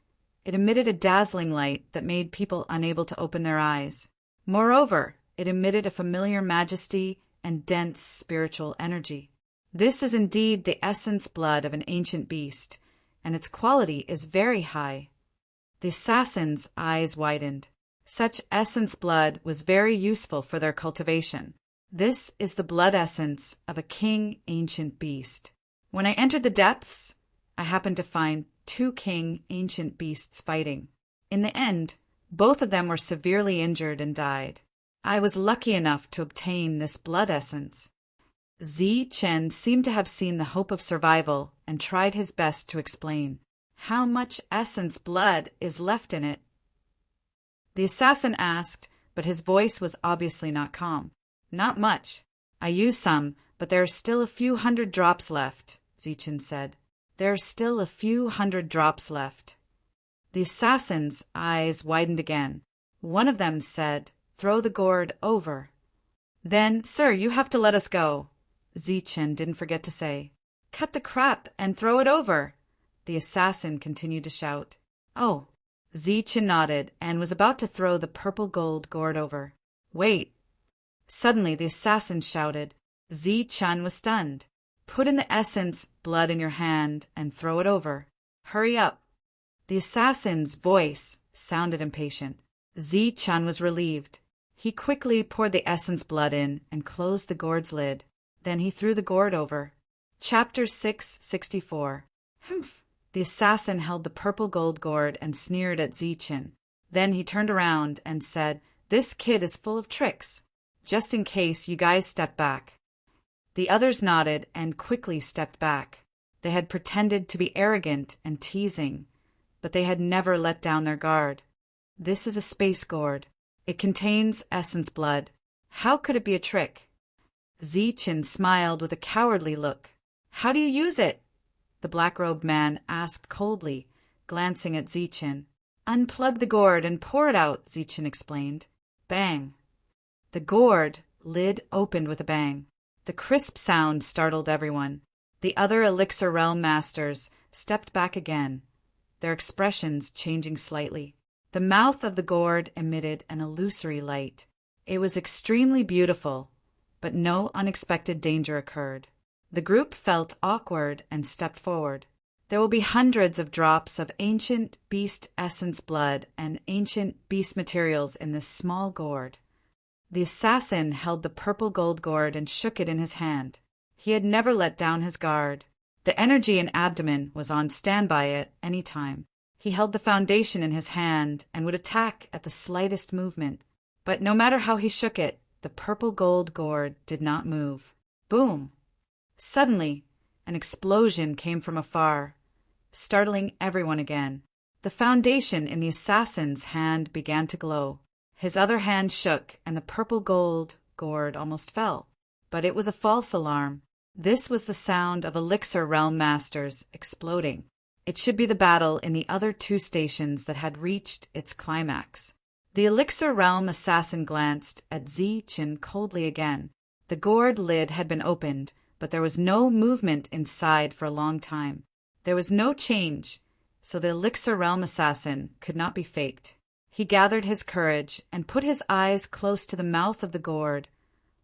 it emitted a dazzling light that made people unable to open their eyes. Moreover, it emitted a familiar majesty and dense spiritual energy. This is indeed the essence blood of an ancient beast, and its quality is very high. The assassins' eyes widened. Such essence blood was very useful for their cultivation. This is the blood essence of a king ancient beast. When I entered the depths, I happened to find 2 king ancient beasts fighting. In the end, both of them were severely injured and died. I was lucky enough to obtain this blood essence. Zi-Chen seemed to have seen the hope of survival and tried his best to explain. "How much essence blood is left in it?" The assassin asked, but his voice was obviously not calm. "Not much. I used some, but there are still a few hundred drops left," Zi-Chen said. "There are still a few hundred drops left." The assassin's eyes widened again. One of them said, "Throw the gourd over." "Then, sir, you have to let us go," Zi-Chen didn't forget to say. "Cut the crap and throw it over," the assassin continued to shout. "Oh." Zi-Chen nodded and was about to throw the purple gold gourd over. "Wait." Suddenly the assassin shouted. Zi-Chen was stunned. "Put in the essence blood in your hand and throw it over. Hurry up." The assassin's voice sounded impatient. Zi-Chen was relieved. He quickly poured the essence blood in and closed the gourd's lid. Then he threw the gourd over. Chapter 664. "Humph," The assassin held the purple gold gourd and sneered at Zichen. Then he turned around and said, "This kid is full of tricks. Just in case, you guys step back." The others nodded and quickly stepped back. They had pretended to be arrogant and teasing, but they had never let down their guard. "This is a space gourd. It contains essence blood. How could it be a trick?" Zichen smiled with a cowardly look. "How do you use it?" the black-robed man asked coldly, glancing at Zichen. "Unplug the gourd and pour it out," Zichen explained. Bang! The gourd lid opened with a bang. The crisp sound startled everyone. The other Elixir Realm Masters stepped back again, their expressions changing slightly. The mouth of the gourd emitted an illusory light. It was extremely beautiful, but no unexpected danger occurred. The group felt awkward and stepped forward. "There will be hundreds of drops of ancient beast essence blood and ancient beast materials in this small gourd." The assassin held the purple gold gourd and shook it in his hand. He had never let down his guard. The energy in abdomen was on standby at any time. He held the foundation in his hand and would attack at the slightest movement. But no matter how he shook it, the purple gold gourd did not move. Boom! Suddenly, an explosion came from afar, startling everyone again. The foundation in the assassin's hand began to glow. His other hand shook, and the purple gold gourd almost fell. But it was a false alarm. This was the sound of Elixir Realm Masters exploding. It should be the battle in the other two stations that had reached its climax. The Elixir Realm assassin glanced at Zichen coldly again. The gourd lid had been opened, but there was no movement inside for a long time. There was no change, so the Elixir Realm assassin could not be faked. He gathered his courage and put his eyes close to the mouth of the gourd,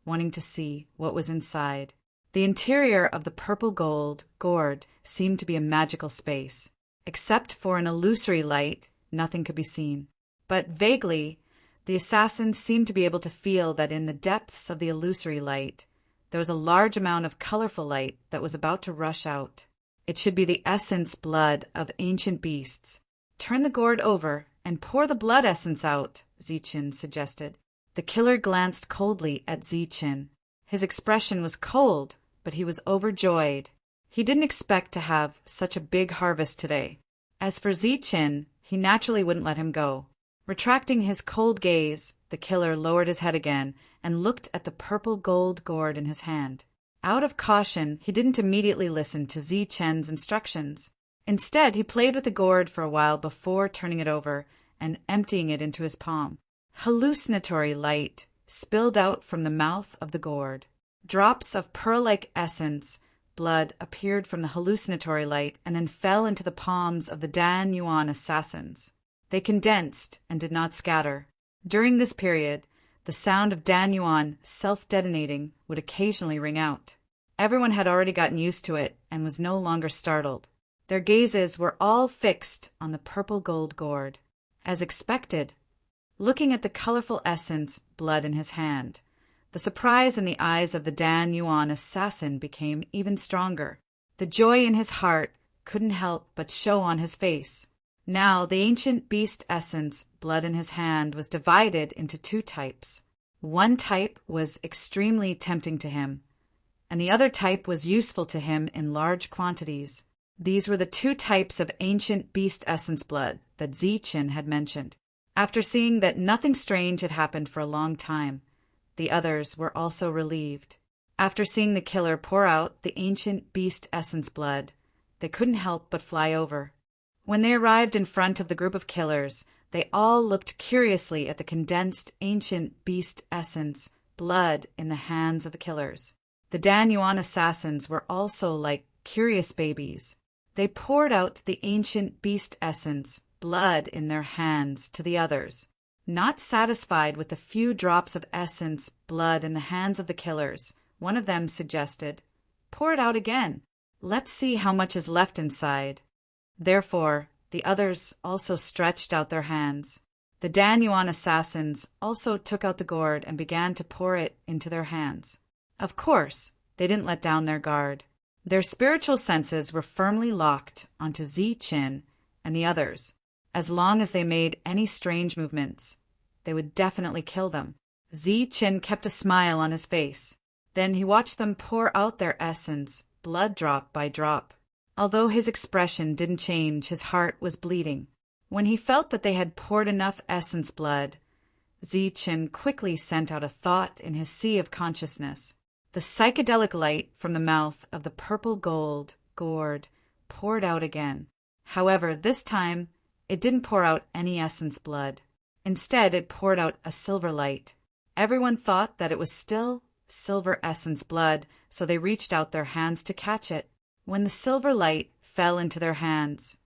wanting to see what was inside. The interior of the purple gold gourd seemed to be a magical space. Except for an illusory light, nothing could be seen. But vaguely, the assassin seemed to be able to feel that in the depths of the illusory light, there was a large amount of colorful light that was about to rush out. It should be the essence blood of ancient beasts. "Turn the gourd over and pour the blood essence out," Zichen suggested. The killer glanced coldly at Zichen. His expression was cold, but he was overjoyed. He didn't expect to have such a big harvest today. As for Zichen, he naturally wouldn't let him go. Retracting his cold gaze, the killer lowered his head again and looked at the purple gold gourd in his hand. Out of caution, he didn't immediately listen to Zichen's instructions. Instead, he played with the gourd for a while before turning it over and emptying it into his palm. Hallucinatory light spilled out from the mouth of the gourd. Drops of pearl-like essence blood appeared from the hallucinatory light and then fell into the palms of the Dan Yuan assassins. They condensed and did not scatter. During this period, the sound of Dan Yuan self-detonating would occasionally ring out. Everyone had already gotten used to it and was no longer startled. Their gazes were all fixed on the purple gold gourd. As expected, looking at the colorful essence blood in his hand, the surprise in the eyes of the Dan Yuan assassin became even stronger. The joy in his heart couldn't help but show on his face. Now the ancient beast essence blood in his hand was divided into two types. One type was extremely tempting to him, and the other type was useful to him in large quantities. These were the two types of ancient beast essence blood that Zichen had mentioned. After seeing that nothing strange had happened for a long time, the others were also relieved. After seeing the killer pour out the ancient beast essence blood, they couldn't help but fly over. When they arrived in front of the group of killers, they all looked curiously at the condensed ancient beast essence blood in the hands of the killers. The Dan Yuan assassins were also like curious babies. They poured out the ancient beast essence blood in their hands to the others. Not satisfied with the few drops of essence blood in the hands of the killers, one of them suggested, "Pour it out again. Let's see how much is left inside." Therefore, the others also stretched out their hands. The Dan Yuan assassins also took out the gourd and began to pour it into their hands. Of course, they didn't let down their guard. Their spiritual senses were firmly locked onto Zi-Chin and the others. As long as they made any strange movements, they would definitely kill them. Zi-Chin kept a smile on his face. Then he watched them pour out their essence, blood drop by drop. Although his expression didn't change, his heart was bleeding. When he felt that they had poured enough essence blood, Zi-Chin quickly sent out a thought in his sea of consciousness. The psychedelic light from the mouth of the purple gold gourd poured out again. However, this time, it didn't pour out any essence blood. Instead, it poured out a silver light. Everyone thought that it was still silver essence blood, so they reached out their hands to catch it. When the silver light fell into their hands,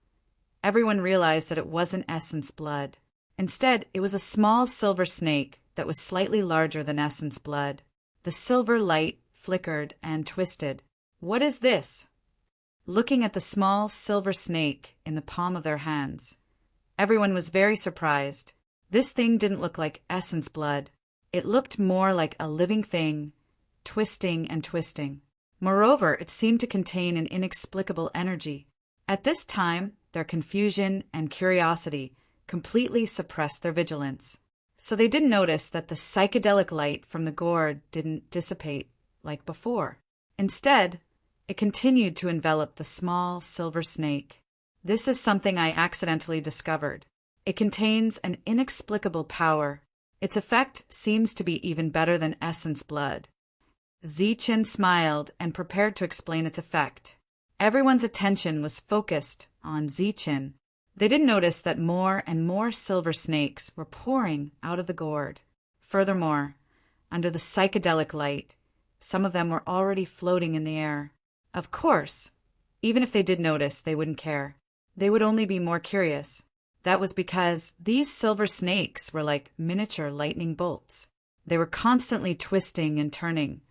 everyone realized that it wasn't essence blood. Instead, it was a small silver snake that was slightly larger than essence blood. The silver light flickered and twisted. "What is this?" Looking at the small silver snake in the palm of their hands, everyone was very surprised. This thing didn't look like essence blood. It looked more like a living thing, twisting and twisting. Moreover, it seemed to contain an inexplicable energy. At this time, their confusion and curiosity completely suppressed their vigilance. So they didn't notice that the psychedelic light from the gourd didn't dissipate like before. Instead, it continued to envelop the small silver snake. This is something I accidentally discovered. It contains an inexplicable power. Its effect seems to be even better than essence blood. Zi-Chin smiled and prepared to explain its effect. Everyone's attention was focused on Zi-Chin. They didn't notice that more and more silver snakes were pouring out of the gourd. Furthermore, under the psychedelic light, some of them were already floating in the air. Of course, even if they did notice, they wouldn't care. They would only be more curious. That was because these silver snakes were like miniature lightning bolts. They were constantly twisting and turning,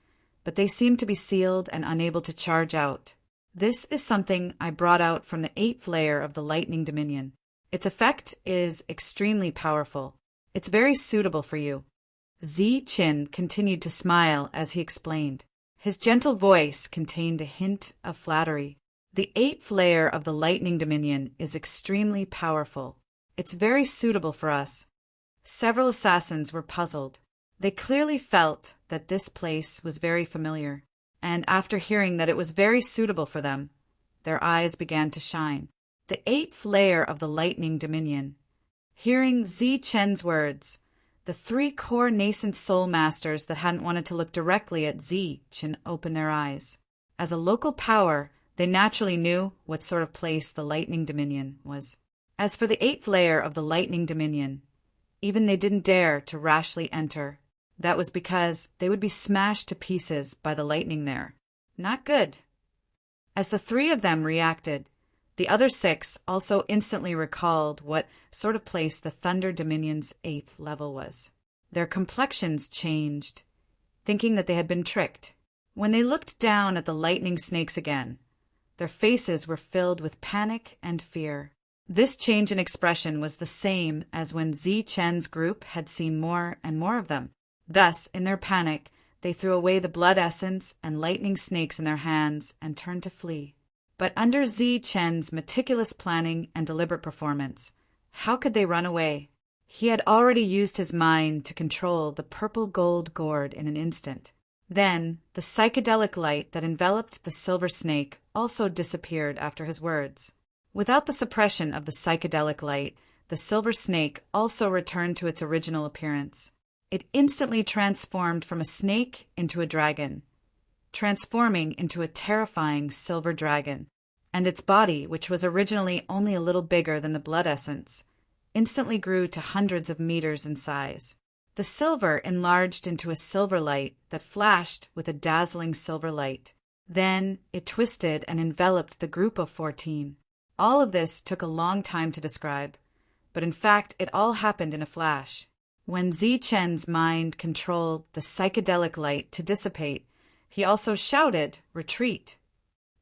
but they seemed to be sealed and unable to charge out. This is something I brought out from the 8th layer of the Lightning Dominion. Its effect is extremely powerful. It's very suitable for you. Zi-Chin continued to smile as he explained. His gentle voice contained a hint of flattery. The 8th layer of the Lightning Dominion is extremely powerful. It's very suitable for us. Several assassins were puzzled. They clearly felt that this place was very familiar, and after hearing that it was very suitable for them, their eyes began to shine. The 8th layer of the Lightning Dominion. Hearing Zi-Chen's words, the 3 core nascent soul masters that hadn't wanted to look directly at Zi-Chen opened their eyes. As a local power, they naturally knew what sort of place the Lightning Dominion was. As for the 8th layer of the Lightning Dominion, even they didn't dare to rashly enter. That was because they would be smashed to pieces by the lightning there. Not good. As the 3 of them reacted, the other 6 also instantly recalled what sort of place the Thunder Dominion's 8th level was. Their complexions changed, thinking that they had been tricked. When they looked down at the lightning snakes again, their faces were filled with panic and fear. This change in expression was the same as when Zi-Chen's group had seen more and more of them. Thus, in their panic, they threw away the blood essence and lightning snakes in their hands and turned to flee. But under Zi-Chen's meticulous planning and deliberate performance, how could they run away? He had already used his mind to control the purple gold gourd in an instant. Then, the psychedelic light that enveloped the silver snake also disappeared after his words. Without the suppression of the psychedelic light, the silver snake also returned to its original appearance. It instantly transformed from a snake into a dragon, transforming into a terrifying silver dragon. And its body, which was originally only a little bigger than the blood essence, instantly grew to hundreds of meters in size. The silver enlarged into a silver light that flashed with a dazzling silver light. Then it twisted and enveloped the group of 14. All of this took a long time to describe, but in fact it all happened in a flash. When Zi-Chen's mind controlled the psychedelic light to dissipate, he also shouted, "Retreat!"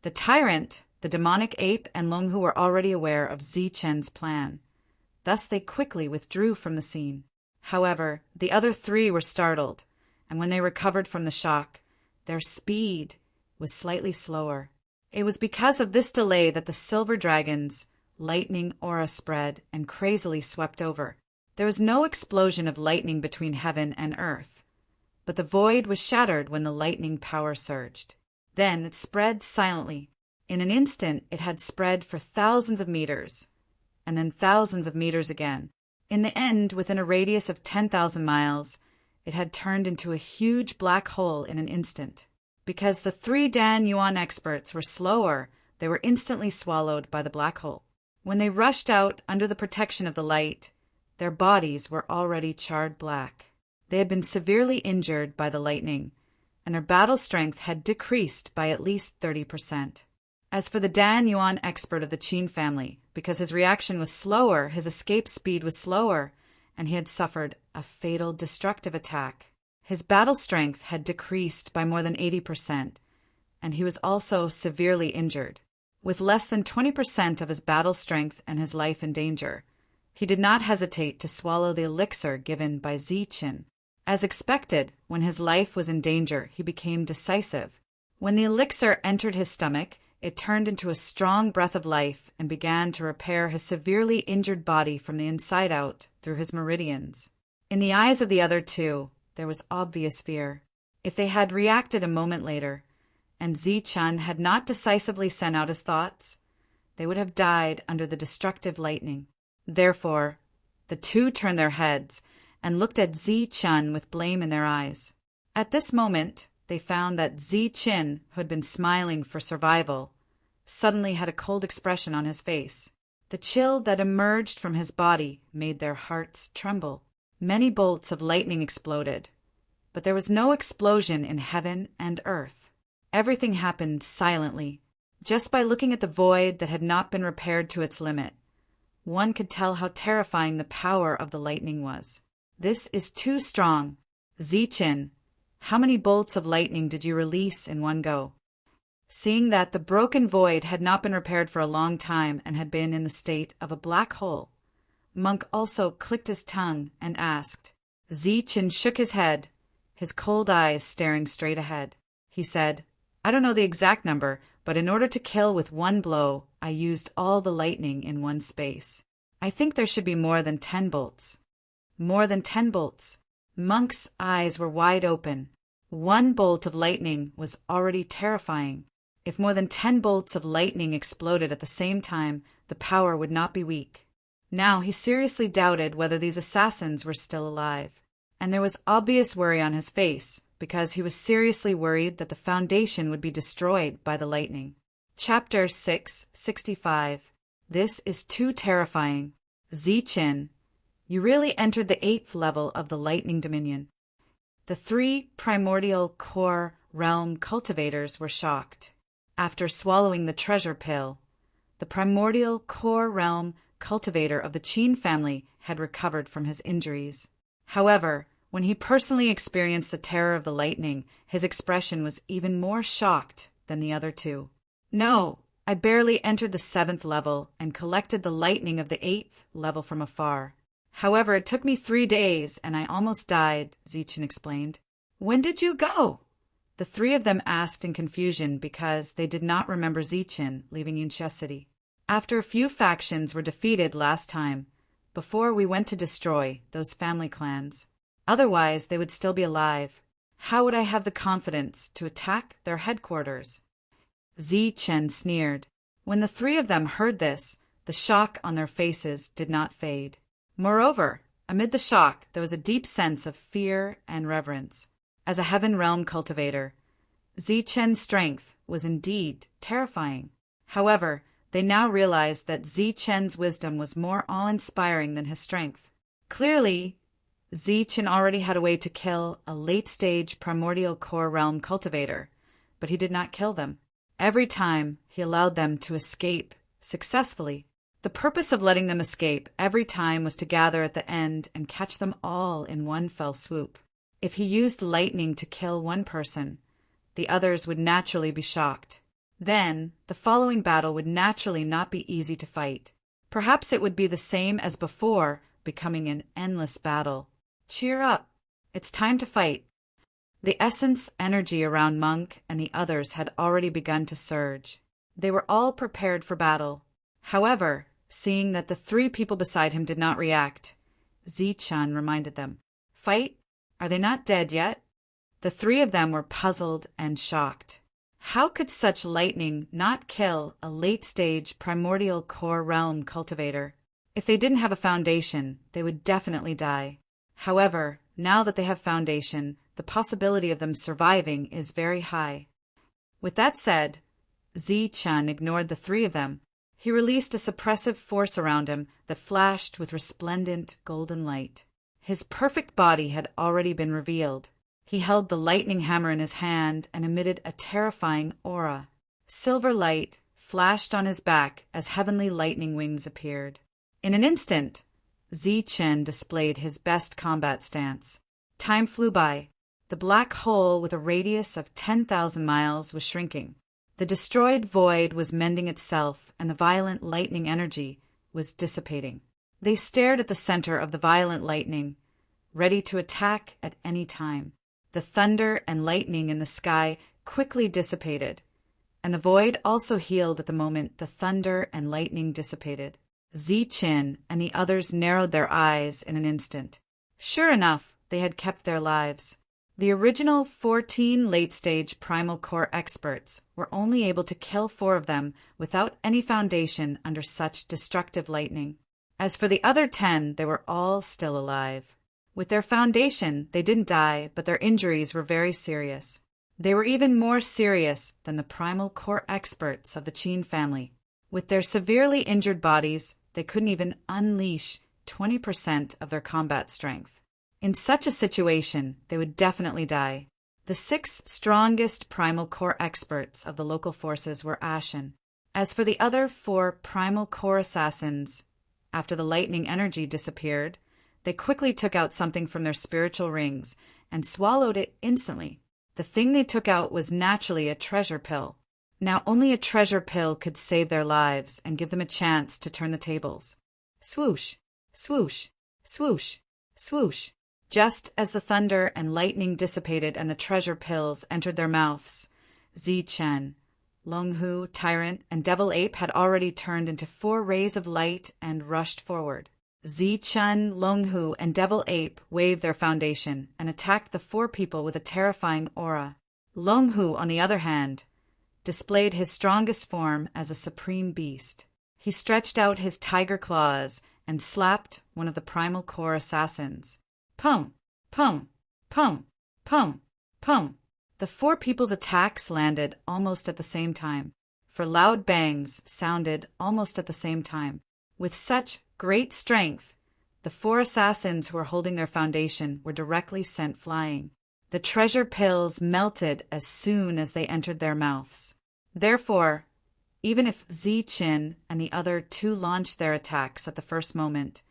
The tyrant, the demonic ape, and Longhu were already aware of Zi-Chen's plan. Thus they quickly withdrew from the scene. However, the other 3 were startled, and when they recovered from the shock, their speed was slightly slower. It was because of this delay that the silver dragon's lightning aura spread and crazily swept over. There was no explosion of lightning between heaven and earth, but the void was shattered when the lightning power surged. Then it spread silently. In an instant it had spread for thousands of meters, and then thousands of meters again. In the end, within a radius of 10,000 miles, it had turned into a huge black hole in an instant. Because the 3 Dan Yuan experts were slower, they were instantly swallowed by the black hole. When they rushed out under the protection of the light, their bodies were already charred black. They had been severely injured by the lightning, and their battle strength had decreased by at least 30%. As for the Dan Yuan expert of the Qin family, because his reaction was slower, his escape speed was slower, and he had suffered a fatal destructive attack. His battle strength had decreased by more than 80%, and he was also severely injured. With less than 20% of his battle strength and his life in danger, he did not hesitate to swallow the elixir given by Ziqin. As expected, when his life was in danger, he became decisive. When the elixir entered his stomach, it turned into a strong breath of life and began to repair his severely injured body from the inside out through his meridians. In the eyes of the other two, there was obvious fear. If they had reacted a moment later, and Ziqin had not decisively sent out his thoughts, they would have died under the destructive lightning. Therefore, the two turned their heads and looked at Ziqin with blame in their eyes. At this moment, they found that Ziqin, who had been smiling for survival, suddenly had a cold expression on his face. The chill that emerged from his body made their hearts tremble. Many bolts of lightning exploded, but there was no explosion in heaven and earth. Everything happened silently. Just by looking at the void that had not been repaired to its limit, one could tell how terrifying the power of the lightning was. This is too strong. Ziqin, how many bolts of lightning did you release in one go? Seeing that the broken void had not been repaired for a long time and had been in the state of a black hole, Monk also clicked his tongue and asked. Ziqin shook his head, his cold eyes staring straight ahead. He said, I don't know the exact number, but in order to kill with one blow, I used all the lightning in one space. I think there should be more than 10 bolts. More than 10 bolts. Monk's eyes were wide open. One bolt of lightning was already terrifying. If more than 10 bolts of lightning exploded at the same time, the power would not be weak. Now he seriously doubted whether these assassins were still alive. And there was obvious worry on his face, because he was seriously worried that the Foundation would be destroyed by the lightning. Chapter 665. This is too terrifying. Ziqin, you really entered the 8th level of the Lightning Dominion. The 3 primordial core realm cultivators were shocked. After swallowing the treasure pill, the primordial core realm cultivator of the Qin family had recovered from his injuries. However, when he personally experienced the terror of the lightning, his expression was even more shocked than the other two. No, I barely entered the 7th level and collected the lightning of the 8th level from afar. However, it took me 3 days and I almost died, Ziqin explained. When did you go? The 3 of them asked in confusion because they did not remember Ziqin leaving Yunxia City. After a few factions were defeated last time, before we went to destroy those family clans. Otherwise, they would still be alive. How would I have the confidence to attack their headquarters? Ziqin sneered. When the 3 of them heard this, the shock on their faces did not fade. Moreover, amid the shock, there was a deep sense of fear and reverence. As a heaven realm cultivator, Ziqin's strength was indeed terrifying. However, they now realized that Ziqin's wisdom was more awe-inspiring than his strength. Clearly, Ziqin already had a way to kill a late-stage primordial core realm cultivator, but he did not kill them. Every time, he allowed them to escape successfully. The purpose of letting them escape every time was to gather at the end and catch them all in one fell swoop. If he used lightning to kill one person, the others would naturally be shocked. Then, the following battle would naturally not be easy to fight. Perhaps it would be the same as before, becoming an endless battle. Cheer up. It's time to fight. The essence energy around Monk and the others had already begun to surge. They were all prepared for battle. However, seeing that the three people beside him did not react, Zi-chan reminded them, "Fight? Are they not dead yet?" The three of them were puzzled and shocked. How could such lightning not kill a late-stage primordial core realm cultivator? If they didn't have a foundation, they would definitely die. However, now that they have foundation, the possibility of them surviving is very high. With that said, Zi-chan ignored the three of them. He released a suppressive force around him that flashed with resplendent golden light. His perfect body had already been revealed. He held the lightning hammer in his hand and emitted a terrifying aura. Silver light flashed on his back as heavenly lightning wings appeared. In an instant, Zi-chan displayed his best combat stance. Time flew by. The black hole with a radius of 10,000 miles was shrinking. The destroyed void was mending itself, and the violent lightning energy was dissipating. They stared at the center of the violent lightning, ready to attack at any time. The thunder and lightning in the sky quickly dissipated, and the void also healed at the moment the thunder and lightning dissipated. Zi-chan and the others narrowed their eyes in an instant. Sure enough, they had kept their lives. The original 14 late-stage primal core experts were only able to kill 4 of them without any foundation under such destructive lightning. As for the other 10, they were all still alive. With their foundation, they didn't die, but their injuries were very serious. They were even more serious than the primal core experts of the Qin family. With their severely injured bodies, they couldn't even unleash 20% of their combat strength. In such a situation, they would definitely die. The 6 strongest primal core experts of the local forces were ashen. As for the other 4 primal core assassins, after the lightning energy disappeared, they quickly took out something from their spiritual rings and swallowed it instantly. The thing they took out was naturally a treasure pill. Now only a treasure pill could save their lives and give them a chance to turn the tables. Swoosh, swoosh, swoosh, swoosh. Just as the thunder and lightning dissipated and the treasure pills entered their mouths, Zi-chan, Longhu, Tyrant, and Devil Ape had already turned into 4 rays of light and rushed forward. Zi-chan, Longhu, and Devil Ape waved their foundation and attacked the 4 people with a terrifying aura. Longhu, on the other hand, displayed his strongest form as a supreme beast. He stretched out his tiger claws and slapped one of the primal core assassins. Pum, pum, pum, pum, pum. The 4 people's attacks landed almost at the same time, for loud bangs sounded almost at the same time. With such great strength, the 4 assassins who were holding their foundation were directly sent flying. The treasure pills melted as soon as they entered their mouths. Therefore, even if Zi-chan and the other 2 launched their attacks at the first moment,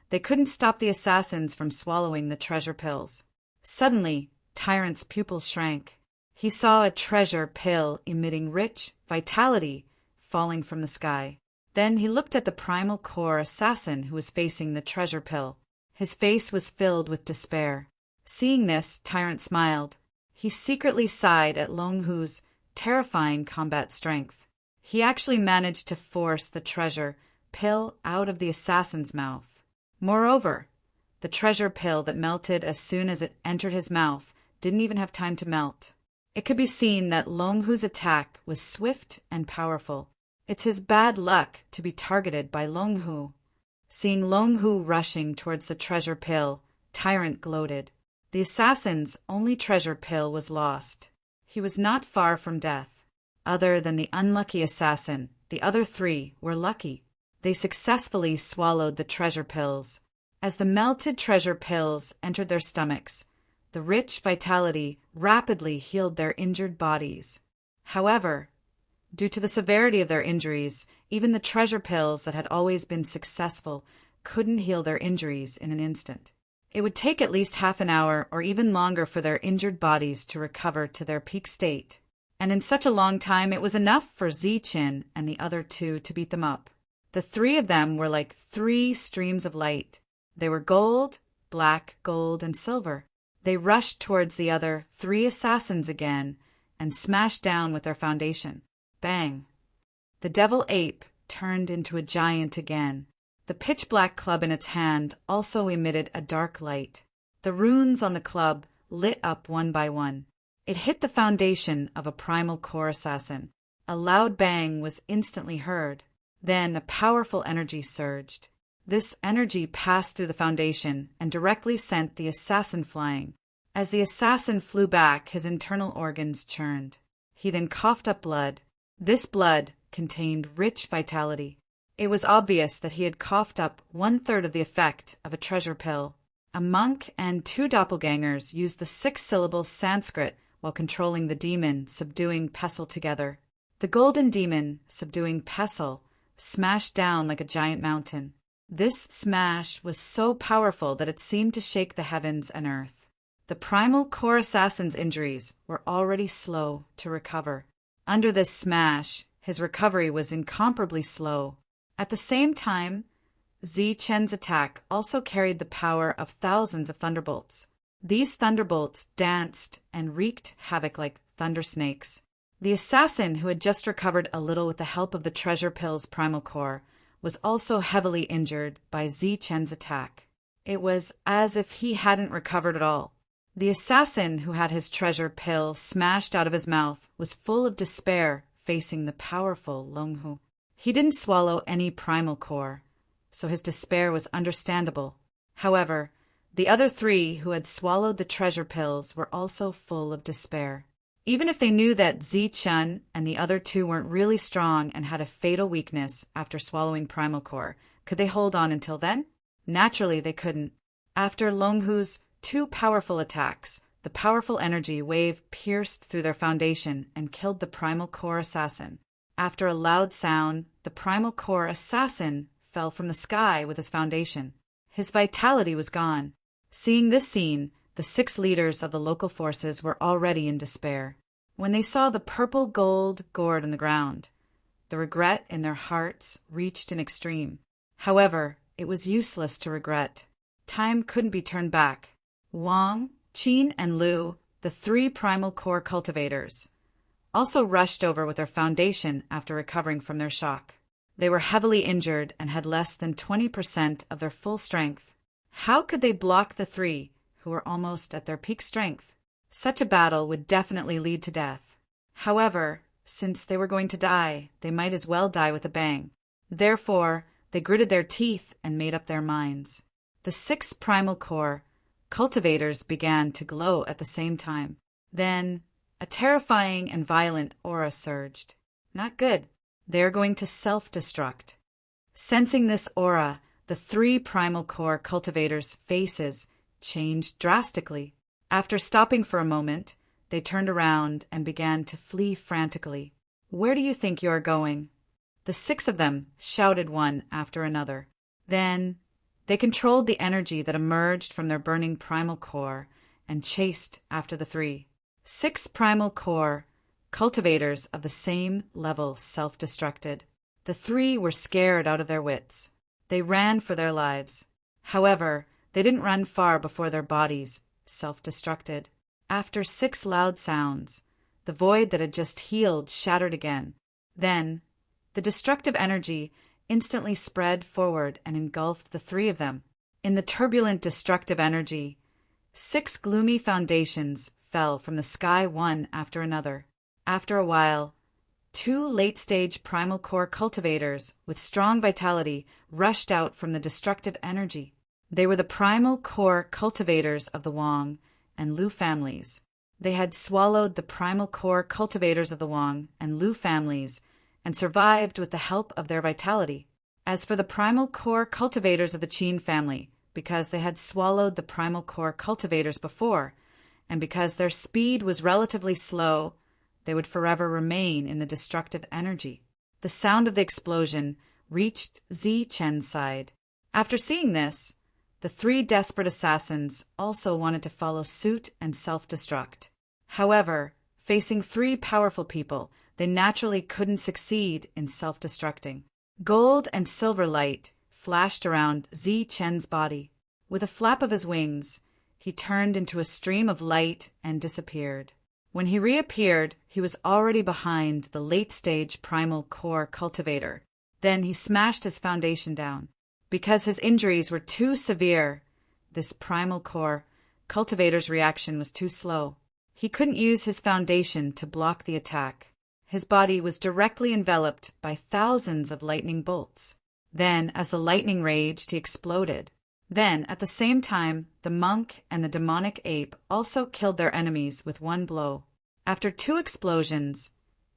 they couldn't stop the assassins from swallowing the treasure pills. Suddenly, Tyrant's pupils shrank. He saw a treasure pill emitting rich vitality falling from the sky. Then he looked at the primal core assassin who was facing the treasure pill. His face was filled with despair. Seeing this, Tyrant smiled. He secretly sighed at Longhu's terrifying combat strength. He actually managed to force the treasure pill out of the assassin's mouth. Moreover, the treasure pill that melted as soon as it entered his mouth didn't even have time to melt. It could be seen that Longhu's attack was swift and powerful. It's his bad luck to be targeted by Longhu. Seeing Longhu rushing towards the treasure pill, Tyrant gloated. The assassin's only treasure pill was lost. He was not far from death. Other than the unlucky assassin, the other 3 were lucky. They successfully swallowed the treasure pills. As the melted treasure pills entered their stomachs, the rich vitality rapidly healed their injured bodies. However, due to the severity of their injuries, even the treasure pills that had always been successful couldn't heal their injuries in an instant. It would take at least half an hour or even longer for their injured bodies to recover to their peak state. And in such a long time, it was enough for Zi-chan and the other 2 to beat them up. The 3 of them were like 3 streams of light. They were gold, black, gold, and silver. They rushed towards the other 3 assassins again and smashed down with their foundation. Bang! The devil ape turned into a giant again. The pitch-black club in its hand also emitted a dark light. The runes on the club lit up one by one. It hit the foundation of a primal core assassin. A loud bang was instantly heard. Then a powerful energy surged. This energy passed through the foundation and directly sent the assassin flying. As the assassin flew back, his internal organs churned. He then coughed up blood. This blood contained rich vitality. It was obvious that he had coughed up 1/3 of the effect of a treasure pill. A monk and 2 doppelgangers used the 6-syllable Sanskrit while controlling the demon, subduing Pestle together. The golden demon, subduing Pestle, smashed down like a giant mountain. This smash was so powerful that it seemed to shake the heavens and earth. The primal core assassin's injuries were already slow to recover. Under this smash, his recovery was incomparably slow. At the same time, Zi Chen's attack also carried the power of thousands of thunderbolts. These thunderbolts danced and wreaked havoc like thunder snakes. The assassin, who had just recovered a little with the help of the treasure pill's primal core, was also heavily injured by Zi Chen's attack. It was as if he hadn't recovered at all. The assassin, who had his treasure pill smashed out of his mouth, was full of despair facing the powerful Longhu. He didn't swallow any primal core, so his despair was understandable. However, the other 3 who had swallowed the treasure pills were also full of despair. Even if they knew that Zi Chen and the other 2 weren't really strong and had a fatal weakness after swallowing primal core, could they hold on until then? Naturally, they couldn't. After Longhu's 2 powerful attacks, the powerful energy wave pierced through their foundation and killed the primal core assassin. After a loud sound, the primal core assassin fell from the sky with his foundation. His vitality was gone. Seeing this scene, the 6 leaders of the local forces were already in despair. When they saw the purple gold gourd on the ground, the regret in their hearts reached an extreme. However, it was useless to regret. Time couldn't be turned back. Wang, Qin, and Lu, the 3 primal core cultivators, also rushed over with their foundation after recovering from their shock. They were heavily injured and had less than 20% of their full strength. How could they block the 3 who were almost at their peak strength? Such a battle would definitely lead to death. However, since they were going to die, they might as well die with a bang. Therefore, they gritted their teeth and made up their minds. The 6 primal core cultivators began to glow at the same time. Then, a terrifying and violent aura surged. Not good. They are going to self-destruct. Sensing this aura, the 3 primal core cultivators' faces changed drastically. After stopping for a moment, they turned around and began to flee frantically. "Where do you think you are going?" The 6 of them shouted one after another. Then, they controlled the energy that emerged from their burning primal core and chased after the 3. 6 primal core cultivators of the same level self-destructed. The 3 were scared out of their wits. They ran for their lives. However, they didn't run far before their bodies self-destructed. After 6 loud sounds, the void that had just healed shattered again. Then, the destructive energy instantly spread forward and engulfed the 3 of them. In the turbulent destructive energy, 6 gloomy foundations fell from the sky one after another. After a while, 2 late-stage primal core cultivators with strong vitality rushed out from the destructive energy. They were the primal core cultivators of the Wang and Lu families. They had swallowed the primal core cultivators of the Wang and Lu families and survived with the help of their vitality. As for the primal core cultivators of the Qin family, because they had swallowed the primal core cultivators before, and because their speed was relatively slow, they would forever remain in the destructive energy. The sound of the explosion reached Zi Chen's side. After seeing this, the 3 desperate assassins also wanted to follow suit and self-destruct. However, facing 3 powerful people, they naturally couldn't succeed in self-destructing. Gold and silver light flashed around Zi Chen's body. With a flap of his wings, he turned into a stream of light and disappeared. When he reappeared, he was already behind the late-stage primal core cultivator. Then he smashed his foundation down. Because his injuries were too severe, this primal core cultivator's reaction was too slow. He couldn't use his foundation to block the attack. His body was directly enveloped by thousands of lightning bolts. Then, as the lightning raged, he exploded. Then, at the same time, the monk and the demonic ape also killed their enemies with one blow. After 2 explosions,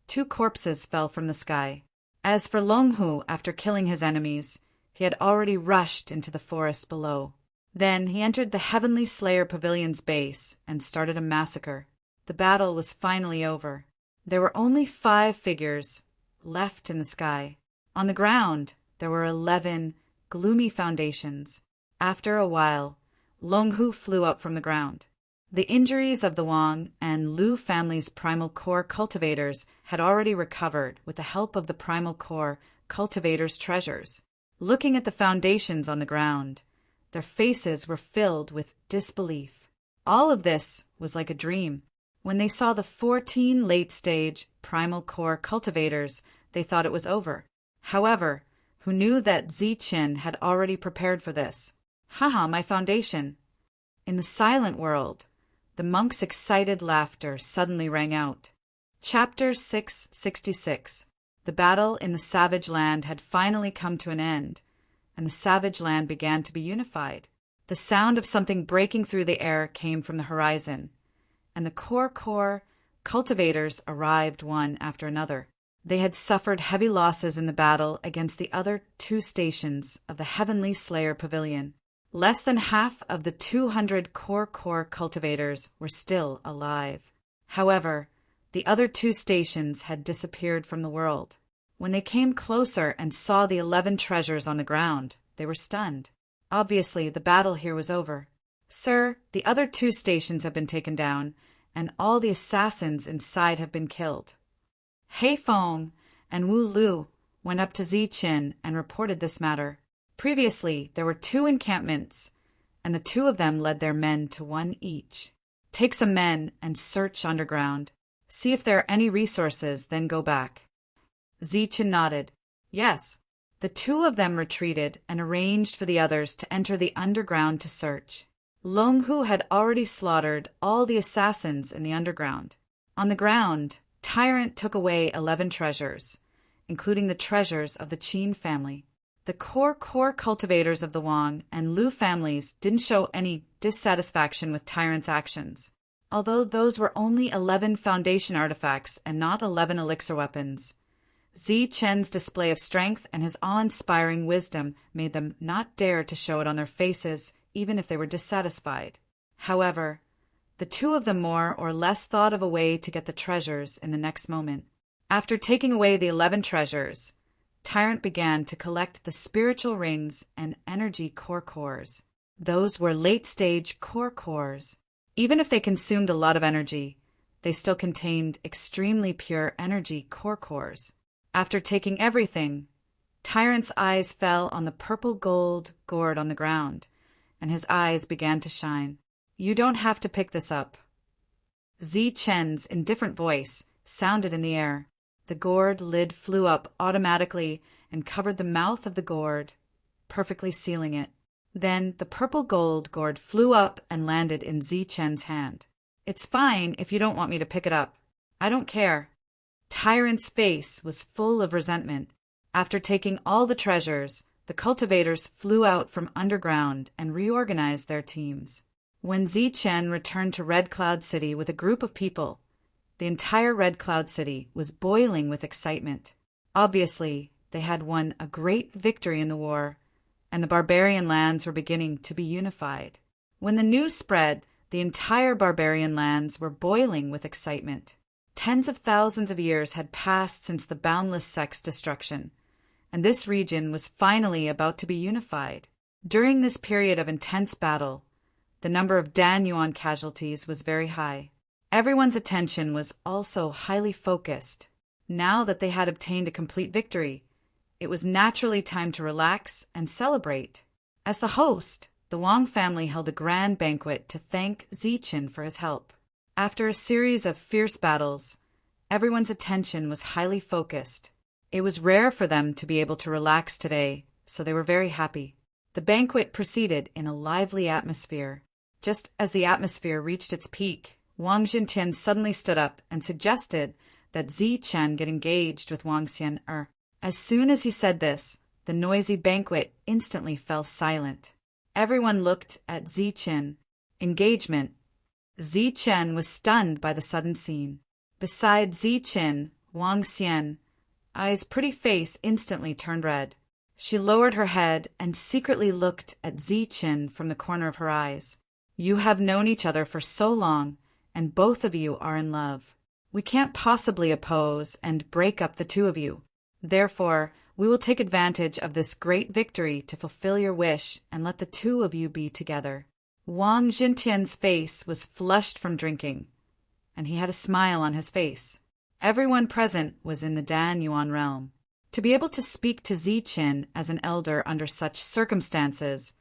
2 corpses fell from the sky. As for Longhu, after killing his enemies, he had already rushed into the forest below. Then he entered the Heavenly Slayer Pavilion's base and started a massacre. The battle was finally over. There were only 5 figures left in the sky. On the ground, there were 11 gloomy foundations. After a while, Longhu flew up from the ground. The injuries of the Wang and Lu families' primal core cultivators had already recovered with the help of the primal core cultivators' treasures. Looking at the foundations on the ground, their faces were filled with disbelief. All of this was like a dream. When they saw the 14 late-stage primal core cultivators, they thought it was over. However, who knew that Zichen had already prepared for this? Haha, my foundation! In the silent world, the monk's excited laughter suddenly rang out. Chapter 666. The battle in the savage land had finally come to an end, and the savage land began to be unified. The sound of something breaking through the air came from the horizon, and the core cultivators arrived one after another. They had suffered heavy losses in the battle against the other 2 stations of the Heavenly Slayer Pavilion. Less than half of the 200 core cultivators were still alive. However, the other 2 stations had disappeared from the world. When they came closer and saw the 11 treasures on the ground, they were stunned. Obviously, the battle here was over. Sir, the other 2 stations have been taken down, and all the assassins inside have been killed. Hei Feng and Wu Lu went up to Zichen and reported this matter. Previously, there were 2 encampments, and the 2 of them led their men to one each. Take some men and search underground. See if there are any resources, then go back. Zichen nodded. Yes. The 2 of them retreated and arranged for the others to enter the underground to search. Longhu had already slaughtered all the assassins in the underground. On the ground, Tyrant took away 11 treasures, including the treasures of the Qin family. The core cultivators of the Wang and Lu families didn't show any dissatisfaction with Tyrant's actions. Although those were only 11 foundation artifacts and not 11 elixir weapons, Zichen's display of strength and his awe-inspiring wisdom made them not dare to show it on their faces, even if they were dissatisfied. However, the 2 of them more or less thought of a way to get the treasures in the next moment. After taking away the 11 treasures, Tyrant began to collect the spiritual rings and energy cores. Those were late-stage cores. Even if they consumed a lot of energy, they still contained extremely pure energy cores. After taking everything, Tyrant's eyes fell on the purple-gold gourd on the ground, and his eyes began to shine. You don't have to pick this up. Zichen's indifferent voice sounded in the air. The gourd lid flew up automatically and covered the mouth of the gourd, perfectly sealing it. Then the purple-gold gourd flew up and landed in Zichen's hand. It's fine if you don't want me to pick it up. I don't care. Tyrant's face was full of resentment. After taking all the treasures, the cultivators flew out from underground and reorganized their teams. When Zichen returned to Red Cloud City with a group of people, the entire Red Cloud City was boiling with excitement. Obviously, they had won a great victory in the war, and the barbarian lands were beginning to be unified. When the news spread, the entire barbarian lands were boiling with excitement. Tens of thousands of years had passed since the boundless sect's destruction, and this region was finally about to be unified. During this period of intense battle, the number of Dan Yuan casualties was very high. Everyone's attention was also highly focused. Now that they had obtained a complete victory, it was naturally time to relax and celebrate. As the host, the Wang family held a grand banquet to thank Zichen for his help. After a series of fierce battles, everyone's attention was highly focused. It was rare for them to be able to relax today, so they were very happy. The banquet proceeded in a lively atmosphere. Just as the atmosphere reached its peak, Wang Jintian suddenly stood up and suggested that Zi Chen get engaged with Wang Xian'er. As soon as he said this, the noisy banquet instantly fell silent. Everyone looked at Zi Chen. Engagement. Zi Chen was stunned by the sudden scene. Beside Zi Chen, Wang Xian's pretty face instantly turned red. She lowered her head and secretly looked at Zi Chen from the corner of her eyes. You have known each other for so long, and both of you are in love. We can't possibly oppose and break up the two of you. Therefore, we will take advantage of this great victory to fulfill your wish and let the two of you be together. Wang Jintian's face was flushed from drinking, and he had a smile on his face. Everyone present was in the Dan Yuan realm. To be able to speak to Zi Chen as an elder under such circumstances,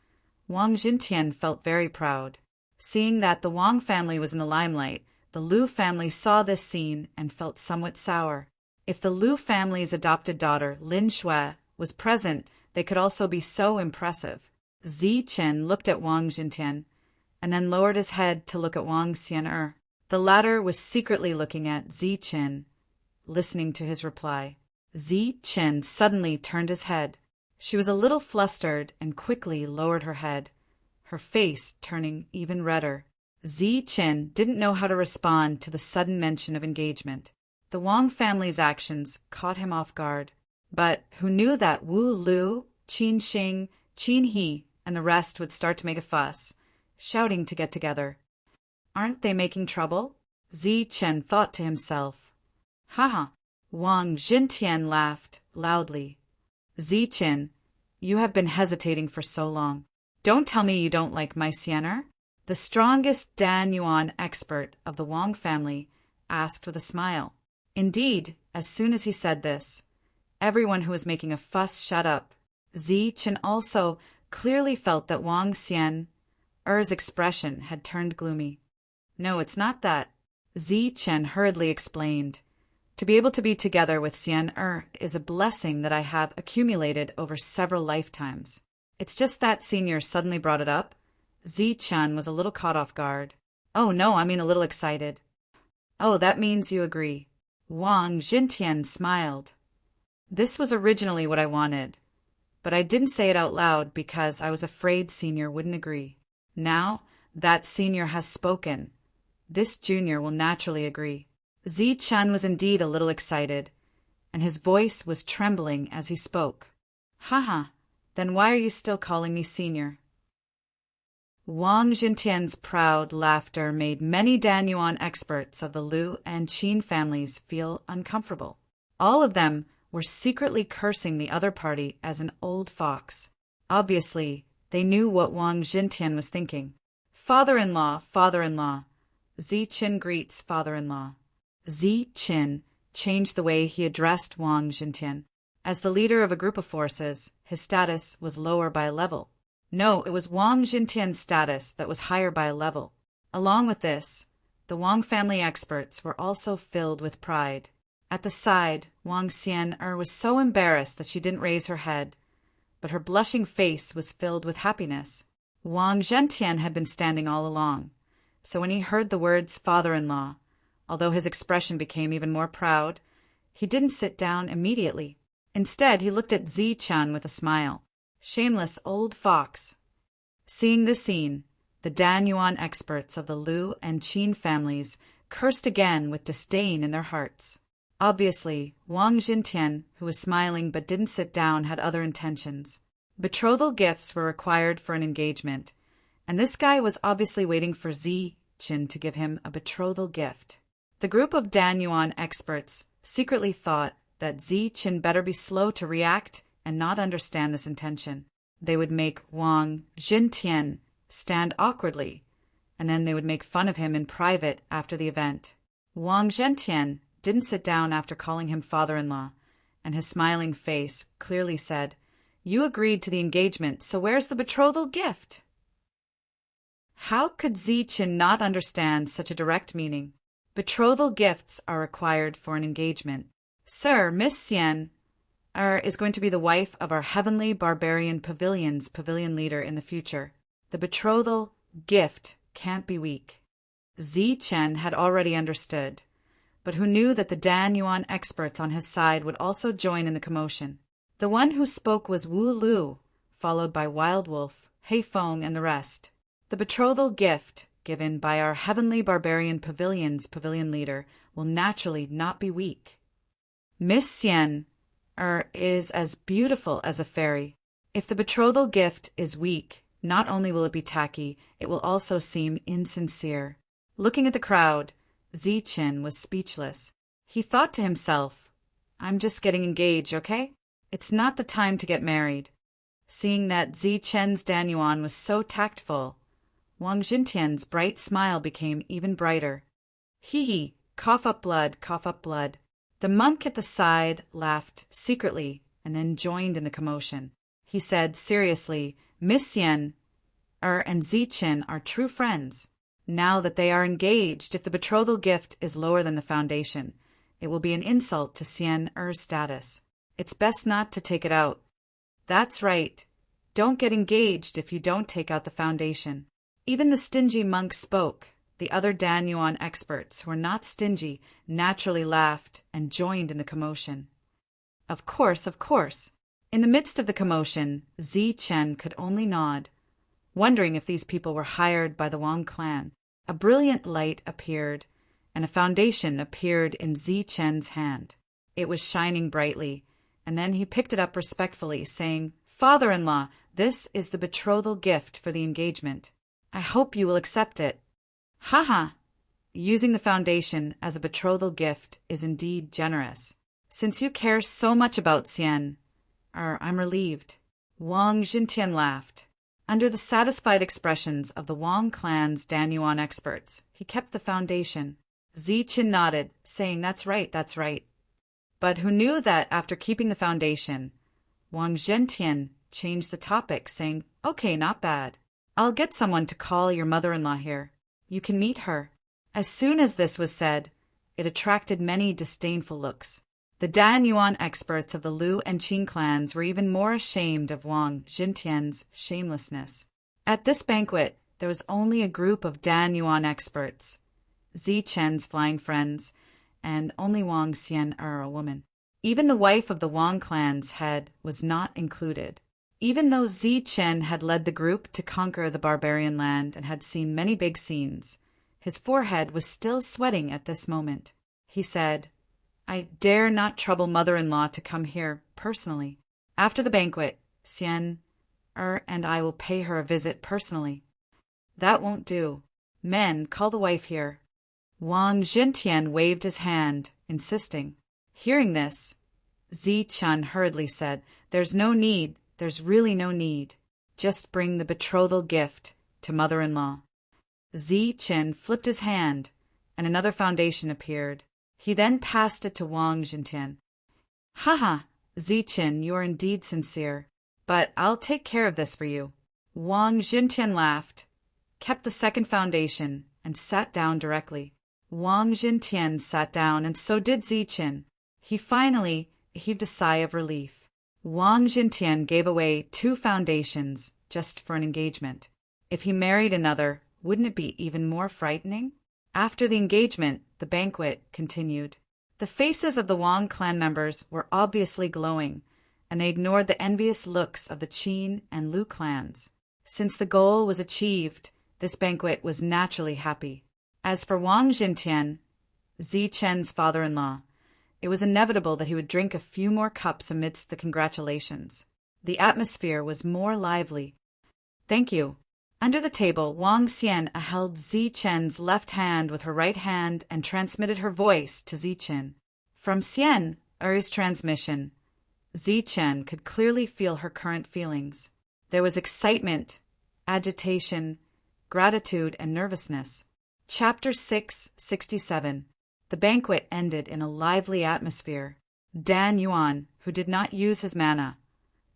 Wang Jintian felt very proud. Seeing that the Wang family was in the limelight, the Liu family saw this scene and felt somewhat sour. If the Liu family's adopted daughter, Lin Shui, was present, they could also be so impressive. Zi Chen looked at Wang Jintian and then lowered his head to look at Wang Xian'er. The latter was secretly looking at Zi Chen, listening to his reply. Zi Chen suddenly turned his head. She was a little flustered and quickly lowered her head, her face turning even redder. Zi Chen didn't know how to respond to the sudden mention of engagement. The Wang family's actions caught him off guard. But who knew that Wu Lu, Qin Xing, Qin He, and the rest would start to make a fuss, shouting to get together. Aren't they making trouble? Zi Chen thought to himself. Haha. Wang Jintian laughed loudly. Zi Chen, you have been hesitating for so long. Don't tell me you don't like my Xian'er? The strongest Dan Yuan expert of the Wang family asked with a smile. Indeed, as soon as he said this, everyone who was making a fuss shut up. Zi Chen also clearly felt that Wang Xian'er's expression had turned gloomy. No, it's not that. Zi Chen hurriedly explained. To be able to be together with Xian'er is a blessing that I have accumulated over several lifetimes. It's just that Senior suddenly brought it up. Zi Chen was a little caught off guard. Oh no, I mean a little excited. Oh, that means you agree. Wang Jintian smiled. This was originally what I wanted, but I didn't say it out loud because I was afraid Senior wouldn't agree. Now that Senior has spoken, this Junior will naturally agree. Zi Chen was indeed a little excited, and his voice was trembling as he spoke. Haha, then why are you still calling me Senior? Wang Jintian's proud laughter made many Dan Yuan experts of the Liu and Qin families feel uncomfortable. All of them were secretly cursing the other party as an old fox. Obviously, they knew what Wang Jintian was thinking. Father-in-law, father-in-law. Zi Chen greets father-in-law. Zi Chen changed the way he addressed Wang Jintian. As the leader of a group of forces, his status was lower by a level. No, it was Wang Jintian's status that was higher by a level. Along with this, the Wang family experts were also filled with pride. At the side, Wang Xian'er was so embarrassed that she didn't raise her head, but her blushing face was filled with happiness. Wang Jintian had been standing all along, so when he heard the words father-in-law, although his expression became even more proud, he didn't sit down immediately. Instead, he looked at Zi Chen with a smile. Shameless old fox. Seeing this scene, the Dan Yuan experts of the Liu and Qin families cursed again with disdain in their hearts. Obviously, Wang Jintian, who was smiling but didn't sit down, had other intentions. Betrothal gifts were required for an engagement, and this guy was obviously waiting for Zi Chen to give him a betrothal gift. The group of Dan Yuan experts secretly thought that Zi Chen better be slow to react and not understand this intention. They would make Wang Jintian stand awkwardly, and then they would make fun of him in private after the event. Wang Jintian didn't sit down after calling him father-in-law, and his smiling face clearly said, "You agreed to the engagement, so where's the betrothal gift?" How could Zichen not understand such a direct meaning? Betrothal gifts are required for an engagement. Sir, Miss Xian is going to be the wife of our heavenly barbarian pavilion's pavilion leader in the future. The betrothal gift can't be weak. Zichen had already understood, but who knew that the Dan Yuan experts on his side would also join in the commotion. The one who spoke was Wu Lu, followed by Wild Wolf, Heifeng, and the rest. The betrothal gift, given by our heavenly barbarian pavilion's pavilion leader, will naturally not be weak. Miss Xian is as beautiful as a fairy. If the betrothal gift is weak, not only will it be tacky, it will also seem insincere. Looking at the crowd, Zichen was speechless. He thought to himself, I'm just getting engaged, okay? It's not the time to get married. Seeing that Zichen's Dan Yuan was so tactful, Wang Jintian's bright smile became even brighter. Hee, cough up blood, cough up blood. The monk at the side laughed secretly and then joined in the commotion. He said seriously, Miss Xian and Zichen are true friends. Now that they are engaged, if the betrothal gift is lower than the foundation, it will be an insult to Xian's status. It's best not to take it out. That's right. Don't get engaged if you don't take out the foundation. Even the stingy monk spoke. The other Dan Yuan experts, who were not stingy, naturally laughed and joined in the commotion. Of course, of course. In the midst of the commotion, Zichen could only nod, wondering if these people were hired by the Wang clan. A brilliant light appeared, and a foundation appeared in Zichen's hand. It was shining brightly, and then he picked it up respectfully, saying, Father-in-law, this is the betrothal gift for the engagement. I hope you will accept it. Haha! Using the foundation as a betrothal gift is indeed generous. Since you care so much about Xian, I'm relieved. Wang Jintian laughed. Under the satisfied expressions of the Wang clan's Dan Yuan experts, he kept the foundation. Zichen nodded, saying, That's right, that's right. But who knew that after keeping the foundation, Wang Zhentian changed the topic, saying, Okay, not bad. I'll get someone to call your mother-in-law here. You can meet her. As soon as this was said, it attracted many disdainful looks. The Dan Yuan experts of the Lu and Qing clans were even more ashamed of Wang Jintian's shamelessness. At this banquet, there was only a group of Dan Yuan experts, Zichen's flying friends, and only Wang Xian, a woman. Even the wife of the Wang clan's head was not included. Even though Zichen had led the group to conquer the barbarian land and had seen many big scenes, his forehead was still sweating at this moment. He said, I dare not trouble mother-in-law to come here personally. After the banquet, Xian and I will pay her a visit personally. That won't do. Men, call the wife here. Wang Jintian waved his hand, insisting. Hearing this, Zichen hurriedly said, There's no need. There's really no need. Just bring the betrothal gift to mother-in-law. Zichen flipped his hand, and another foundation appeared. He then passed it to Wang Jintian. Haha, Zichen, you are indeed sincere, but I'll take care of this for you. Wang Jintian laughed, kept the second foundation, and sat down directly. Wang Jintian sat down, and so did Zichen. He finally heaved a sigh of relief. Wang Jintian gave away 2 foundations just for an engagement. If he married another, wouldn't it be even more frightening? After the engagement, the banquet continued. The faces of the Wang clan members were obviously glowing, and they ignored the envious looks of the Qin and Lu clans. Since the goal was achieved, this banquet was naturally happy. As for Wang Jintian, Zichen's father-in-law, it was inevitable that he would drink a few more cups amidst the congratulations. The atmosphere was more lively. Thank you. Under the table, Wang Xian held Zichen's left hand with her right hand and transmitted her voice to Zichen. From Xian's transmission, Zichen could clearly feel her current feelings. There was excitement, agitation, gratitude, and nervousness. Chapter 667. The banquet ended in a lively atmosphere. Dan Yuan, who did not use his mana,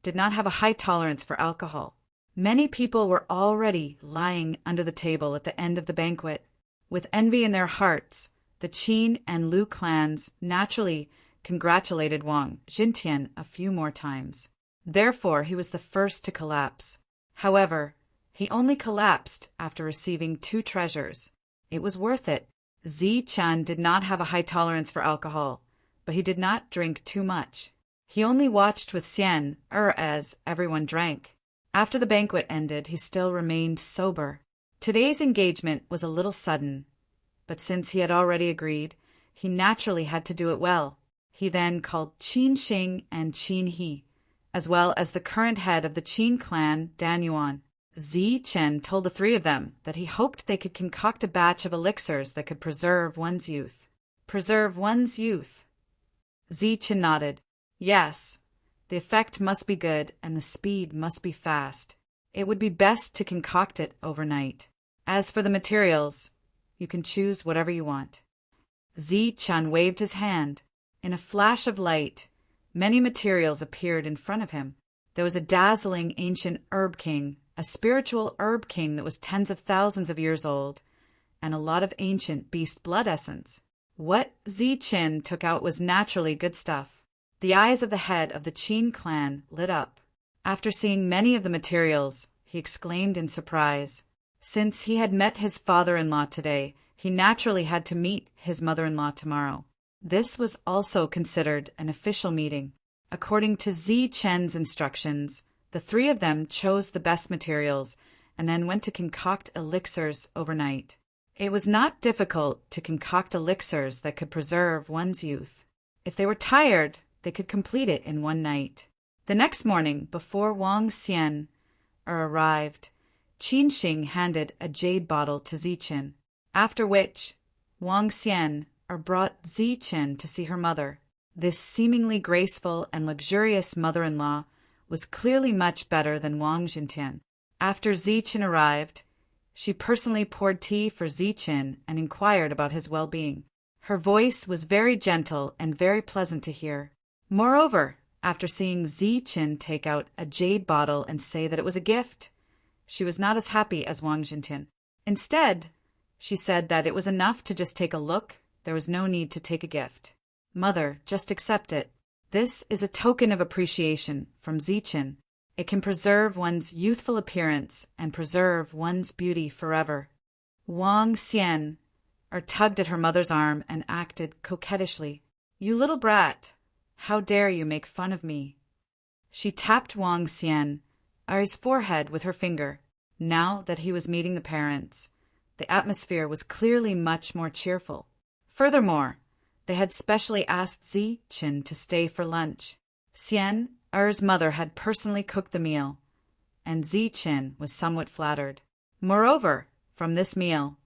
did not have a high tolerance for alcohol. Many people were already lying under the table at the end of the banquet. With envy in their hearts, the Qin and Lu clans naturally congratulated Wang Jintian a few more times. Therefore, he was the first to collapse. However, he only collapsed after receiving 2 treasures. It was worth it. Zichen did not have a high tolerance for alcohol, but he did not drink too much. He only watched with Xian as everyone drank. After the banquet ended, he still remained sober. Today's engagement was a little sudden, but since he had already agreed, he naturally had to do it well. He then called Qin Xing and Qin He, as well as the current head of the Qin clan, Dan Yuan. Zichen told the 3 of them that he hoped they could concoct a batch of elixirs that could preserve one's youth. Preserve one's youth. Zichen nodded. Yes. The effect must be good and the speed must be fast. It would be best to concoct it overnight. As for the materials, you can choose whatever you want. Zichen waved his hand. In a flash of light, many materials appeared in front of him. There was a dazzling ancient herb king, a spiritual herb king that was tens of thousands of years old, and a lot of ancient beast blood essence. What Zichen took out was naturally good stuff. The eyes of the head of the Qin clan lit up. After seeing many of the materials, he exclaimed in surprise. Since he had met his father-in-law today, he naturally had to meet his mother-in-law tomorrow. This was also considered an official meeting. According to Zichen's instructions, the 3 of them chose the best materials and then went to concoct elixirs overnight. It was not difficult to concoct elixirs that could preserve one's youth. If they were tired, they could complete it in one night. The next morning, before Wang Xian arrived, Qin Xing handed a jade bottle to Zichen, after which Wang Xian brought Zichen to see her mother. This seemingly graceful and luxurious mother-in-law was clearly much better than Wang Jintian. After Zichen arrived, she personally poured tea for Zichen and inquired about his well-being. Her voice was very gentle and very pleasant to hear. Moreover, after seeing Zichen take out a jade bottle and say that it was a gift, she was not as happy as Wang Jintian. Instead, she said that it was enough to just take a look. There was no need to take a gift. Mother, just accept it. This is a token of appreciation from Zichen. It can preserve one's youthful appearance and preserve one's beauty forever. Wang Xian tugged at her mother's arm and acted coquettishly. You little brat, how dare you make fun of me? She tapped Wang Xian's forehead with her finger. Now that he was meeting the parents, the atmosphere was clearly much more cheerful. Furthermore, they had specially asked Zichen to stay for lunch. Xian's mother had personally cooked the meal, and Zichen was somewhat flattered. Moreover, from this meal,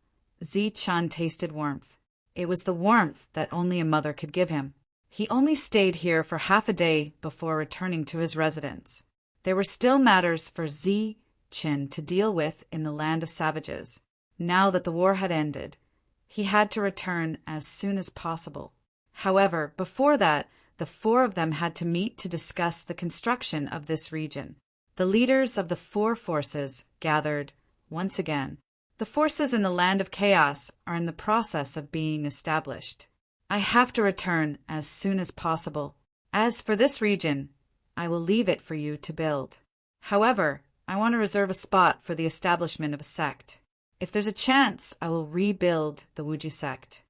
Zichen tasted warmth. It was the warmth that only a mother could give him. He only stayed here for half a day before returning to his residence. There were still matters for Zichen to deal with in the land of savages. Now that the war had ended, he had to return as soon as possible. However, before that, the 4 of them had to meet to discuss the construction of this region. The leaders of the 4 forces gathered once again. The forces in the land of chaos are in the process of being established. I have to return as soon as possible. As for this region, I will leave it for you to build. However, I want to reserve a spot for the establishment of a sect. If there's a chance, I will rebuild the Wuji sect.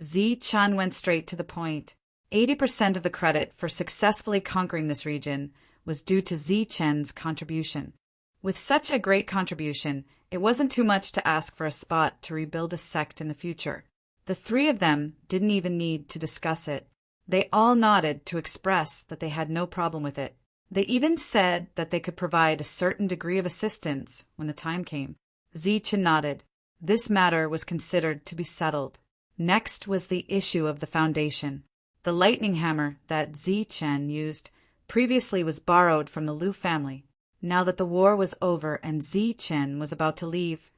Zichen went straight to the point. 80% of the credit for successfully conquering this region was due to Zichen's contribution. With such a great contribution, it wasn't too much to ask for a spot to rebuild a sect in the future. The 3 of them didn't even need to discuss it. They all nodded to express that they had no problem with it. They even said that they could provide a certain degree of assistance when the time came. Zichen nodded. This matter was considered to be settled. Next was the issue of the foundation. The lightning hammer that Zichen used previously was borrowed from the Lu family. Now that the war was over and Zichen was about to leave,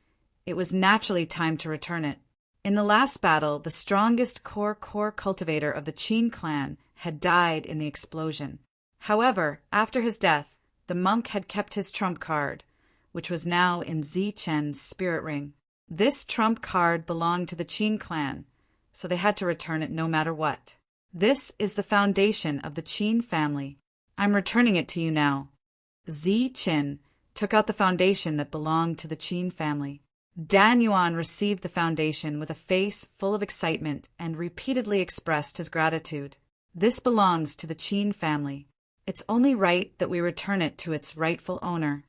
it was naturally time to return it. In the last battle, the strongest core cultivator of the Qin clan had died in the explosion. However, after his death, the monk had kept his trump card, which was now in Chen's spirit ring. This trump card belonged to the Qin clan, so they had to return it no matter what. This is the foundation of the Qin family. I'm returning it to you now. Chen took out the foundation that belonged to the Qin family. Dan Yuan received the foundation with a face full of excitement and repeatedly expressed his gratitude. This belongs to the Qin family. It's only right that we return it to its rightful owner.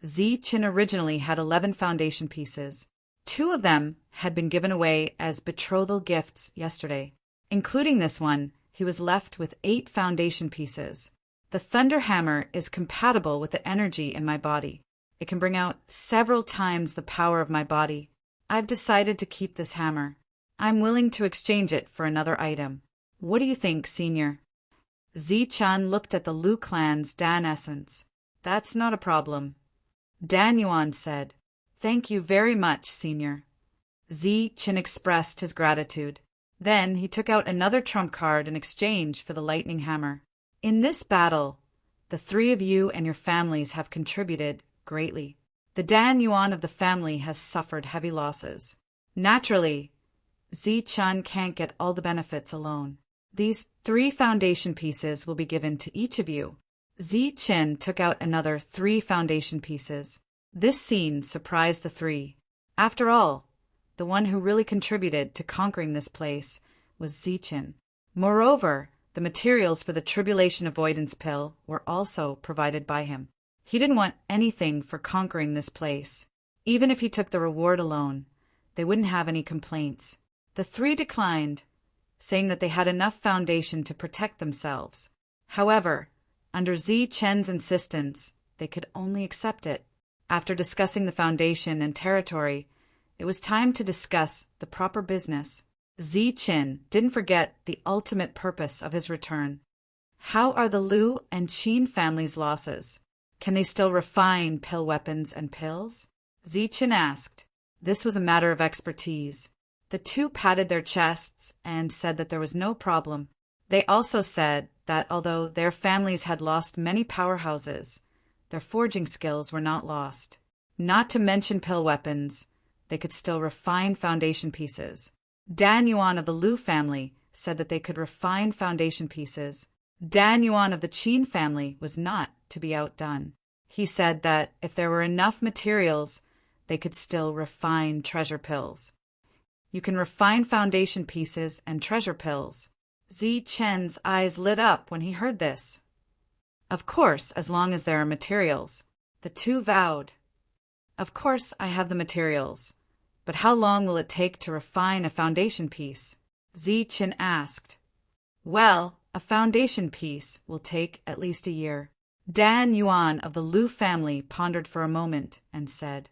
Chen originally had 11 foundation pieces. 2 of them had been given away as betrothal gifts yesterday. Including this one, he was left with 8 foundation pieces. The Thunder Hammer is compatible with the energy in my body. It can bring out several times the power of my body. I've decided to keep this hammer. I'm willing to exchange it for another item. What do you think, Senior? Chen looked at the Lu clan's Dan essence. That's not a problem. Dan Yuan said, Thank you very much, Senior. Chen expressed his gratitude. Then he took out another trump card in exchange for the lightning hammer. In this battle, the 3 of you and your families have contributed greatly. The Dan Yuan of the family has suffered heavy losses. Naturally, Chen can't get all the benefits alone. These 3 foundation pieces will be given to each of you. Chen took out another 3 foundation pieces. This scene surprised the 3. After all, the one who really contributed to conquering this place was Chen. Moreover, the materials for the tribulation avoidance pill were also provided by him. He didn't want anything for conquering this place. Even if he took the reward alone, they wouldn't have any complaints. The 3 declined, saying that they had enough foundation to protect themselves. However, under Chen's insistence, they could only accept it. After discussing the foundation and territory, it was time to discuss the proper business. Chen didn't forget the ultimate purpose of his return. How are the Lu and Qin families' losses? Can they still refine pill weapons and pills? Chen asked. This was a matter of expertise. The 2 patted their chests and said that there was no problem. They also said that although their families had lost many powerhouses, their forging skills were not lost. Not to mention pill weapons, they could still refine foundation pieces. Dan Yuan of the Lu family said that they could refine foundation pieces. Dan Yuan of the Qin family was not to be outdone. He said that if there were enough materials, they could still refine treasure pills. You can refine foundation pieces and treasure pills. Chen's eyes lit up when he heard this. Of course, as long as there are materials. The 2 vowed. Of course I have the materials. But how long will it take to refine a foundation piece? Chen asked. Well, a foundation piece will take at least a year. Dan Yuan of the Lu family pondered for a moment and said,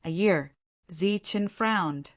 A year. Chen frowned.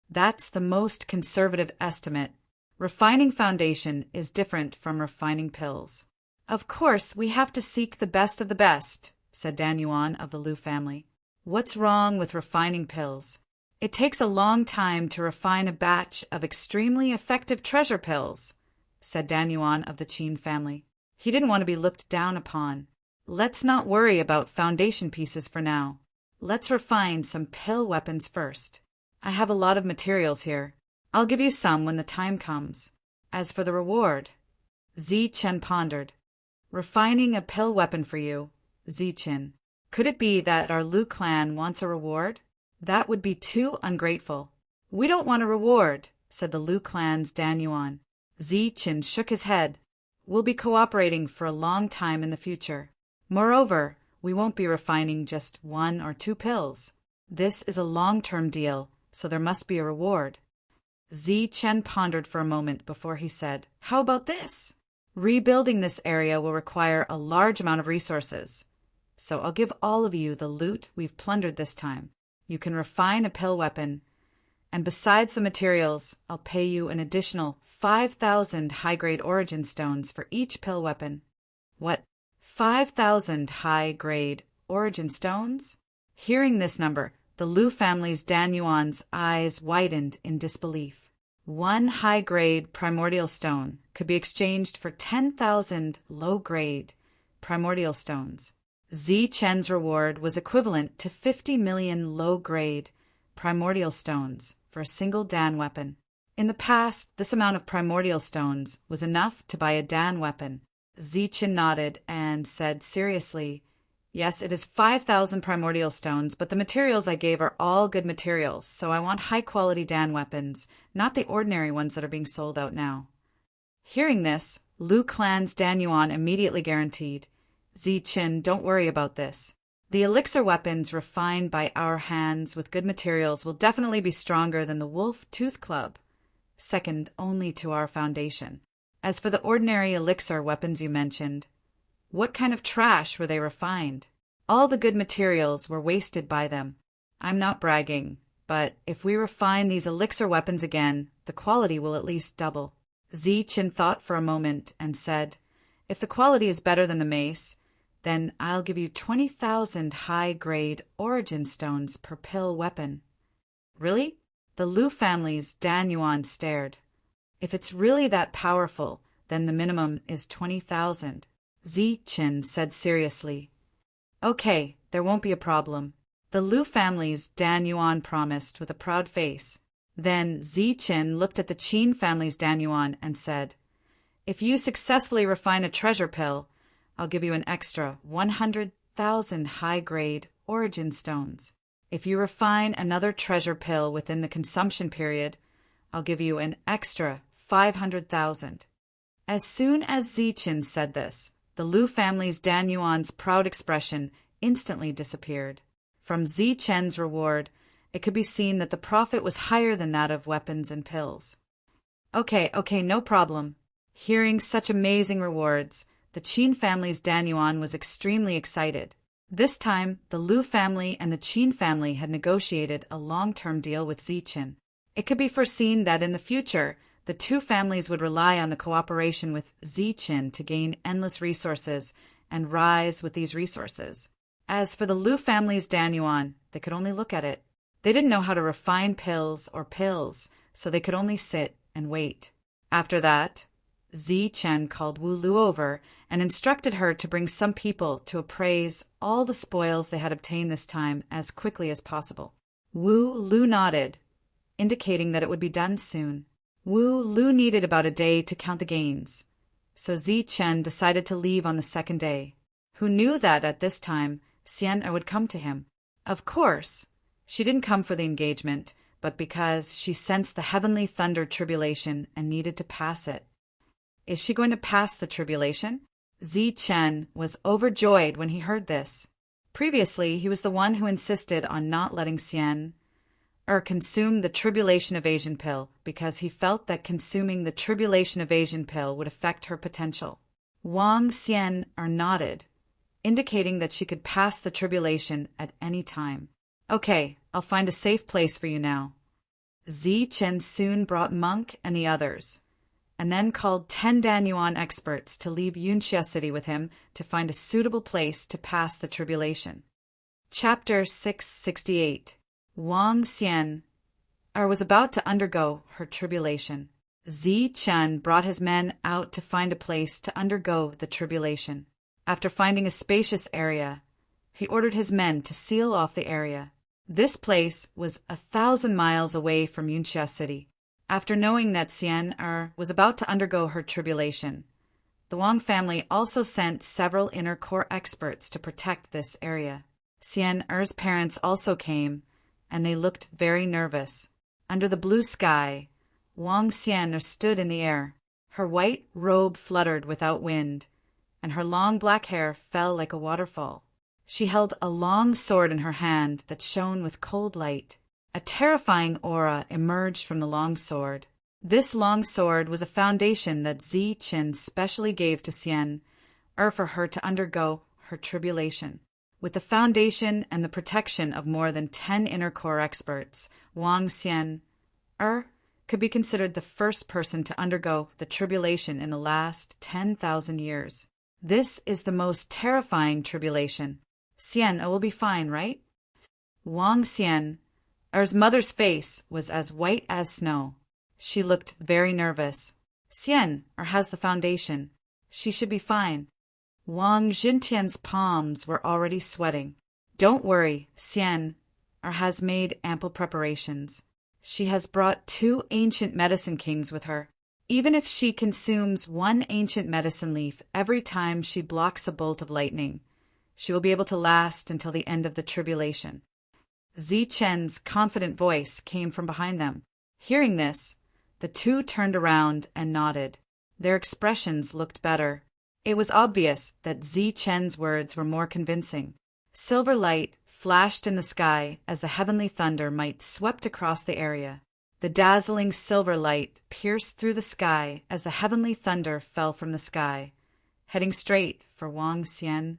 That's the most conservative estimate. Refining foundation is different from refining pills. Of course, we have to seek the best of the best, said Dan Yuan of the Lu family. What's wrong with refining pills? It takes a long time to refine a batch of extremely effective treasure pills, said Dan Yuan of the Qin family. He didn't want to be looked down upon. Let's not worry about foundation pieces for now. Let's refine some pill weapons first. I have a lot of materials here. I'll give you some when the time comes. As for the reward, Chen pondered. Refining a pill weapon for you, Chen. Could it be that our Lu clan wants a reward? That would be too ungrateful. We don't want a reward, said the Lu clan's Dan Yuan. Chen shook his head. We'll be cooperating for a long time in the future. Moreover, we won't be refining just 1 or 2 pills. This is a long-term deal, so there must be a reward. Chen pondered for a moment before he said, How about this? Rebuilding this area will require a large amount of resources. So I'll give all of you the loot we've plundered this time. You can refine a pill weapon, and besides the materials, I'll pay you an additional 5,000 high-grade origin stones for each pill weapon. What? 5,000 high-grade origin stones? Hearing this number, the Lu family's Dan Yuan's eyes widened in disbelief. 1 high-grade primordial stone could be exchanged for 10,000 low-grade primordial stones. Zi Chen's reward was equivalent to 50 million low-grade primordial stones for a single Dan weapon. In the past, this amount of primordial stones was enough to buy a Dan weapon. Zi Chen nodded and said seriously, "Yes, it is 5,000 primordial stones, but the materials I gave are all good materials, so I want high-quality Dan weapons, not the ordinary ones that are being sold out now." Hearing this, Lu Clan's Dan Yuan immediately guaranteed, "Zi Chen, don't worry about this. The elixir weapons refined by our hands with good materials will definitely be stronger than the Wolf Tooth Club, second only to our foundation. As for the ordinary elixir weapons you mentioned, what kind of trash were they refined? All the good materials were wasted by them. I'm not bragging, but if we refine these elixir weapons again, the quality will at least double." Zi Chen thought for a moment and said, "If the quality is better than the mace, then I'll give you 20,000 high-grade origin stones per pill weapon." "Really?" The Lu family's Dan Yuan stared. "If it's really that powerful, then the minimum is 20,000. Zi Chen said seriously. "Okay, there won't be a problem." The Lu family's Dan Yuan promised with a proud face. Then Zi Chen looked at the Qin family's Dan Yuan and said, "If you successfully refine a treasure pill, I'll give you an extra 100,000 high-grade origin stones. If you refine another treasure pill within the consumption period, I'll give you an extra 500,000. As soon as Zi Chen said this, the Lu family's Dan Yuan's proud expression instantly disappeared. From Zi Chen's reward, it could be seen that the profit was higher than that of weapons and pills. Okay, no problem." Hearing such amazing rewards, the Qin family's Dan Yuan was extremely excited. This time, the Lu family and the Qin family had negotiated a long-term deal with Zi Chen. It could be foreseen that in the future, the two families would rely on the cooperation with Zi Chen to gain endless resources and rise with these resources. As for the Lu family's Dan Yuan, they could only look at it. They didn't know how to refine pills, so they could only sit and wait. After that, Zi Chen called Wu Lu over and instructed her to bring some people to appraise all the spoils they had obtained this time as quickly as possible. Wu Lu nodded, indicating that it would be done soon. Wu Lu needed about a day to count the gains, so Zi Chen decided to leave on the second day. Who knew that at this time Xian would come to him? Of course, she didn't come for the engagement, but because she sensed the heavenly thunder tribulation and needed to pass it. Is she going to pass the tribulation? Zi Chen was overjoyed when he heard this. Previously, he was the one who insisted on not letting Xian consume the tribulation evasion pill because he felt that consuming the tribulation evasion pill would affect her potential. Wang Xian nodded, indicating that she could pass the tribulation at any time. "Okay, I'll find a safe place for you now." Zi Chen soon brought Monk and the others, and then called 10 Dan Yuan experts to leave Yunxia City with him to find a suitable place to pass the tribulation. Chapter 668. Wang Xian was about to undergo her tribulation. Zi Chen brought his men out to find a place to undergo the tribulation. After finding a spacious area, he ordered his men to seal off the area. This place was 1,000 miles away from Yunxia City. After knowing that Xian was about to undergo her tribulation, the Wang family also sent several inner core experts to protect this area. Xian's parents also came, and they looked very nervous. Under the blue sky, Wang Xian stood in the air. Her white robe fluttered without wind, and her long black hair fell like a waterfall. She held a long sword in her hand that shone with cold light. A terrifying aura emerged from the long sword. This long sword was a foundation that Zi Chen specially gave to Xian for her to undergo her tribulation. With the foundation and the protection of more than 10 inner core experts, Wang Xian could be considered the first person to undergo the tribulation in the last 10,000 years. This is the most terrifying tribulation. Xian will be fine, right? Wang Xian's mother's face was as white as snow. She looked very nervous. Xian has the foundation. She should be fine. Wang Jintian's palms were already sweating. Don't worry, Xian has made ample preparations. She has brought 2 ancient medicine kings with her. Even if she consumes 1 ancient medicine leaf every time she blocks a bolt of lightning, she will be able to last until the end of the tribulation. Zichen's confident voice came from behind them. Hearing this, the 2 turned around and nodded. Their expressions looked better. It was obvious that Zichen's words were more convincing. Silver light flashed in the sky as the heavenly thunder might swept across the area. The dazzling silver light pierced through the sky as the heavenly thunder fell from the sky, heading straight for Wang Xian.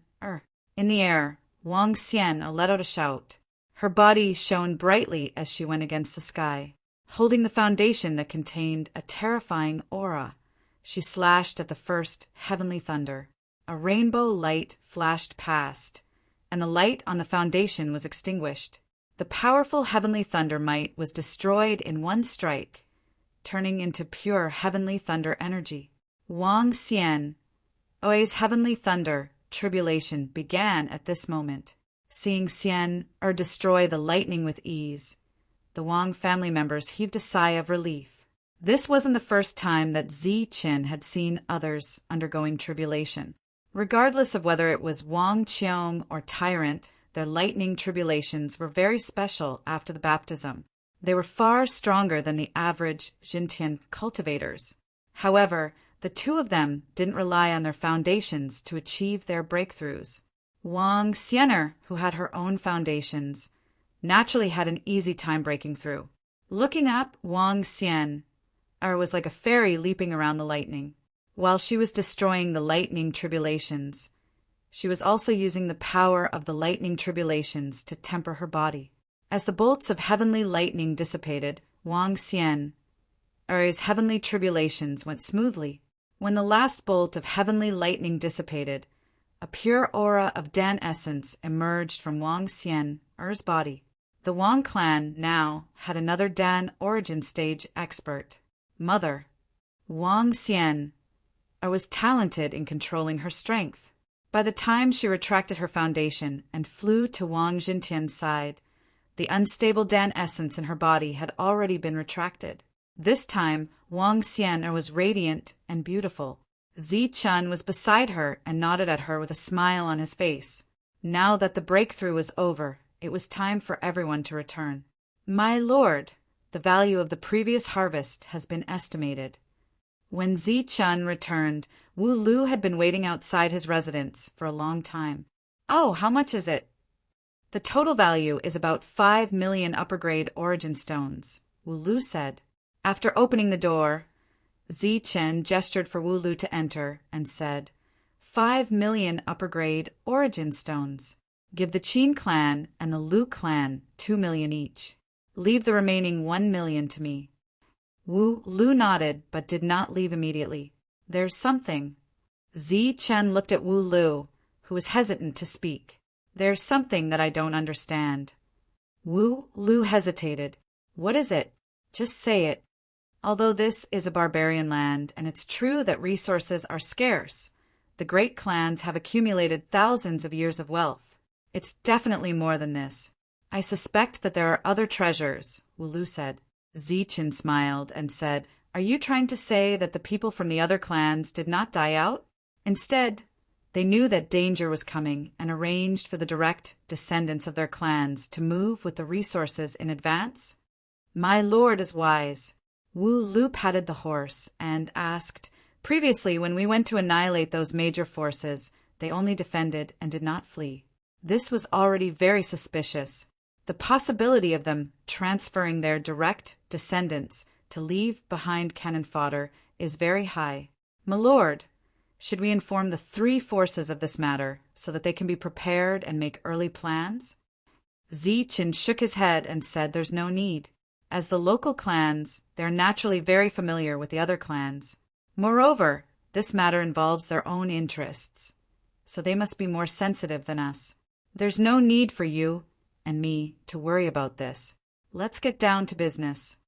In the air, Wang Xian let out a shout. Her body shone brightly as she went against the sky. Holding the foundation that contained a terrifying aura, she slashed at the first heavenly thunder. A rainbow light flashed past, and the light on the foundation was extinguished. The powerful heavenly thunder might was destroyed in one strike, turning into pure heavenly thunder energy. Wang Xian, Oi's heavenly thunder tribulation began at this moment. Seeing Xian destroy the lightning with ease, the Wang family members heaved a sigh of relief. This wasn't the first time that Zichen had seen others undergoing tribulation. Regardless of whether it was Wang Qiong or Tyrant, their lightning tribulations were very special after the baptism. They were far stronger than the average Jintian cultivators. However, the 2 of them didn't rely on their foundations to achieve their breakthroughs. Wang Xianer, who had her own foundations, naturally had an easy time breaking through. Looking up, Wang Xian was like a fairy leaping around the lightning. While she was destroying the lightning tribulations, she was also using the power of the lightning tribulations to temper her body. As the bolts of heavenly lightning dissipated, Wang Xian heavenly tribulations went smoothly. When the last bolt of heavenly lightning dissipated, a pure aura of Dan essence emerged from Wang Xian's body. The Wang clan now had another Dan origin stage expert. Mother, Wang Xian, was talented in controlling her strength. By the time she retracted her foundation and flew to Wang Jintian's side, the unstable Dan essence in her body had already been retracted. This time, Wang Xian was radiant and beautiful. Zichen was beside her and nodded at her with a smile on his face. Now that the breakthrough was over, it was time for everyone to return. My lord, the value of the previous harvest has been estimated. When Zichen returned, Wu Lu had been waiting outside his residence for a long time. Oh, how much is it? The total value is about 5 million upper-grade origin stones, Wu Lu said. After opening the door, Zichen gestured for Wu Lu to enter and said, 5 million upper-grade origin stones. Give the Qin clan and the Lu clan 2 million each. Leave the remaining 1 million to me. Wu Lu nodded but did not leave immediately. There's something. Zichen looked at Wu Lu, who was hesitant to speak. There's something that I don't understand. Wu Lu hesitated. What is it? Just say it. Although this is a barbarian land and it's true that resources are scarce, the great clans have accumulated thousands of years of wealth. It's definitely more than this. I suspect that there are other treasures, Wu Lu said. Zichen smiled and said, Are you trying to say that the people from the other clans did not die out? Instead, they knew that danger was coming and arranged for the direct descendants of their clans to move with the resources in advance? My lord is wise. Wu Lu patted the horse and asked, Previously, when we went to annihilate those major forces, they only defended and did not flee. This was already very suspicious. The possibility of them transferring their direct descendants to leave behind cannon fodder is very high. My lord, should we inform the 3 forces of this matter so that they can be prepared and make early plans? Zichen shook his head and said there's no need. As the local clans, they're naturally very familiar with the other clans. Moreover, this matter involves their own interests, so they must be more sensitive than us. There's no need for you and me to worry about this. Let's get down to business.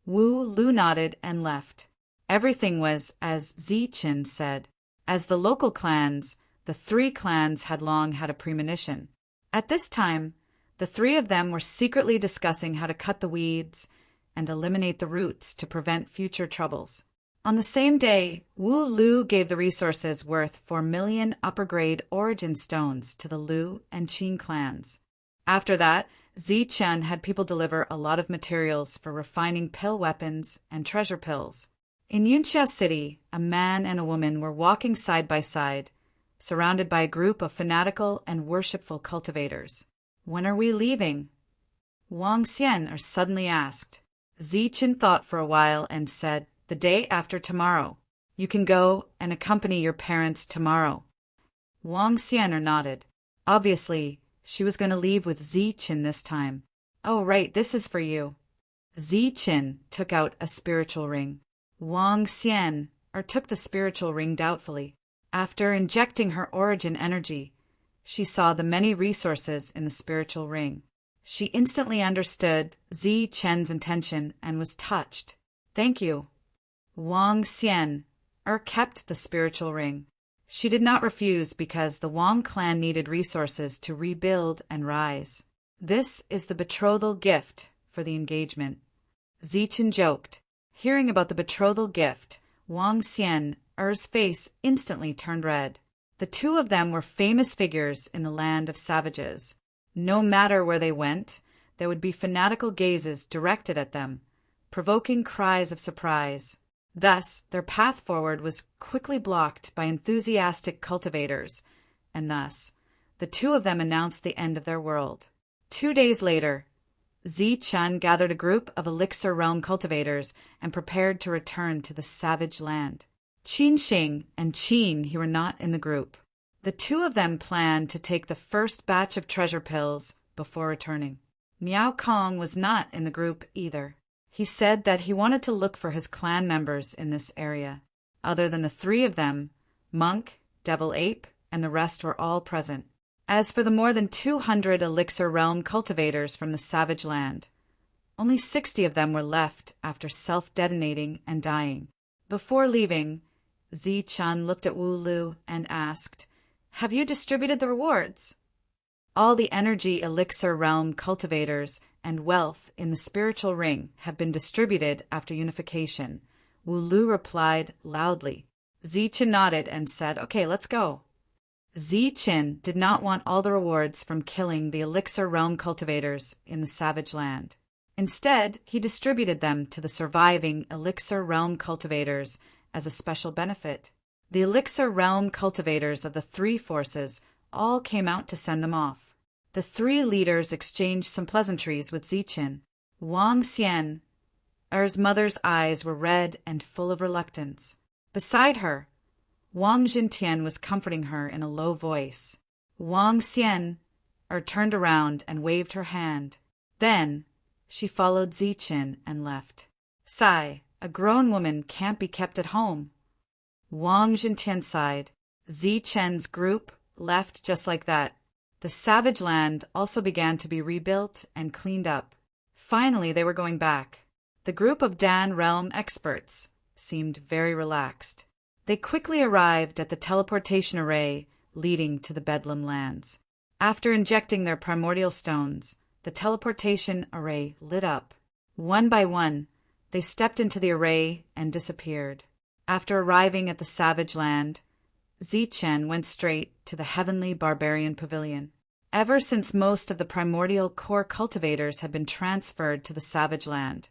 Wu Lu nodded and left. Everything was as Zichen said. As the local clans, The three clans had long had a premonition. At this time, the three of them were secretly discussing how to cut the weeds and eliminate the roots to prevent future troubles. On the same day, Wu Lu gave the resources worth 4 million upper-grade origin stones to the Lu and Qin clans. After that, Zichen had people deliver a lot of materials for refining pill weapons and treasure pills. In Yunxia City, a man and a woman were walking side by side, surrounded by a group of fanatical and worshipful cultivators. "When are we leaving?" Wang Xian suddenly asked. Zichen thought for a while and said, "The day after tomorrow. You can go and accompany your parents tomorrow." Wang Xian nodded. Obviously, she was going to leave with Zichen this time. "Oh, right, this is for you." Zichen took out a spiritual ring. Wang Xian took the spiritual ring doubtfully. After injecting her origin energy, she saw the many resources in the spiritual ring. She instantly understood Zichen's intention and was touched. "Thank you." Wang Xian kept the spiritual ring. She did not refuse because the Wang clan needed resources to rebuild and rise. "This is the betrothal gift for the engagement," Zichen joked. Hearing about the betrothal gift, Wang Xian's face instantly turned red. The two of them were famous figures in the land of savages. No matter where they went, there would be fanatical gazes directed at them, provoking cries of surprise. Thus, their path forward was quickly blocked by enthusiastic cultivators, and thus, the two of them announced the end of their world. 2 days later, Zichen gathered a group of Elixir Realm cultivators and prepared to return to the savage land. Qinxing and Qin were not in the group. The two of them planned to take the first batch of treasure pills before returning. Miao Kong was not in the group either. He said that he wanted to look for his clan members in this area. Other than the three of them, Monk, Devil Ape, and the rest were all present. As for the more than 200 Elixir Realm cultivators from the savage land, only 60 of them were left after self-detonating and dying. Before leaving, Zichen looked at Wu Lu and asked, "Have you distributed the rewards?" "All the energy Elixir Realm cultivators and wealth in the spiritual ring have been distributed after unification," Wu Lu replied loudly. Zichen nodded and said, "Okay, let's go." Zichen did not want all the rewards from killing the Elixir Realm cultivators in the savage land. Instead, he distributed them to the surviving Elixir Realm cultivators as a special benefit. The Elixir Realm cultivators of the three forces all came out to send them off. The three leaders exchanged some pleasantries with Zichen. Wang Xian's mother's eyes were red and full of reluctance. Beside her, Wang Jintian was comforting her in a low voice. Wang Xian turned around and waved her hand. Then she followed Zichen and left. "Sigh, a grown woman can't be kept at home." Wang Jintian sighed. Zichen's group left just like that. The savage land also began to be rebuilt and cleaned up. Finally, they were going back. The group of Dan Realm experts seemed very relaxed. They quickly arrived at the teleportation array leading to the Bedlam lands. After injecting their primordial stones, the teleportation array lit up. One by one, they stepped into the array and disappeared. After arriving at the savage land, Zichen went straight to the Heavenly Barbarian Pavilion. Ever since most of the primordial core cultivators had been transferred to the savage land,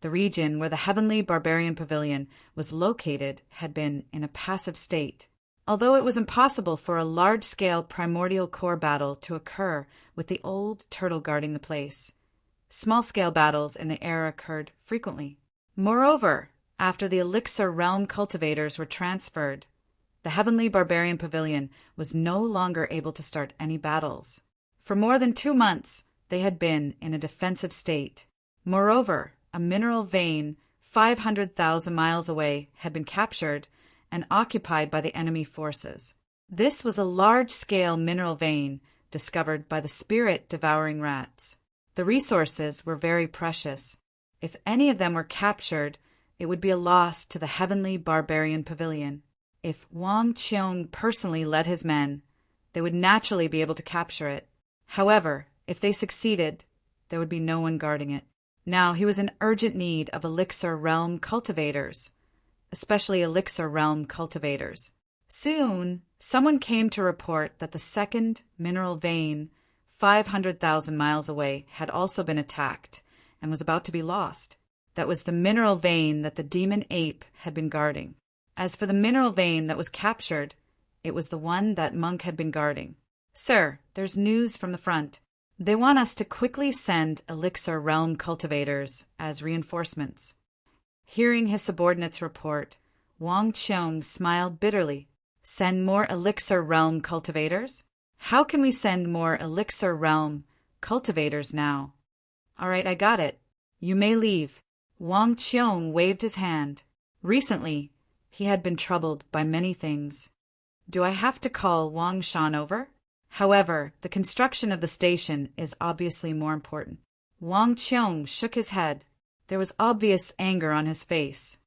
the region where the Heavenly Barbarian Pavilion was located had been in a passive state. Although it was impossible for a large-scale primordial core battle to occur with the old turtle guarding the place, small-scale battles in the air occurred frequently. Moreover, after the Elixir Realm cultivators were transferred, the Heavenly Barbarian Pavilion was no longer able to start any battles. For more than 2 months, they had been in a defensive state. Moreover, a mineral vein 500,000 miles away had been captured and occupied by the enemy forces. This was a large-scale mineral vein discovered by the spirit-devouring rats. The resources were very precious. If any of them were captured, it would be a loss to the Heavenly Barbarian Pavilion. If Wang Qiong personally led his men, they would naturally be able to capture it. However, if they succeeded, there would be no one guarding it. Now he was in urgent need of Elixir Realm cultivators, especially Elixir Realm cultivators. Soon, someone came to report that the second mineral vein, 500,000 miles away, had also been attacked and was about to be lost. That was the mineral vein that the demon ape had been guarding. As for the mineral vein that was captured, it was the one that Monk had been guarding. "Sir, there's news from the front. They want us to quickly send Elixir Realm cultivators as reinforcements." Hearing his subordinate's report, Wang Qiong smiled bitterly. "Send more Elixir Realm cultivators? How can we send more Elixir Realm cultivators now?" "All right, I got it. You may leave." Wang Qiong waved his hand. Recently, he had been troubled by many things. Do I have to call Wang Shan over? However, the construction of the station is obviously more important. Wang Qiong shook his head. There was obvious anger on his face.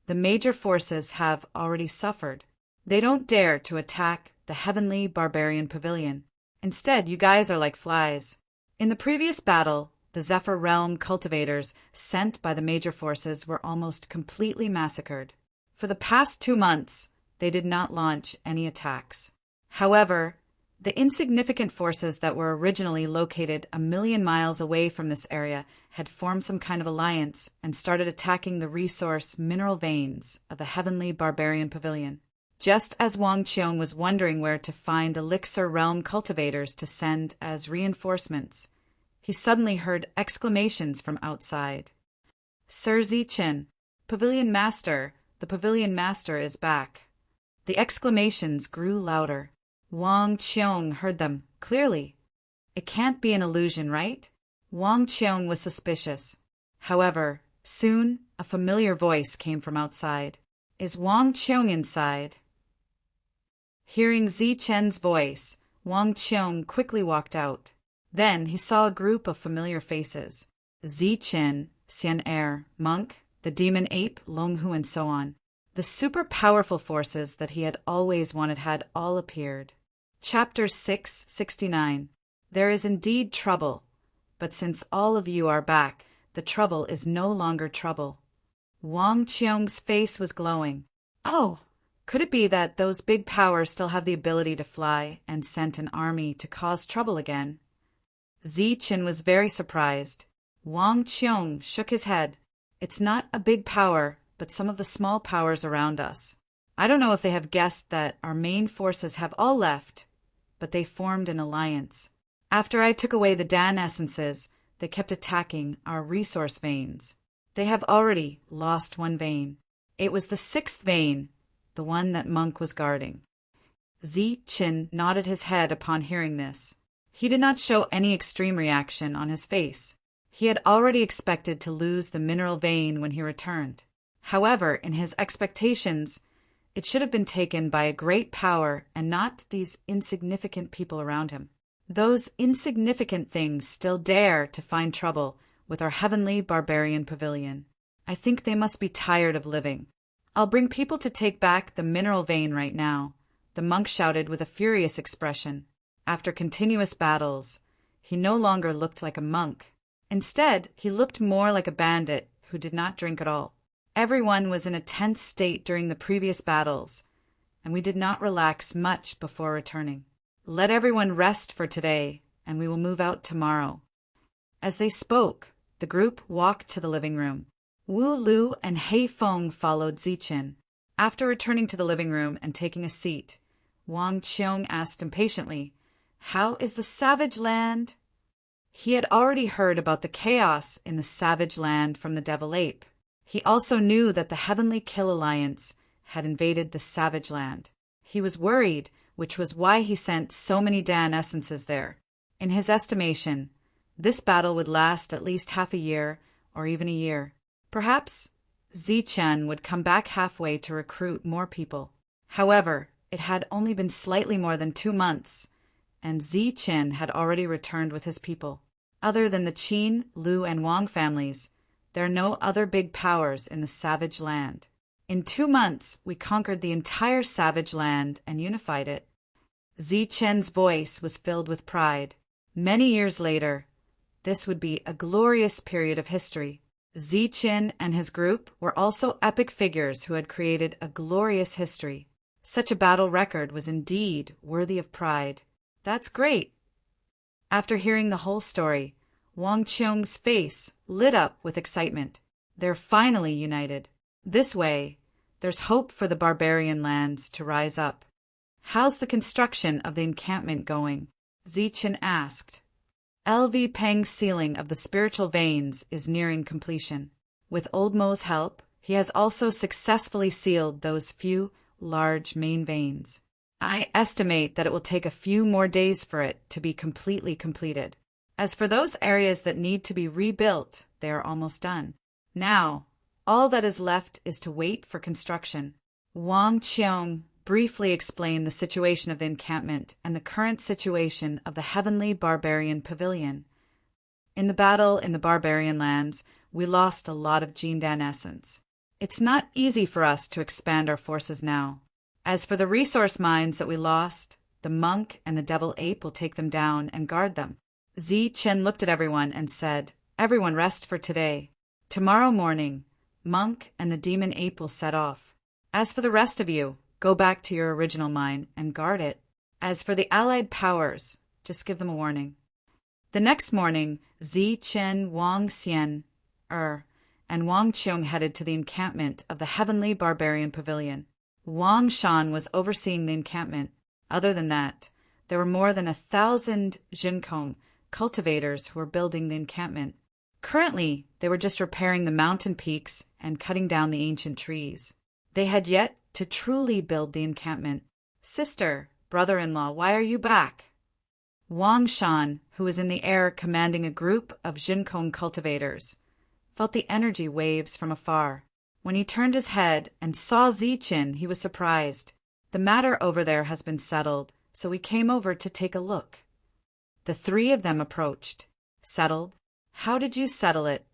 The major forces have already suffered. They don't dare to attack the heavenly barbarian pavilion. Instead, you guys are like flies. In the previous battle, the Zephyr Realm cultivators sent by the major forces were almost completely massacred. For the past 2 months, they did not launch any attacks. However, the insignificant forces that were originally located 1,000,000 miles away from this area had formed some kind of alliance and started attacking the resource mineral veins of the heavenly barbarian pavilion. Just as Wang Qiong was wondering where to find Elixir Realm cultivators to send as reinforcements, he suddenly heard exclamations from outside. "Sir Zichen, Pavilion Master, the Pavilion Master is back." The exclamations grew louder. Wang Qiong heard them clearly. It can't be an illusion, right? Wang Qiong was suspicious. However, soon a familiar voice came from outside. "Is Wang Qiong inside?" Hearing Zichen's voice, Wang Qiong quickly walked out. Then he saw a group of familiar faces. Zichen, Xian Monk, the demon ape, Longhu, and so on. The super powerful forces that he had always wanted had all appeared. Chapter 669. There is indeed trouble, but since all of you are back, the trouble is no longer trouble. Wang Qiong's face was glowing. Oh, could it be that those big powers still have the ability to fly and sent an army to cause trouble again? Zichen was very surprised. Wang Qiong shook his head. "It's not a big power, but some of the small powers around us. I don't know if they have guessed that our main forces have all left, but they formed an alliance. After I took away the Dan essences, they kept attacking our resource veins. They have already lost one vein. It was the 6th vein, the one that Monk was guarding." Zichen nodded his head upon hearing this. He did not show any extreme reaction on his face. He had already expected to lose the mineral vein when he returned. However, in his expectations, it should have been taken by a great power and not these insignificant people around him. Those insignificant things still dare to find trouble with our heavenly barbarian pavilion. I think they must be tired of living. "I'll bring people to take back the mineral vein right now," the monk shouted with a furious expression. After continuous battles, he no longer looked like a monk. Instead, he looked more like a bandit who did not drink at all. Everyone was in a tense state during the previous battles, and we did not relax much before returning. "Let everyone rest for today, and we will move out tomorrow." As they spoke, the group walked to the living room. Wu Lu and Hei Feng followed Zichen. After returning to the living room and taking a seat, Wang Qiong asked impatiently, "How is the Savage Land?" He had already heard about the chaos in the Savage Land from the Devil Ape. He also knew that the Heavenly Kill Alliance had invaded the Savage Land. He was worried, which was why he sent so many Dan essences there. In his estimation, this battle would last at least half a year or even a year. Perhaps Zichen would come back halfway to recruit more people. However, it had only been slightly more than 2 months, and Zichen had already returned with his people. Other than the Qin, Lu, and Wang families, there are no other big powers in the Savage Land. In 2 months, we conquered the entire savage land and unified it. Zichen's voice was filled with pride. Many years later, this would be a glorious period of history. Zichen and his group were also epic figures who had created a glorious history. Such a battle record was indeed worthy of pride. That's great. After hearing the whole story, Wang Qiong's face lit up with excitement. They're finally united. This way, there's hope for the barbarian lands to rise up. How's the construction of the encampment going? Zichen asked. LV Peng's sealing of the spiritual veins is nearing completion. With Old Mo's help, he has also successfully sealed those few large main veins. I estimate that it will take a few more days for it to be completely completed. As for those areas that need to be rebuilt, they are almost done. Now, all that is left is to wait for construction. Wang Qiong briefly explained the situation of the encampment and the current situation of the Heavenly Barbarian Pavilion. In the battle in the barbarian lands, we lost a lot of Jindan essence. It's not easy for us to expand our forces now. As for the resource mines that we lost, the monk and the devil ape will take them down and guard them. Zichen looked at everyone and said, "Everyone rest for today. Tomorrow morning, monk and the demon ape will set off. As for the rest of you, go back to your original mine and guard it. As for the allied powers, just give them a warning." The next morning, Zichen, Wang Xian, and Wang Qiong headed to the encampment of the Heavenly Barbarian Pavilion. Wang Shan was overseeing the encampment. Other than that, there were more than 1,000 Jinkong cultivators who were building the encampment. Currently, they were just repairing the mountain peaks and cutting down the ancient trees. They had yet to truly build the encampment. "Sister, brother-in-law, why are you back?" Wang Shan, who was in the air commanding a group of Jinkong cultivators, felt the energy waves from afar. When he turned his head and saw Zichen, he was surprised. "The matter over there has been settled, so we came over to take a look." The three of them approached. "Settled? How did you settle it?"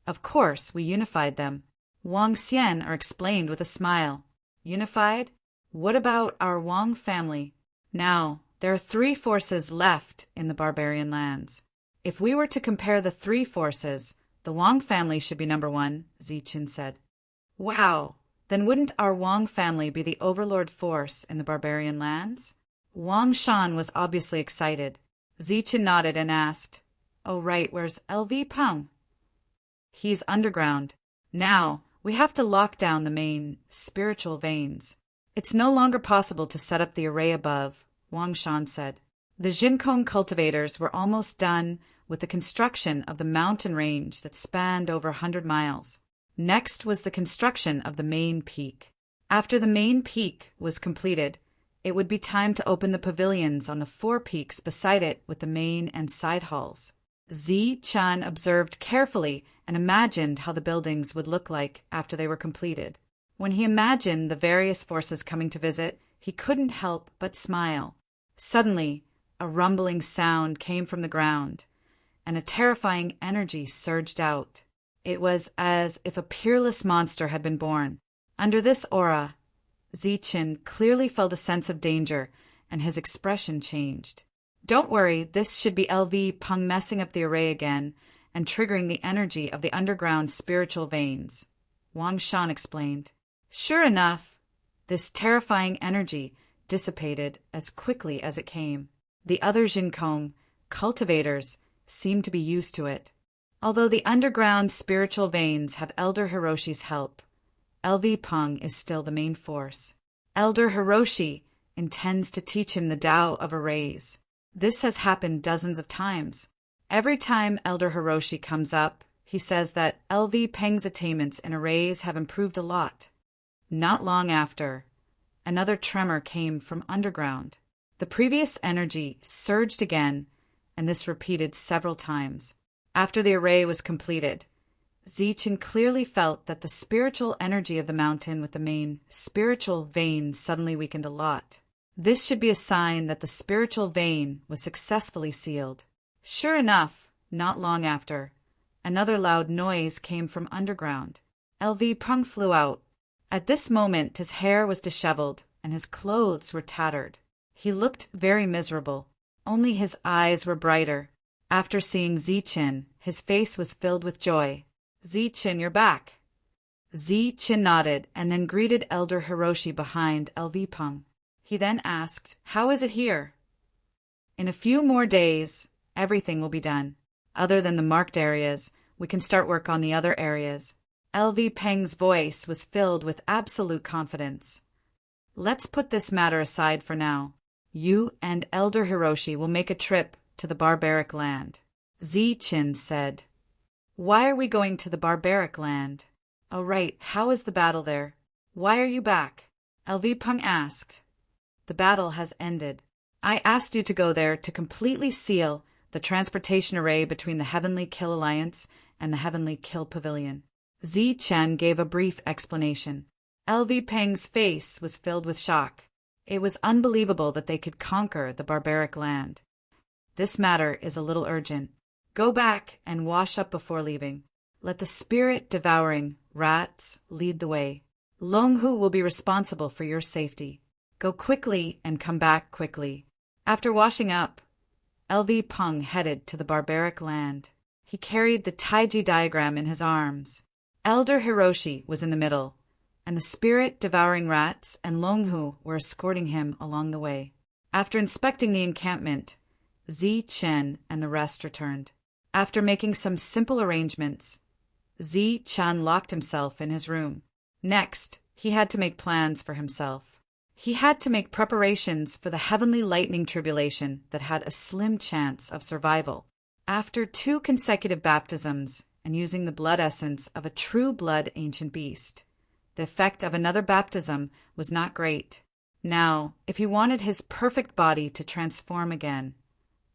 "Of course, we unified them." Wang Xian explained with a smile. "Unified? What about our Wang family?" "Now, there are 3 forces left in the barbarian lands. If we were to compare the 3 forces, the Wang family should be number 1, Zichen said. "Wow! Then wouldn't our Wang family be the overlord force in the barbarian lands?" Wang Shan was obviously excited. Zichen nodded and asked, "Oh right, where's LV Peng?" "He's underground. Now, we have to lock down the main spiritual veins. It's no longer possible to set up the array above," Wang Shan said. The Jinkong cultivators were almost done with the construction of the mountain range that spanned over 100 miles. Next was the construction of the main peak. After the main peak was completed, it would be time to open the pavilions on the 4 peaks beside it with the main and side halls. Zichen observed carefully and imagined how the buildings would look like after they were completed. When he imagined the various forces coming to visit, he couldn't help but smile. Suddenly, a rumbling sound came from the ground, and a terrifying energy surged out. It was as if a peerless monster had been born. Under this aura, Zichen clearly felt a sense of danger, and his expression changed. "Don't worry, this should be LV Peng messing up the array again and triggering the energy of the underground spiritual veins," Wang Shan explained. Sure enough, this terrifying energy dissipated as quickly as it came. The other Jinkong cultivators seemed to be used to it. Although the underground spiritual veins have Elder Hiroshi's help, LV Peng is still the main force. Elder Hiroshi intends to teach him the Tao of arrays. This has happened dozens of times. Every time Elder Hiroshi comes up, he says that LV Peng's attainments in arrays have improved a lot. Not long after, another tremor came from underground. The previous energy surged again, and this repeated several times. After the array was completed, Zichen clearly felt that the spiritual energy of the mountain with the main spiritual vein suddenly weakened a lot. This should be a sign that the spiritual vein was successfully sealed. Sure enough, not long after, another loud noise came from underground. LV Peng flew out. At this moment his hair was disheveled and his clothes were tattered. He looked very miserable. Only his eyes were brighter. After seeing Zichen, his face was filled with joy. "Zichen, you're back." Zichen nodded and then greeted Elder Hiroshi behind Peng. He then asked, "How is it here?" "In a few more days, everything will be done. Other than the marked areas, we can start work on the other areas." Peng's voice was filled with absolute confidence. "Let's put this matter aside for now. You and Elder Hiroshi will make a trip to the barbaric land." Zichen said. "Why are we going to the barbaric land?" "Oh right, how is the battle there?" "Why are you back?" Peng asked. "The battle has ended. I asked you to go there to completely seal the transportation array between the Heavenly Kill Alliance and the Heavenly Kill Pavilion." Zichen gave a brief explanation. Peng's face was filled with shock. It was unbelievable that they could conquer the barbaric land. "This matter is a little urgent. Go back and wash up before leaving. Let the spirit-devouring rats lead the way. Longhu will be responsible for your safety. Go quickly and come back quickly." After washing up, Peng headed to the barbaric land. He carried the Taiji diagram in his arms. Elder Hiroshi was in the middle, and the spirit-devouring rats and Longhu were escorting him along the way. After inspecting the encampment, Zichen and the rest returned. After making some simple arrangements, Zichen locked himself in his room. Next, he had to make plans for himself. He had to make preparations for the heavenly lightning tribulation that had a slim chance of survival. After 2 consecutive baptisms and using the blood essence of a true blood ancient beast, the effect of another baptism was not great. Now, if he wanted his perfect body to transform again,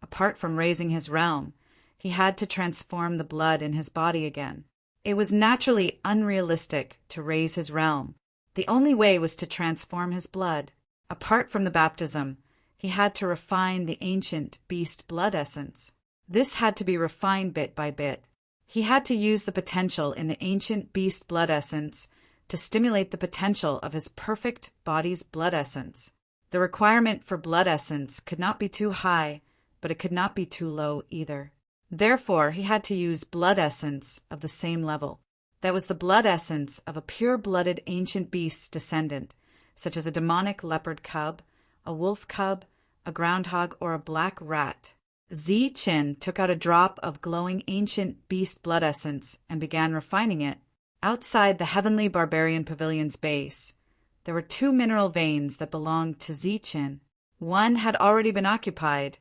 apart from raising his realm, he had to transform the blood in his body again. It was naturally unrealistic to raise his realm. The only way was to transform his blood. Apart from the baptism, he had to refine the ancient beast blood essence. This had to be refined bit by bit. He had to use the potential in the ancient beast blood essence to stimulate the potential of his perfect body's blood essence. The requirement for blood essence could not be too high, but it could not be too low either. Therefore, he had to use blood essence of the same level. That was the blood essence of a pure-blooded ancient beast's descendant, such as a demonic leopard cub, a wolf cub, a groundhog, or a black rat. Zichen took out a drop of glowing ancient beast blood essence and began refining it. Outside the heavenly barbarian pavilion's base, there were 2 mineral veins that belonged to Zichen. One had already been occupied,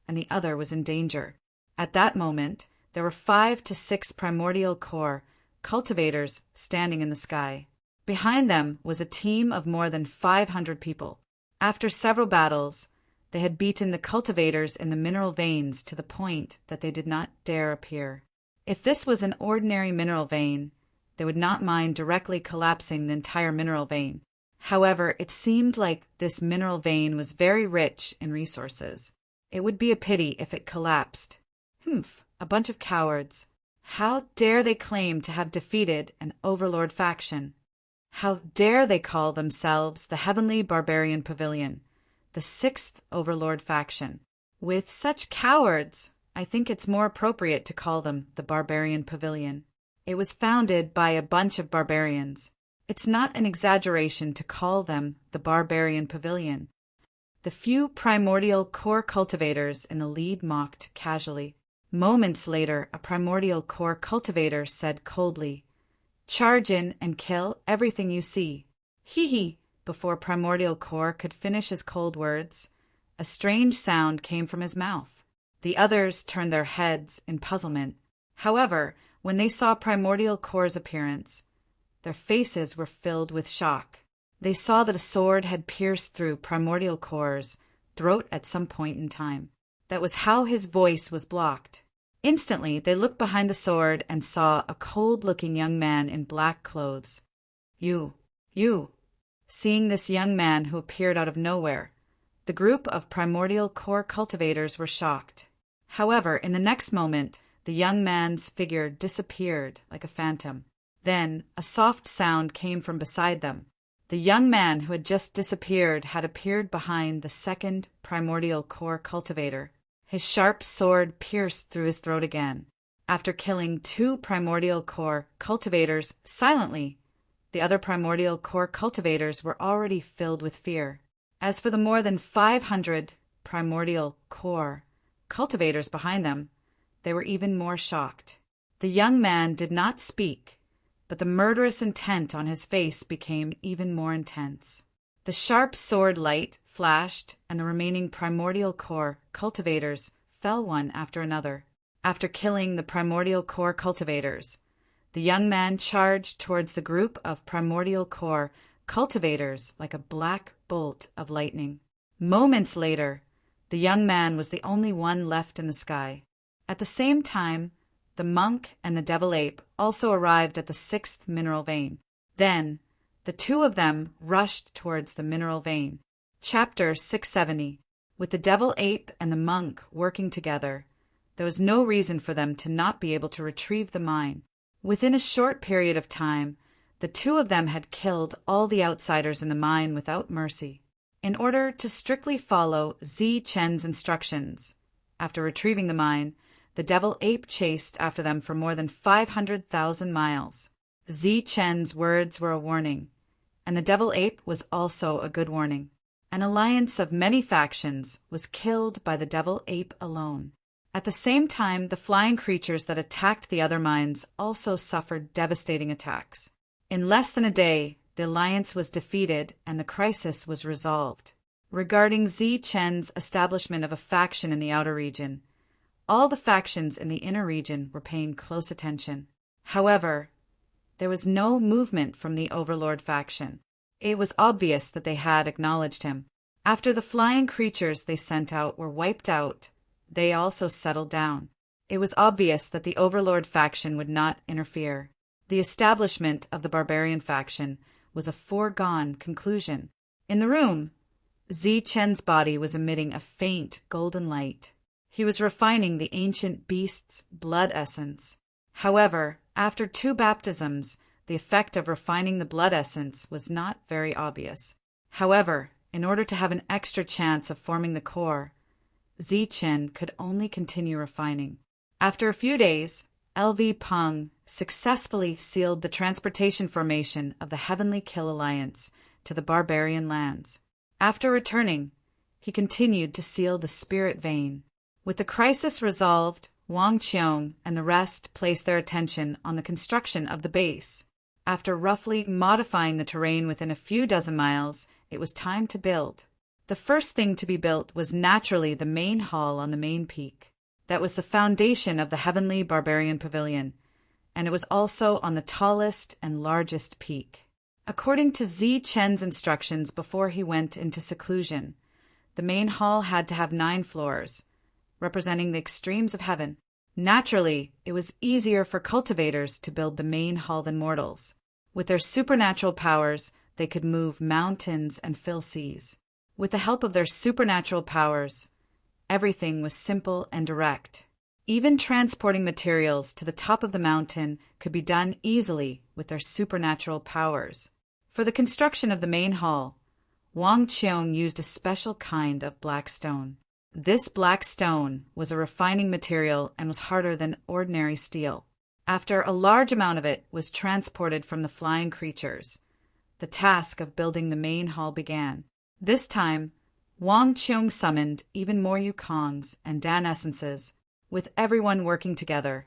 and the other was in danger. At that moment, there were 5 to 6 primordial core cultivators standing in the sky. Behind them was a team of more than 500 people. After several battles, they had beaten the cultivators in the mineral veins to the point that they did not dare appear. If this was an ordinary mineral vein, they would not mind directly collapsing the entire mineral vein. However, it seemed like this mineral vein was very rich in resources. It would be a pity if it collapsed. A bunch of cowards. How dare they claim to have defeated an overlord faction? How dare they call themselves the Heavenly Barbarian Pavilion, the 6th overlord faction? With such cowards, I think it's more appropriate to call them the Barbarian Pavilion. It was founded by a bunch of barbarians. It's not an exaggeration to call them the Barbarian Pavilion. The few primordial core cultivators in the lead mocked casually. Moments later, a primordial core cultivator said coldly, "Charge in and kill everything you see." Hee. Before primordial core could finish his cold words, a strange sound came from his mouth. The others turned their heads in puzzlement. However, when they saw primordial core's appearance, their faces were filled with shock. They saw that a sword had pierced through primordial core's throat at some point in time. That was how his voice was blocked. Instantly, they looked behind the sword and saw a cold-looking young man in black clothes. You. Seeing this young man who appeared out of nowhere, the group of primordial core cultivators were shocked. However, in the next moment, the young man's figure disappeared like a phantom. Then a soft sound came from beside them. The young man who had just disappeared had appeared behind the second primordial core cultivator. His sharp sword pierced through his throat again. After killing 2 primordial core cultivators silently, the other primordial core cultivators were already filled with fear. As for the more than 500 primordial core cultivators behind them, they were even more shocked. The young man did not speak, but the murderous intent on his face became even more intense. The sharp sword light flashed, and the remaining primordial core cultivators fell one after another. After killing the primordial core cultivators, the young man charged towards the group of primordial core cultivators like a black bolt of lightning. Moments later, the young man was the only one left in the sky. At the same time, the monk and the devil ape also arrived at the 6th mineral vein. Then, the 2 of them rushed towards the mineral vein. Chapter 670. With the devil ape and the monk working together, there was no reason for them to not be able to retrieve the mine. Within a short period of time, the 2 of them had killed all the outsiders in the mine without mercy. In order to strictly follow Zi Chen's instructions, after retrieving the mine, the devil ape chased after them for more than 500,000 miles. Zi Chen's words were a warning, and the devil ape was also a good warning. An alliance of many factions was killed by the devil ape alone. At the same time, the flying creatures that attacked the other mines also suffered devastating attacks. In less than a day, the alliance was defeated and the crisis was resolved. Regarding Zi Chen's establishment of a faction in the outer region, all the factions in the inner region were paying close attention. However, there was no movement from the Overlord faction. It was obvious that they had acknowledged him. After the flying creatures they sent out were wiped out, they also settled down. It was obvious that the Overlord faction would not interfere. The establishment of the barbarian faction was a foregone conclusion. In the room, Zi Chen's body was emitting a faint golden light. He was refining the ancient beast's blood essence. However, after 2 baptisms, the effect of refining the blood essence was not very obvious. However, in order to have an extra chance of forming the core, Zi Chen could only continue refining. After a few days, LV Peng successfully sealed the transportation formation of the Heavenly Kill Alliance to the barbarian lands. After returning, he continued to seal the spirit vein. With the crisis resolved, Wang Qiong and the rest placed their attention on the construction of the base. After roughly modifying the terrain within a few dozen miles, it was time to build. The first thing to be built was naturally the main hall on the main peak. That was the foundation of the Heavenly Barbarian Pavilion, and it was also on the tallest and largest peak. According to Zi Chen's instructions before he went into seclusion, the main hall had to have 9 floors, representing the extremes of heaven. Naturally, it was easier for cultivators to build the main hall than mortals. With their supernatural powers, they could move mountains and fill seas. With the help of their supernatural powers, everything was simple and direct. Even transporting materials to the top of the mountain could be done easily with their supernatural powers. For the construction of the main hall, Wang Qiong used a special kind of black stone. This black stone was a refining material and was harder than ordinary steel. After a large amount of it was transported from the flying creatures, the task of building the main hall began. This time, Wang Qiong summoned even more Yukongs and Dan essences, with everyone working together.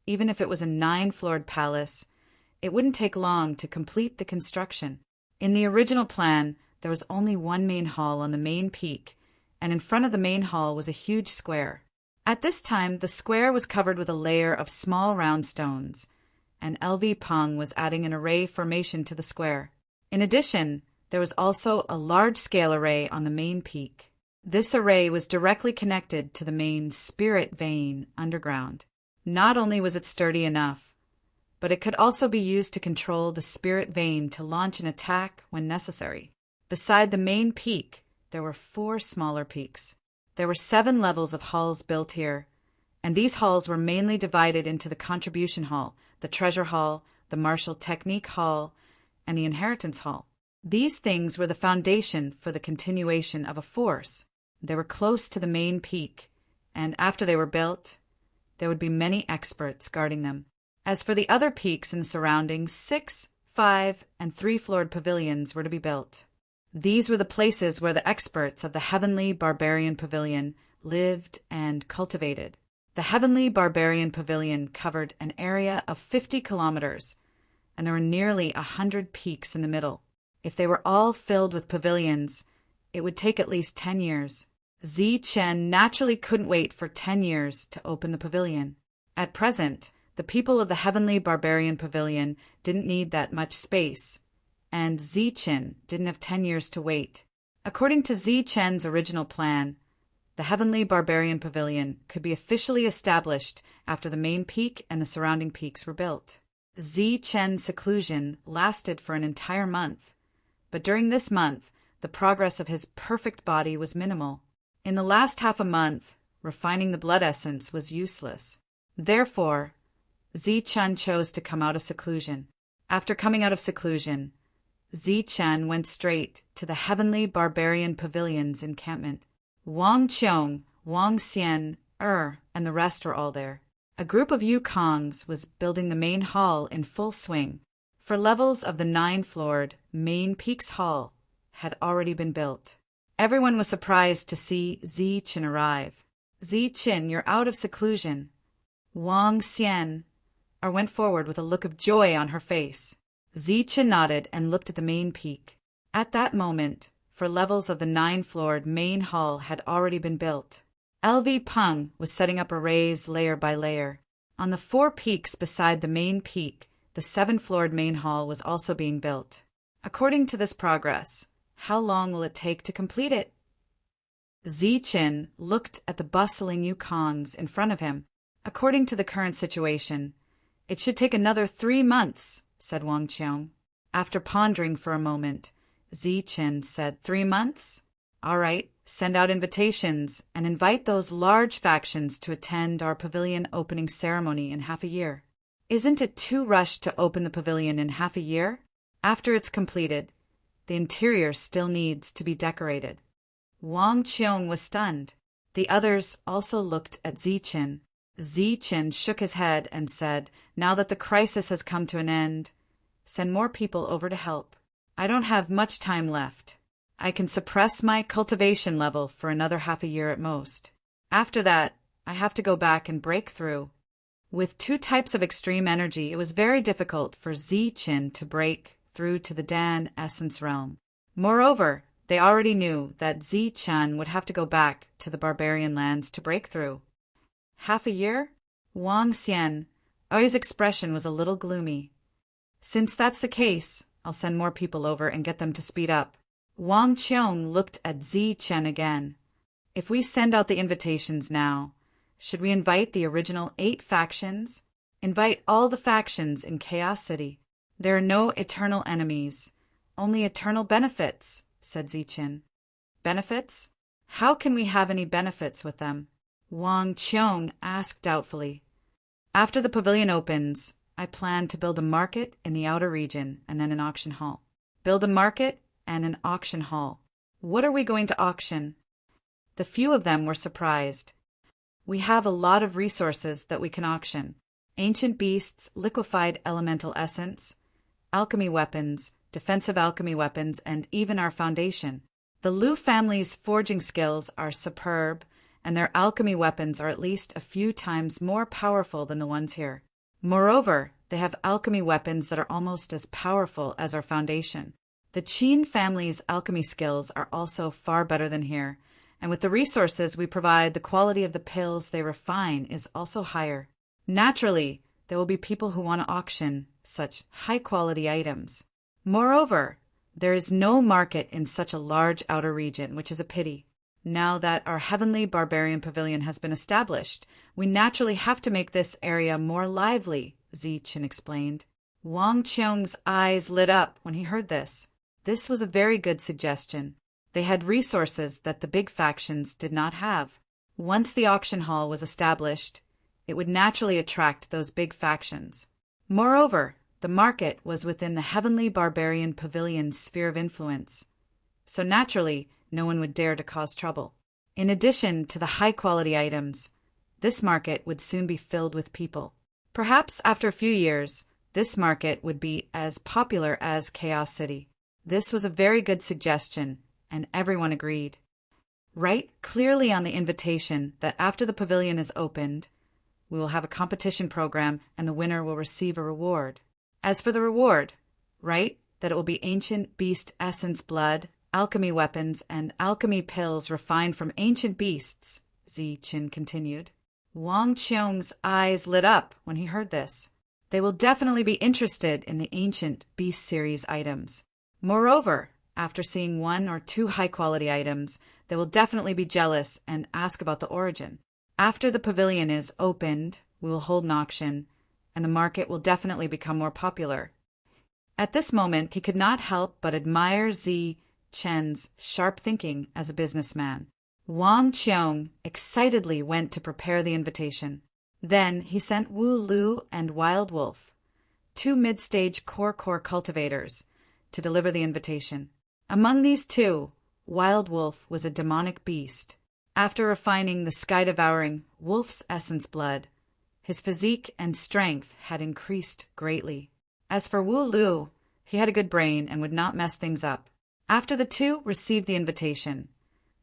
Even if it was a 9-floored palace, it wouldn't take long to complete the construction. In the original plan, there was only one main hall on the main peak, and in front of the main hall was a huge square. At this time, the square was covered with a layer of small round stones, and LV Peng was adding an array formation to the square. In addition, there was also a large-scale array on the main peak. This array was directly connected to the main spirit vein underground. Not only was it sturdy enough, but it could also be used to control the spirit vein to launch an attack when necessary. Beside the main peak, there were 4 smaller peaks. There were 7 levels of halls built here, and these halls were mainly divided into the contribution hall, the treasure hall, the Martial Technique Hall, and the Inheritance Hall. These things were the foundation for the continuation of a force. They were close to the main peak, and after they were built, there would be many experts guarding them. As for the other peaks in the surroundings, 6, 5, and 3-floored pavilions were to be built. These were the places where the experts of the Heavenly Barbarian Pavilion lived and cultivated. The Heavenly Barbarian Pavilion covered an area of 50 kilometers, and there were nearly 100 peaks in the middle. If they were all filled with pavilions, it would take at least 10 years. Zichen naturally couldn't wait for 10 years to open the pavilion. At present, the people of the Heavenly Barbarian Pavilion didn't need that much space, and Zichen didn't have 10 years to wait. According to Zichen's original plan, the Heavenly Barbarian Pavilion could be officially established after the main peak and the surrounding peaks were built. Zichen's seclusion lasted for an entire month, but during this month, the progress of his perfect body was minimal. In the last half a month, refining the blood essence was useless. Therefore, Zichen chose to come out of seclusion. After coming out of seclusion, Zichen went straight to the Heavenly Barbarian Pavilion's encampment. Wang Qiong, Wang Xian, and the rest were all there. A group of Yukongs was building the main hall in full swing. For levels of the 9-floored main peaks hall had already been built. Everyone was surprised to see Zichen arrive. Zichen, you're out of seclusion. Wang Xian went forward with a look of joy on her face. Zichen nodded and looked at the main peak. At that moment, for levels of the 9-floored main hall had already been built. LV Peng was setting up arrays layer by layer. On the 4 peaks beside the main peak, the 7-floored main hall was also being built. According to this progress, how long will it take to complete it? Zichen looked at the bustling Yukongs in front of him. According to the current situation, it should take another 3 months, said Wang Qiong. After pondering for a moment, Zichen said, 3 months? All right, send out invitations and invite those large factions to attend our pavilion opening ceremony in half a year. Isn't it too rushed to open the pavilion in half a year? After it's completed, the interior still needs to be decorated. Wang Qiong was stunned. The others also looked at Zichen. Zichen shook his head and said, now that the crisis has come to an end, send more people over to help. I don't have much time left. I can suppress my cultivation level for another half a year at most. After that, I have to go back and break through. With 2 types of extreme energy, it was very difficult for Zichen to break through to the Dan Essence realm. Moreover, they already knew that Zichen would have to go back to the barbarian lands to break through. Half a year? Wang Xian, his expression was a little gloomy. Since that's the case, I'll send more people over and get them to speed up. Wang Qiong looked at Zichen again. If we send out the invitations now, should we invite the original 8 factions? Invite all the factions in Chaos City. There are no eternal enemies, only eternal benefits, said Zichen. Benefits? How can we have any benefits with them? Wang Qiong asked doubtfully. After the pavilion opens, I plan to build a market in the outer region and then an auction hall. Build a market and an auction hall. What are we going to auction? The few of them were surprised. We have a lot of resources that we can auction. Ancient beasts, liquefied elemental essence, alchemy weapons, defensive alchemy weapons, and even our foundation. The Liu family's forging skills are superb, and their alchemy weapons are at least a few times more powerful than the ones here. Moreover, they have alchemy weapons that are almost as powerful as our foundation. The Qin family's alchemy skills are also far better than here, and with the resources we provide, the quality of the pills they refine is also higher. Naturally, there will be people who want to auction such high-quality items. Moreover, there is no market in such a large outer region, which is a pity. Now that our Heavenly Barbarian Pavilion has been established, we naturally have to make this area more lively, Zichen explained. Wang Qiong's eyes lit up when he heard this. This was a very good suggestion. They had resources that the big factions did not have. Once the auction hall was established, it would naturally attract those big factions. Moreover, The market was within the Heavenly Barbarian Pavilion's sphere of influence, so naturally no one would dare to cause trouble. In addition to the high-quality items, this market would soon be filled with people. Perhaps after a few years, this market would be as popular as Chaos City. This was a very good suggestion, and everyone agreed. Write clearly on the invitation that after the pavilion is opened, we will have a competition program and the winner will receive a reward. As for the reward, write that it will be ancient beast essence blood, alchemy weapons, and alchemy pills refined from ancient beasts, Zi-Chin continued. Wang Qiong's eyes lit up when he heard this. They will definitely be interested in the ancient beast series items. Moreover, after seeing 1 or 2 high-quality items, they will definitely be jealous and ask about the origin. After the pavilion is opened, we will hold an auction, and the market will definitely become more popular. At this moment, he could not help but admire Zi-Chen's sharp thinking as a businessman. Wang Qiong excitedly went to prepare the invitation. Then he sent Wu Lu and Wild Wolf, 2 mid-stage core cultivators, to deliver the invitation. Among these 2, Wild Wolf was a demonic beast. After refining the sky-devouring wolf's essence blood, his physique and strength had increased greatly. As for Wu Lu, he had a good brain and would not mess things up. After the 2 received the invitation,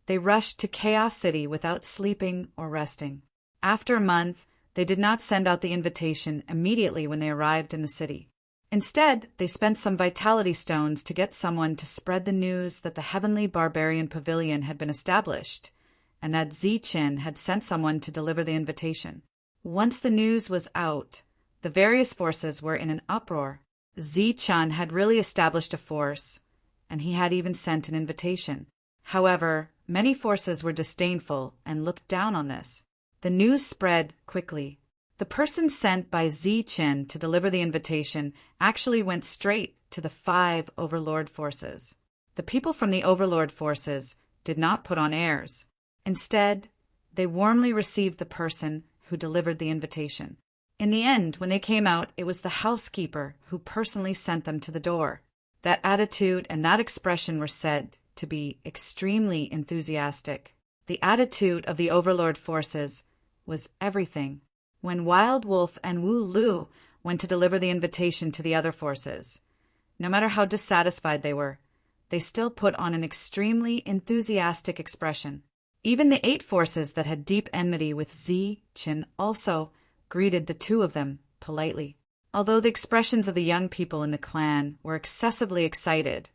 they rushed to Chaos City without sleeping or resting. After a month, they did not send out the invitation immediately when they arrived in the city. Instead, they spent some vitality stones to get someone to spread the news that the Heavenly Barbarian Pavilion had been established, and that Zi-Chin had sent someone to deliver the invitation. Once the news was out, the various forces were in an uproar. Zi-Chan had really established a force, and he had even sent an invitation. However, many forces were disdainful and looked down on this. The news spread quickly. The person sent by Zi-Chin to deliver the invitation actually went straight to the 5 Overlord forces. The people from the Overlord forces did not put on airs. Instead, they warmly received the person who delivered the invitation. In the end, when they came out, it was the housekeeper who personally sent them to the door. That attitude and that expression were said to be extremely enthusiastic. The attitude of the Overlord forces was everything. When Wild Wolf and Wu Lu went to deliver the invitation to the other forces, no matter how dissatisfied they were, they still put on an extremely enthusiastic expression. Even the 8 forces that had deep enmity with Zi-Chin also greeted the 2 of them politely. Although the expressions of the young people in the clan were excessively excited,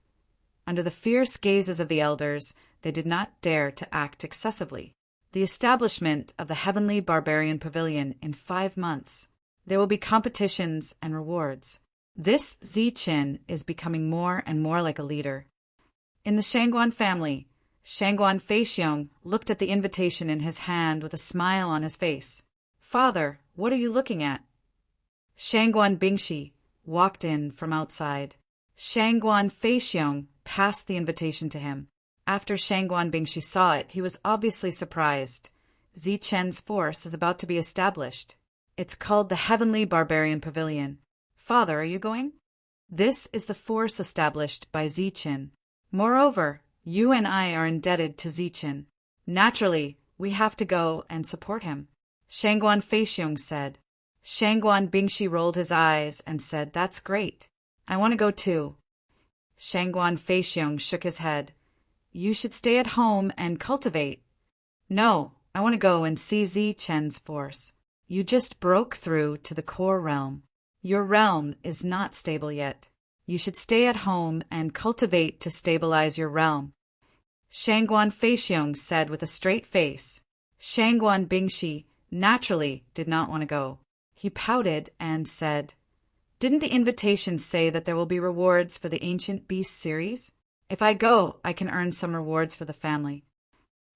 under the fierce gazes of the elders, they did not dare to act excessively. The establishment of the Heavenly Barbarian Pavilion in 5 months. There will be competitions and rewards. This Zi-Chin is becoming more and more like a leader. In the Shangguan family, Shangguan Feixiong looked at the invitation in his hand with a smile on his face. "Father, what are you looking at?" Shangguan Bingshi walked in from outside. Shangguan Feixiong passed the invitation to him. After Shangguan Bingshi saw it, he was obviously surprised. Zi-Chen's force is about to be established. It's called the Heavenly Barbarian Pavilion. Father, are you going? This is the force established by Zi-Chin. Moreover, you and I are indebted to Zi-Chin. Naturally, we have to go and support him, Shangguan Feixiong said. Shangguan Bingshi rolled his eyes and said, "That's great. I want to go too." Shangguan Feixiong shook his head. "You should stay at home and cultivate." "No, I want to go and see Zi-Chen's force. You just broke through to the core realm. Your realm is not stable yet. You should stay at home and cultivate to stabilize your realm," Shangguan Feixiong said with a straight face. Shangguan Bingshi naturally did not want to go. He pouted and said, "Didn't the invitation say that there will be rewards for the Ancient Beast series? If I go, I can earn some rewards for the family."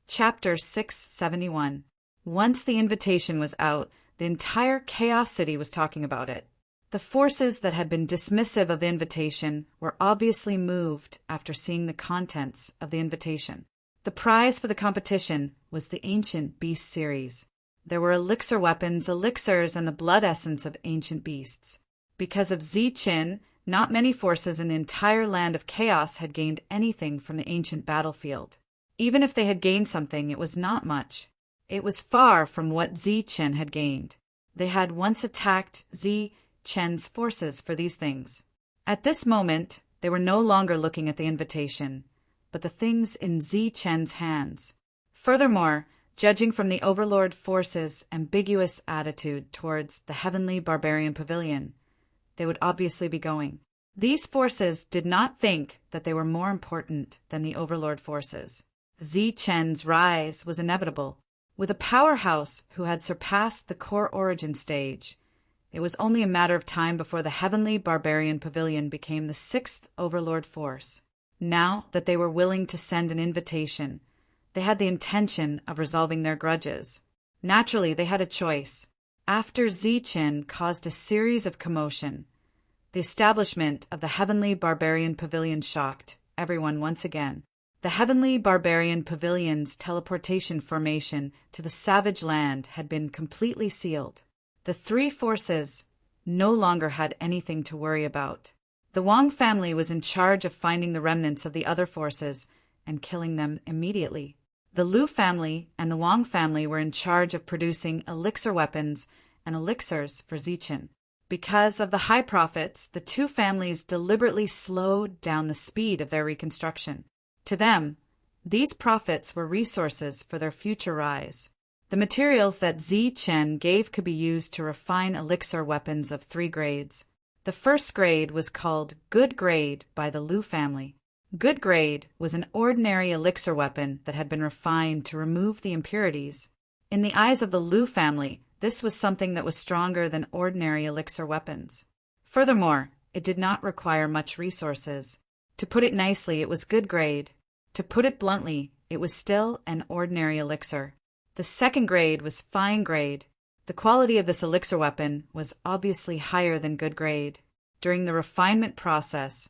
Chapter 671. Once the invitation was out, the entire Chaos City was talking about it. The forces that had been dismissive of the invitation were obviously moved after seeing the contents of the invitation. The prize for the competition was the Ancient Beast series. There were elixir weapons, elixirs, and the blood essence of ancient beasts. Because of Ziqin, not many forces in the entire land of chaos had gained anything from the ancient battlefield. Even if they had gained something, it was not much. It was far from what Ziqin had gained. They had once attacked Ziqin's forces for these things. At this moment, they were no longer looking at the invitation, but the things in Ziqin's hands. Furthermore, judging from the Overlord force's ambiguous attitude towards the heavenly barbarian pavilion, they would obviously be going. These forces did not think that they were more important than the Overlord forces. Ziqin's rise was inevitable. With a powerhouse who had surpassed the core origin stage, it was only a matter of time before the heavenly barbarian pavilion became the sixth Overlord force. Now that they were willing to send an invitation, they had the intention of resolving their grudges. Naturally, they had a choice. After Ziqin caused a series of commotion, the establishment of the heavenly barbarian pavilion shocked everyone once again. The heavenly barbarian pavilion's teleportation formation to the savage land had been completely sealed. The three forces no longer had anything to worry about. The Wang family was in charge of finding the remnants of the other forces and killing them immediately. The Liu family and the Wang family were in charge of producing elixir weapons and elixirs for Ziqin. Because of the high profits, the two families deliberately slowed down the speed of their reconstruction. To them, these profits were resources for their future rise. The materials that Ziqin gave could be used to refine elixir weapons of 3 grades. The first grade was called Good Grade by the Liu family. Good Grade was an ordinary elixir weapon that had been refined to remove the impurities. In the eyes of the Liu family, this was something that was stronger than ordinary elixir weapons. Furthermore, it did not require much resources. To put it nicely, it was good grade. To put it bluntly, it was still an ordinary elixir. The second grade was fine grade. The quality of this elixir weapon was obviously higher than good grade. During the refinement process,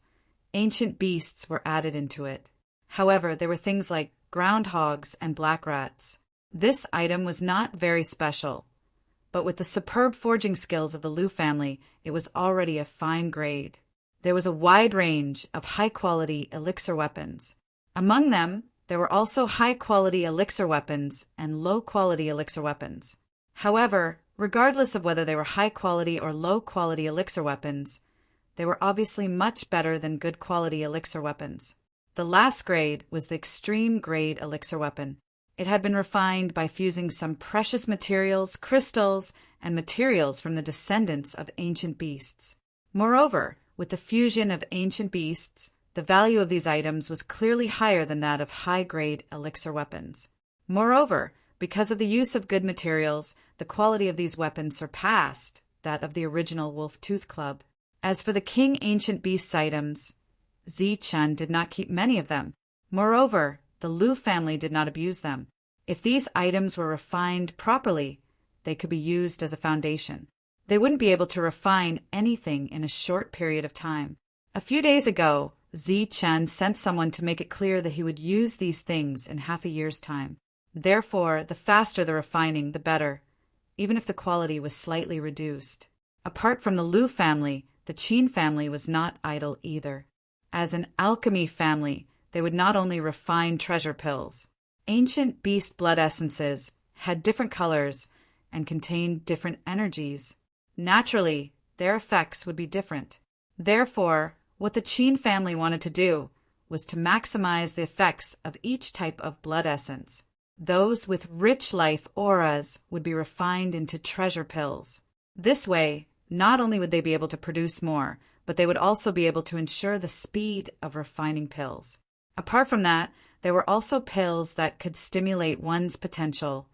ancient beasts were added into it. However, there were things like groundhogs and black rats. This item was not very special, but with the superb forging skills of the Liu family, it was already a fine grade. There was a wide range of high-quality elixir weapons. Among them, there were also high-quality elixir weapons and low-quality elixir weapons. However, regardless of whether they were high-quality or low-quality elixir weapons, they were obviously much better than good-quality elixir weapons. The last grade was the extreme grade elixir weapon. It had been refined by fusing some precious materials, crystals, and materials from the descendants of ancient beasts. Moreover, with the fusion of ancient beasts, the value of these items was clearly higher than that of high-grade elixir weapons. Moreover, because of the use of good materials, the quality of these weapons surpassed that of the original Wolf Tooth Club. As for the King Ancient Beasts items, Ziqin did not keep many of them. Moreover, the Liu family did not abuse them. If these items were refined properly, they could be used as a foundation. They wouldn't be able to refine anything in a short period of time. A few days ago, Ziqin sent someone to make it clear that he would use these things in half a year's time. Therefore, the faster the refining, the better, even if the quality was slightly reduced. Apart from the Liu family, the Qin family was not idle either. As an alchemy family, they would not only refine treasure pills. Ancient beast blood essences had different colors and contained different energies. Naturally, their effects would be different. Therefore, what the Qin family wanted to do was to maximize the effects of each type of blood essence. Those with rich life auras would be refined into treasure pills. This way, not only would they be able to produce more, but they would also be able to ensure the speed of refining pills. Apart from that, there were also pills that could stimulate one's potential,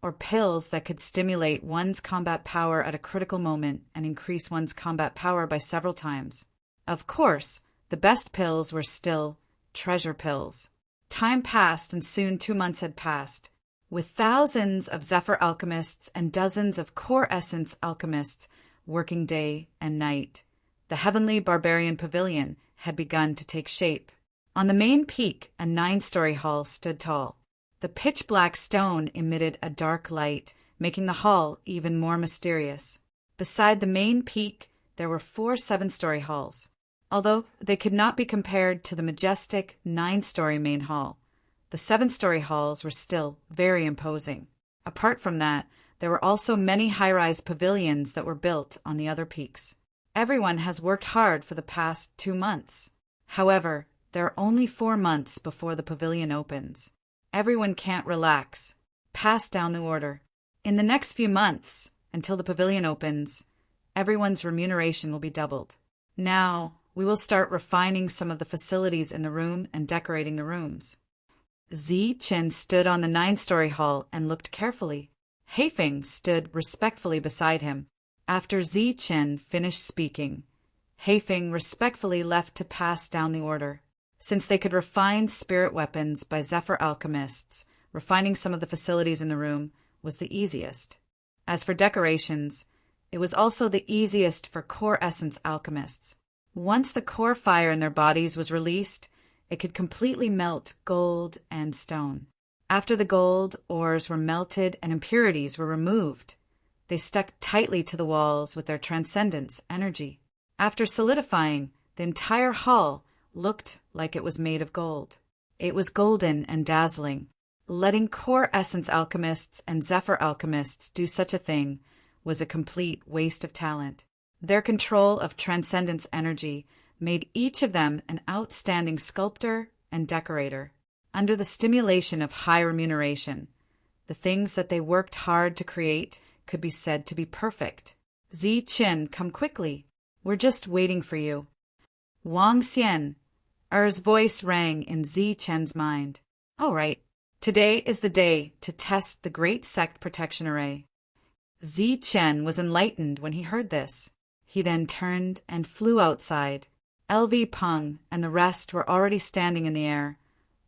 or pills that could stimulate one's combat power at a critical moment and increase one's combat power by several times. Of course, the best pills were still treasure pills. Time passed, and soon 2 months had passed. With thousands of Zephyr alchemists and dozens of core essence alchemists working day and night, the heavenly barbarian pavilion had begun to take shape. On the main peak, a 9-story hall stood tall. The pitch-black stone emitted a dark light, making the hall even more mysterious. Beside the main peak, there were 4 7-story halls. Although they could not be compared to the majestic 9-story main hall, the 7-story halls were still very imposing. Apart from that, there were also many high-rise pavilions that were built on the other peaks. Everyone has worked hard for the past 2 months. However, there are only 4 months before the pavilion opens. Everyone can't relax. Pass down the order. In the next few months, until the pavilion opens, everyone's remuneration will be doubled. Now, we will start refining some of the facilities in the room and decorating the rooms. Zi Chen stood on the 9-story hall and looked carefully. Heifeng stood respectfully beside him. After Zi Chen finished speaking, Heifeng respectfully left to pass down the order. Since they could refine spirit weapons by Zephyr alchemists, refining some of the facilities in the room was the easiest. As for decorations, it was also the easiest for core essence alchemists. Once the core fire in their bodies was released, it could completely melt gold and stone. After the gold ores were melted and impurities were removed, they stuck tightly to the walls with their transcendence energy. After solidifying, the entire hall looked like it was made of gold. It was golden and dazzling. Letting core essence alchemists and Zephyr alchemists do such a thing was a complete waste of talent. Their control of transcendence energy made each of them an outstanding sculptor and decorator. Under the stimulation of high remuneration, the things that they worked hard to create could be said to be perfect. Zi Chen, come quickly. We're just waiting for you. Wang Xian. Er's voice rang in Zi Chen's mind. All right. Today is the day to test the Great Sect Protection Array. Zi Chen was enlightened when he heard this. He then turned and flew outside. LV Peng and the rest were already standing in the air,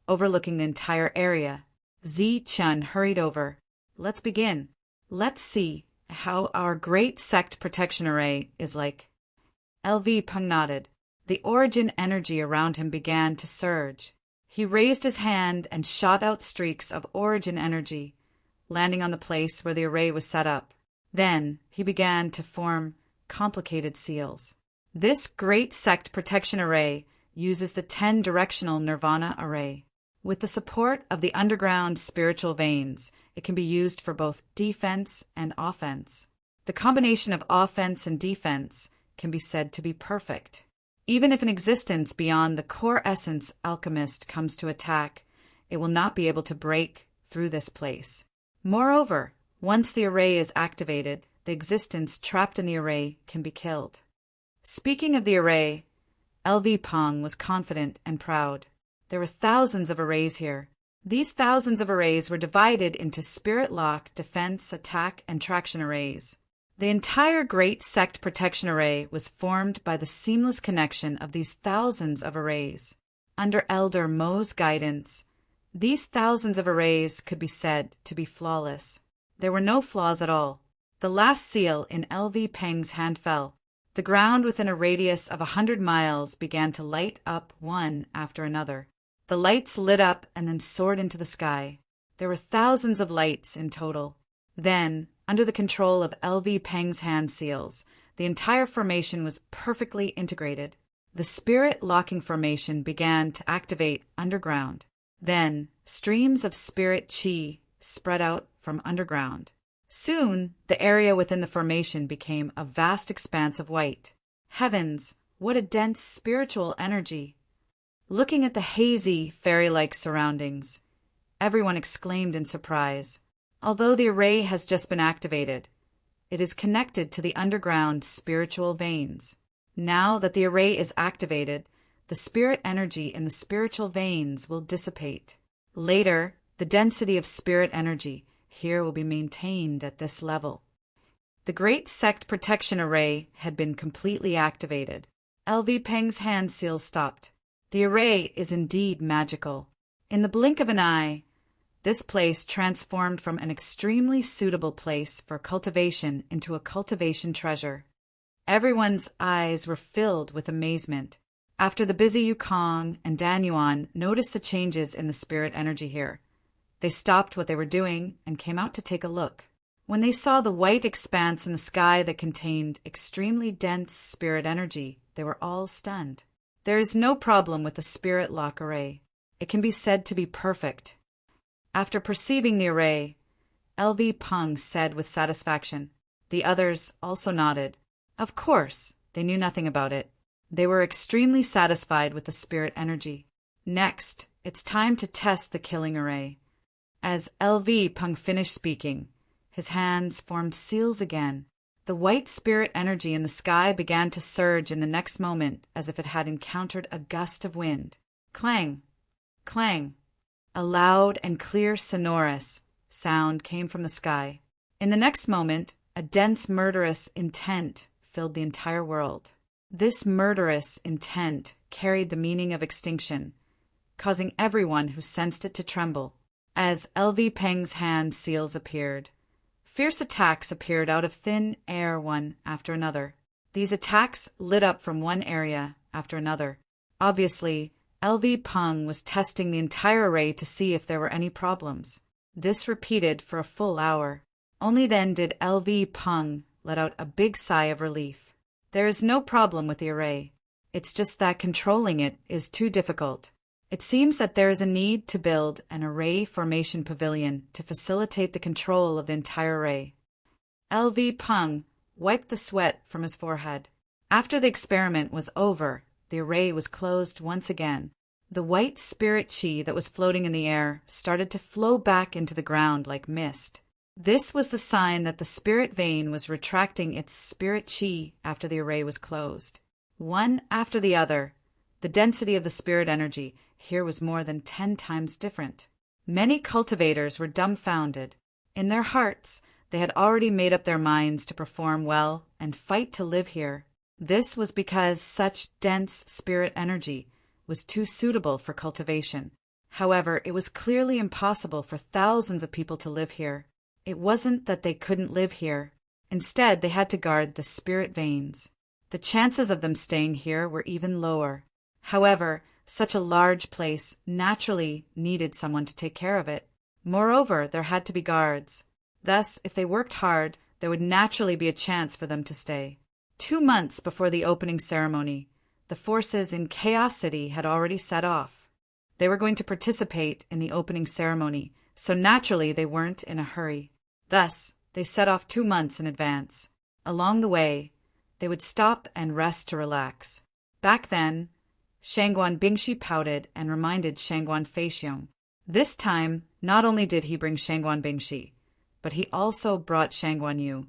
overlooking the entire area. Zi Chen hurried over. Let's begin. Let's see how our Great Sect Protection Array is like. LV Peng nodded. The origin energy around him began to surge. He raised his hand and shot out streaks of origin energy, landing on the place where the array was set up. Then he began to form complicated seals. This Great Sect Protection Array uses the 10-directional Nirvana Array. With the support of the underground spiritual veins, it can be used for both defense and offense. The combination of offense and defense can be said to be perfect. Even if an existence beyond the core essence alchemist comes to attack, it will not be able to break through this place. Moreover, once the array is activated, the existence trapped in the array can be killed. Speaking of the array, LV Peng was confident and proud. There were thousands of arrays here. These thousands of arrays were divided into Spirit Lock, Defense, Attack, and Traction arrays. The entire Great Sect Protection Array was formed by the seamless connection of these thousands of arrays. Under Elder Mo's guidance, these thousands of arrays could be said to be flawless. There were no flaws at all. The last seal in LV Peng's hand fell. The ground within a radius of 100 miles began to light up one after another. The lights lit up and then soared into the sky. There were thousands of lights in total. Then, under the control of LV Peng's hand seals, the entire formation was perfectly integrated. The spirit locking formation began to activate underground. Then, streams of spirit chi spread out from underground. Soon, the area within the formation became a vast expanse of white. Heavens, what a dense spiritual energy! Looking at the hazy, fairy-like surroundings, everyone exclaimed in surprise. Although the array has just been activated, it is connected to the underground spiritual veins. Now that the array is activated, the spirit energy in the spiritual veins will dissipate. Later, the density of spirit energy here will be maintained at this level. The Great Sect Protection Array had been completely activated. LV Peng's hand seal stopped. The array is indeed magical. In the blink of an eye, this place transformed from an extremely suitable place for cultivation into a cultivation treasure. Everyone's eyes were filled with amazement. After the busy Yukong and Danyuan noticed the changes in the spirit energy here, they stopped what they were doing and came out to take a look. When they saw the white expanse in the sky that contained extremely dense spirit energy, they were all stunned. There is no problem with the spirit lock array. It can be said to be perfect. After perceiving the array, LV Peng said with satisfaction. The others also nodded. Of course, they knew nothing about it. They were extremely satisfied with the spirit energy. Next, it's time to test the killing array. As LV Peng finished speaking, his hands formed seals again. The white spirit energy in the sky began to surge in the next moment as if it had encountered a gust of wind. Clang! Clang! A loud and clear sonorous sound came from the sky. In the next moment, a dense murderous intent filled the entire world. This murderous intent carried the meaning of extinction, causing everyone who sensed it to tremble. As LV Peng's hand seals appeared, fierce attacks appeared out of thin air one after another. These attacks lit up from one area after another. Obviously, LV Peng was testing the entire array to see if there were any problems. This repeated for a full hour. Only then did LV Peng let out a big sigh of relief. There is no problem with the array. It's just that controlling it is too difficult. It seems that there is a need to build an array formation pavilion to facilitate the control of the entire array. LV Peng wiped the sweat from his forehead. After the experiment was over, the array was closed once again. The white spirit chi that was floating in the air started to flow back into the ground like mist. This was the sign that the spirit vein was retracting its spirit chi after the array was closed. One after the other, the density of the spirit energy here was more than 10 times different. Many cultivators were dumbfounded. In their hearts, they had already made up their minds to perform well and fight to live here. This was because such dense spirit energy was too suitable for cultivation. However, it was clearly impossible for thousands of people to live here. It wasn't that they couldn't live here. Instead, they had to guard the spirit veins. The chances of them staying here were even lower. However, such a large place naturally needed someone to take care of it. Moreover, there had to be guards. Thus, if they worked hard, there would naturally be a chance for them to stay. 2 months before the opening ceremony, the forces in Chaos City had already set off. They were going to participate in the opening ceremony, so naturally they weren't in a hurry. Thus, they set off 2 months in advance. Along the way, they would stop and rest to relax. Back then, Shangguan Bingshi pouted and reminded Shangguan Feixiong. This time, not only did he bring Shangguan Bingshi, but he also brought Shangguan Yu,